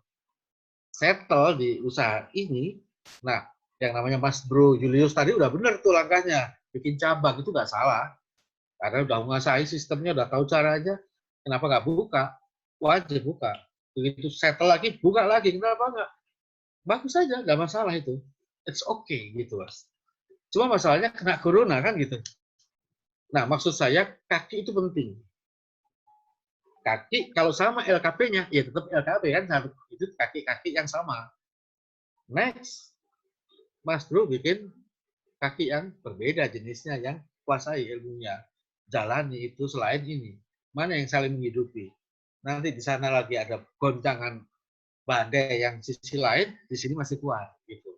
di usaha ini, nah yang namanya Mas Bro Julius tadi udah benar tuh langkahnya, bikin cabang itu nggak salah, karena udah menguasai sistemnya, udah tahu caranya, kenapa nggak buka? Wajib buka. Begitu settle lagi, buka lagi, kenapa nggak? Bagus saja, nggak masalah itu. It's okay gitu Mas. Cuma masalahnya kena corona kan gitu. Nah, maksud saya kaki itu penting. Kaki kalau sama LKP-nya, ya tetap LKP kan, itu kaki-kaki yang sama. Next, Mas Bro bikin kaki yang berbeda jenisnya, yang kuasai ilmunya. Jalani itu selain ini. Mana yang saling menghidupi. Nanti di sana lagi ada goncangan badai yang sisi lain, di sini masih kuat. Gitu.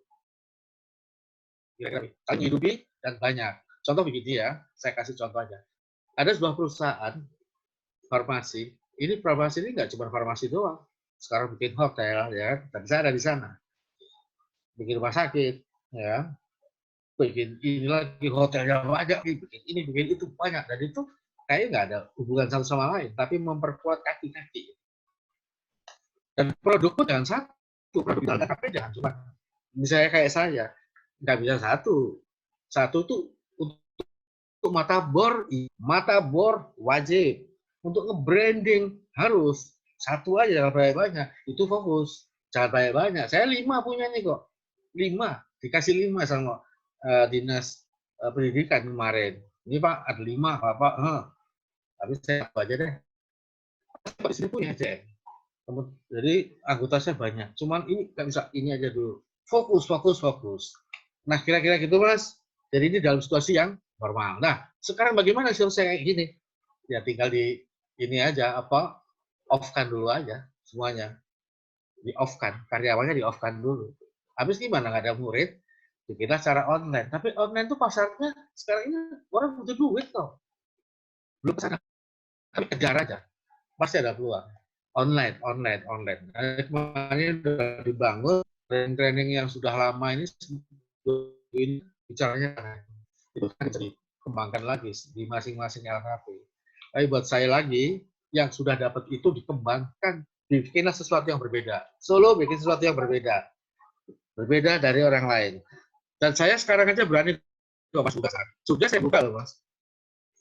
Saling menghidupi dan banyak. Contoh begini ya, saya kasih contoh aja. Ada sebuah perusahaan farmasi, ini farmasi ini nggak cuma farmasi doang. Sekarang bikin hotel, ya, dan saya ada di sana. Bikin rumah sakit, ya, bikin ini lagi hotelnya banyak, bikin ini, bikin itu banyak. Dan itu kayaknya nggak ada hubungan satu sama lain, tapi memperkuat kaki-kaki. Dan produk pun jangan satu, produk tapi jangan cuma, misalnya kayak saya, nggak bisa satu. Satu tuh untuk mata bor wajib, untuk nge-branding harus satu aja, jangan banyak-banyak. Itu fokus, jangan banyak-banyak. Saya 5 punya nih kok, 5 dikasih 5 sama dinas pendidikan kemarin. Ini Pak ada 5 Bapak, tapi saya aja deh. Pak di sini punya CM. Jadi anggota saya banyak. Cuman ini nggak bisa ini aja dulu. Fokus. Nah kira-kira gitu Mas. Jadi ini dalam situasi yang normal. Nah, sekarang bagaimana selesai kayak gini? Ya tinggal di ini aja off-kan dulu aja semuanya. Di-off-kan, karyawannya di-off-kan dulu. Habis gimana nggak ada murid? Bikinlah secara online. Tapi online tuh pasarnya sekarang ini orang butuh duit kok. Belum kesana. Tapi kejar aja. Pasti ada peluang. Online. Nah, kemarin sudah dibangun training yang sudah lama ini bicaranya itu kan bisa dikembangkan lagi di masing-masing LKP. Tapi buat saya lagi, yang sudah dapat itu dikembangkan, bikinlah sesuatu yang berbeda. Solo bikin sesuatu yang berbeda dari orang lain. Dan saya sekarang aja berani Mas buka. Sudah saya buka loh Mas.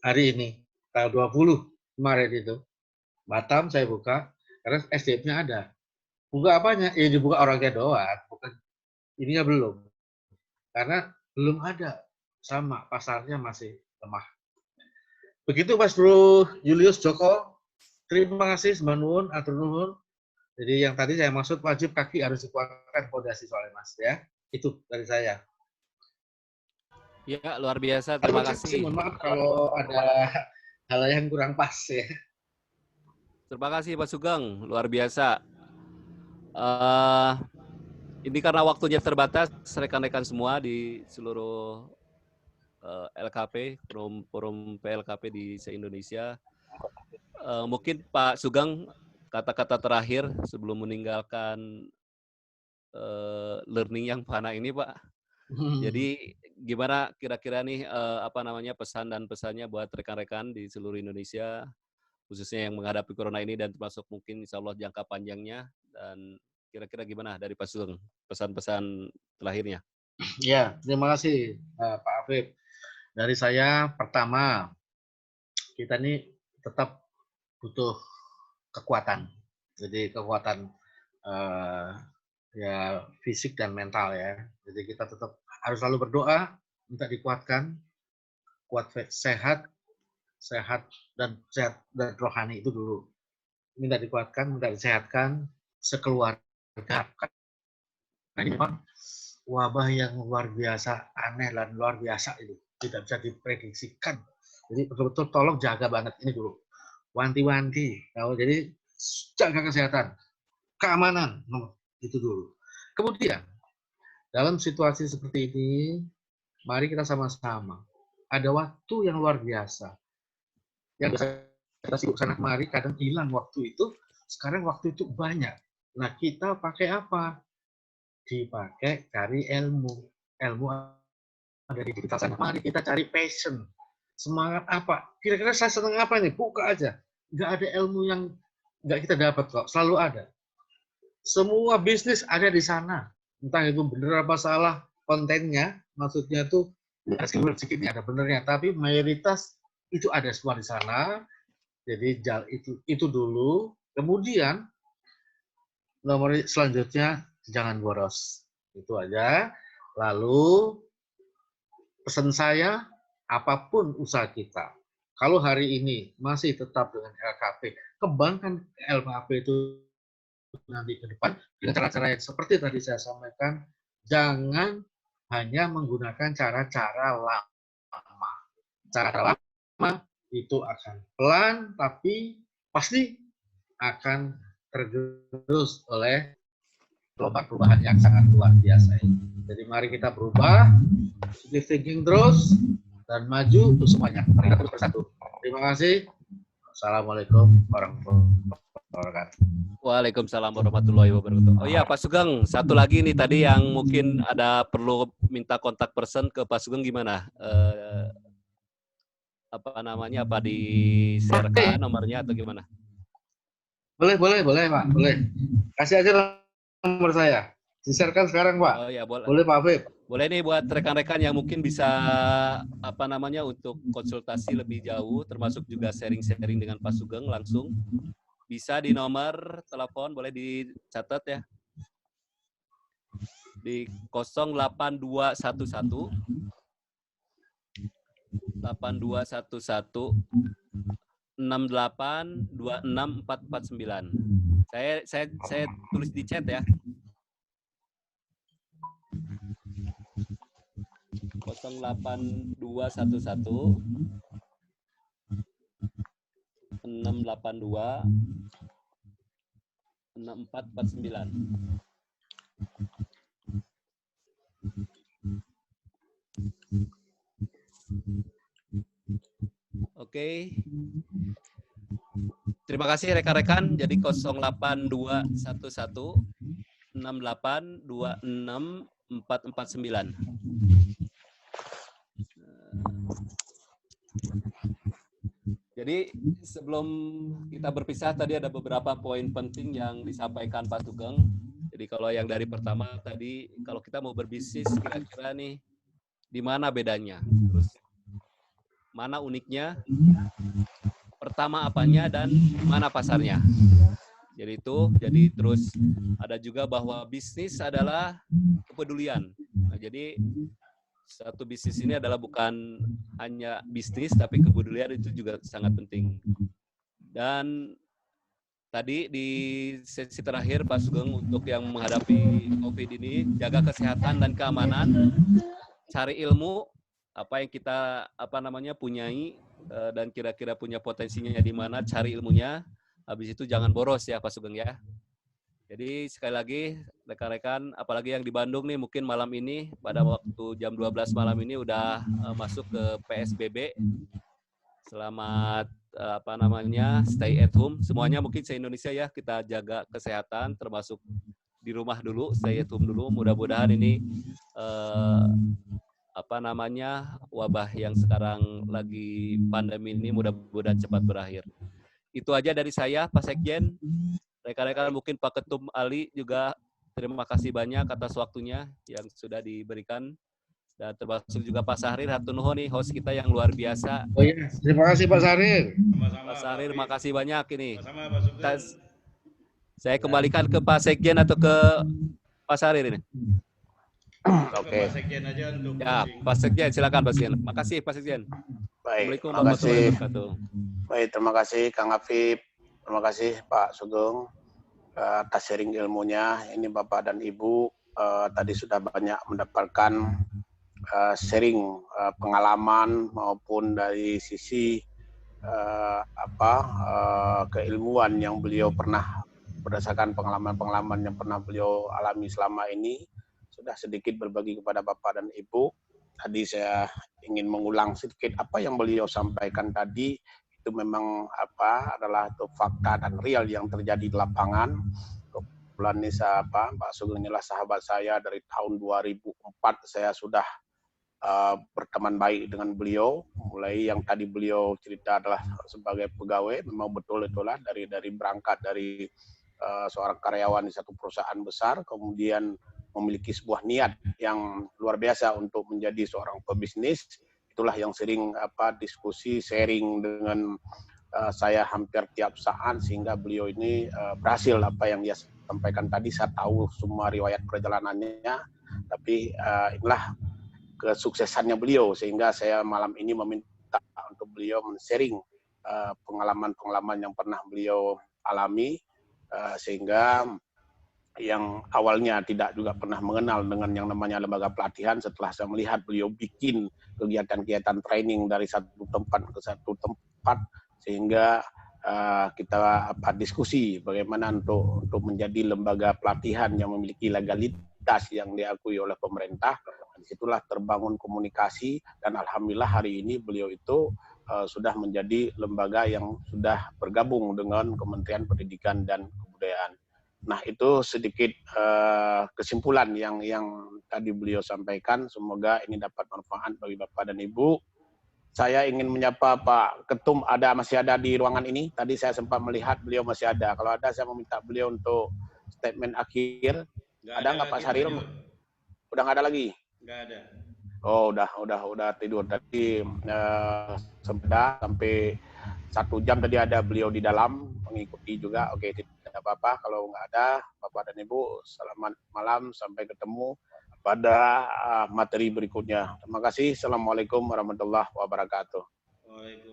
Hari ini, tanggal 20 kemarin itu. Batam saya buka, karena SDM-nya ada. Buka apanya? Ya dibuka orangnya doang, bukan ininya belum. Karena belum ada, sama pasarnya masih lemah. Begitu Mas Bro Julius Joko, terima kasih sembah nuwun, atur nuwun. Jadi yang tadi saya maksud wajib kaki harus dikuatkan fondasi soalnya Mas ya. Itu dari saya. Ya, luar biasa, terima kasih. Mohon maaf kalau ada hal yang kurang pas ya. Terima kasih Pak Sugeng, luar biasa. Ini karena waktunya terbatas, rekan-rekan semua di seluruh LKP, forum PLKP di se-Indonesia. Mungkin Pak Sugeng, kata-kata terakhir sebelum meninggalkan learning yang fana ini Pak. Jadi gimana kira-kira nih pesan dan pesannya buat rekan-rekan di seluruh Indonesia, khususnya yang menghadapi corona ini dan termasuk mungkin insya Allah jangka panjangnya, dan kira-kira gimana dari Pak Sugeng pesan-pesan terakhirnya? Ya, terima kasih Pak Afif. Dari saya pertama, kita ini tetap butuh kekuatan. Jadi kekuatan ya fisik dan mental ya. Jadi kita tetap harus selalu berdoa, minta dikuatkan, sehat dan rohani itu dulu. minta dikuatkan, minta disehatkan sekeluarga. Nah, ini memang wabah yang luar biasa aneh dan luar biasa itu, tidak bisa diprediksikan. Jadi betul-betul tolong jaga banget ini dulu, wanti-wanti. Jadi jaga kesehatan, keamanan, itu dulu. Kemudian dalam situasi seperti ini, mari kita sama-sama. Ada waktu yang luar biasa. Yang biasa kita sibuk sana kemari, kadang hilang waktu itu. Sekarang waktu itu banyak. Nah, kita pakai apa? Dipakai cari ilmu. Ilmu ada di kita sana. Mari kita cari passion. Semangat apa? Kira-kira saya senang apa nih? Buka aja. Nggak ada ilmu yang nggak kita dapat kok. Selalu ada. Semua bisnis ada di sana. Entah itu benar apa salah kontennya, maksudnya tuh sedikit ada benernya, tapi mayoritas itu ada semua di sana. Jadi itu dulu. Kemudian nomor selanjutnya jangan boros. Itu aja. Lalu pesan saya, apapun usaha kita, kalau hari ini masih tetap dengan LKP, kembangkan LKP itu nanti ke depan dengan cara-cara yang seperti tadi saya sampaikan. Jangan hanya menggunakan cara-cara lama. Cara lama itu akan pelan, tapi pasti akan tergerus oleh gelombang perubahan yang sangat luar biasa ini. Jadi mari kita berubah, positive thinking terus, dan maju untuk semuanya. Mari kita terus bersatu. Terima kasih. Assalamualaikum warahmatullahi wabarakatuh. Waalaikumsalam warahmatullahi wabarakatuh. Oh iya Pak Sugeng, satu lagi nih tadi yang mungkin ada perlu minta kontak person ke Pak Sugeng gimana? Apa namanya? Apa di share nomornya atau gimana? Boleh Pak, boleh. Kasih aja nomor saya. Di-share-kan sekarang Pak. Oh iya boleh. Boleh Pak Afif. Boleh nih buat rekan-rekan yang mungkin bisa apa namanya untuk konsultasi lebih jauh, termasuk juga sharing-sharing dengan Pak Sugeng langsung. Bisa di nomor telepon, boleh dicatat ya. Di 0821 8211 68 26 449. Saya tulis di chat ya. 0821 682 6449. Oke. Terima kasih rekan-rekan. Jadi 0821 68 26 449. Jadi sebelum kita berpisah tadi ada beberapa poin penting yang disampaikan Pak Sugeng. Jadi kalau yang dari pertama tadi, kalau kita mau berbisnis kira-kira nih di mana bedanya, terus mana uniknya, pertama apanya dan mana pasarnya. Jadi terus ada juga bahwa bisnis adalah kepedulian. Nah, jadi satu bisnis ini adalah bukan hanya bisnis, tapi kepedulian itu juga sangat penting. Dan tadi di sesi terakhir Pak Sugeng untuk yang menghadapi COVID ini, jaga kesehatan dan keamanan, cari ilmu apa yang kita punyai dan kira-kira punya potensinya di mana, cari ilmunya. Habis itu jangan boros ya Pak Sugeng ya. Jadi sekali lagi rekan-rekan, apalagi yang di Bandung nih mungkin malam ini pada waktu jam 12 malam ini udah masuk ke PSBB. Selamat stay at home. Semuanya mungkin se-Indonesia ya, kita jaga kesehatan termasuk di rumah dulu, stay at home dulu. Mudah-mudahan ini wabah yang sekarang lagi pandemi ini mudah-mudahan cepat berakhir. Itu aja dari saya Pak Sekjen. Rekan-rekan mungkin Pak Ketum Ali juga terima kasih banyak atas waktunya yang sudah diberikan. Dan termasuk juga Pak Sahrir Hatunuho nih, host kita yang luar biasa. Oh iya, terima kasih Pak Sahrir. Pak Sahrir, makasih banyak ini. Saya kembalikan ke Pak Sekjen atau ke Pak Sahrir ini. Oke. Pak Sekjen aja untuk ya, Pak Sekjen, silakan Pak Sekjen. Makasih Pak Sekjen. Baik, Assalamualaikum warahmatullahi wabarakatuh. Baik, terima kasih Kang Afif. Terima kasih Pak Sugeng atas sharing ilmunya. Ini Bapak dan Ibu tadi sudah banyak mendapatkan sharing pengalaman maupun dari sisi keilmuan yang beliau pernah berdasarkan pengalaman-pengalaman yang pernah beliau alami selama ini. Sudah sedikit berbagi kepada Bapak dan Ibu. Tadi saya ingin mengulang sedikit apa yang beliau sampaikan tadi. Itu memang adalah itu fakta dan real yang terjadi di lapangan. Kebetulan ini Pak Sugeng inilah sahabat saya dari tahun 2004 saya sudah berteman baik dengan beliau. Mulai yang tadi beliau cerita adalah sebagai pegawai, memang betul itulah dari berangkat dari seorang karyawan di satu perusahaan besar, kemudian memiliki sebuah niat yang luar biasa untuk menjadi seorang pebisnis. Itulah yang sering diskusi, sharing dengan saya hampir tiap saat, sehingga beliau ini berhasil apa yang dia sampaikan tadi. Saya tahu semua riwayat perjalanannya, tapi inilah kesuksesannya beliau, sehingga saya malam ini meminta untuk beliau men-sharing pengalaman-pengalaman yang pernah beliau alami, sehingga yang awalnya tidak juga pernah mengenal dengan yang namanya lembaga pelatihan, setelah saya melihat beliau bikin kegiatan-kegiatan training dari satu tempat ke satu tempat, sehingga kita diskusi bagaimana untuk menjadi lembaga pelatihan yang memiliki legalitas yang diakui oleh pemerintah. Disitulah terbangun komunikasi, dan alhamdulillah hari ini beliau itu sudah menjadi lembaga yang sudah bergabung dengan Kementerian Pendidikan dan Kebudayaan. Nah, itu sedikit kesimpulan yang tadi beliau sampaikan. Semoga ini dapat manfaat bagi Bapak dan Ibu. Saya ingin menyapa Pak Ketum, masih ada di ruangan ini. Tadi saya sempat melihat beliau masih ada. Kalau ada, saya meminta beliau untuk statement akhir. Ada nggak Pak Syahril? Udah nggak ada lagi? Nggak ada. Oh, udah tidur. Tadi sampai 1 jam tadi ada beliau di dalam mengikuti juga. Oke, tidak apa-apa. Kalau nggak ada, Bapak dan Ibu, selamat malam. Sampai ketemu pada materi berikutnya. Terima kasih. Assalamualaikum warahmatullahi wabarakatuh.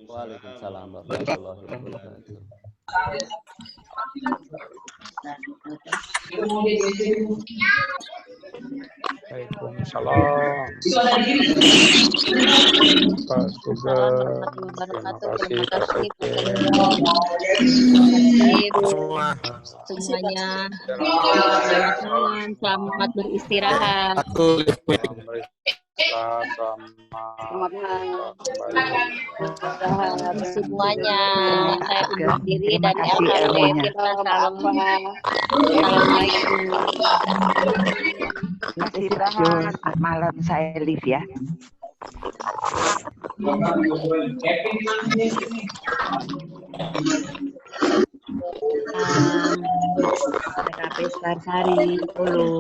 Waalaikumsalam warahmatullahi wabarakatuh. Waalaikumsalam. Pak Sugeng, terima kasih Pak Sugeng. Semuanya. Selamat malam, selamat beristirahat. Selamat malam semuanya. Saya undur diri dan kita assalamualaikum. Selamat istirahat. Malam saya Liv ya. TKP Starsari Solo.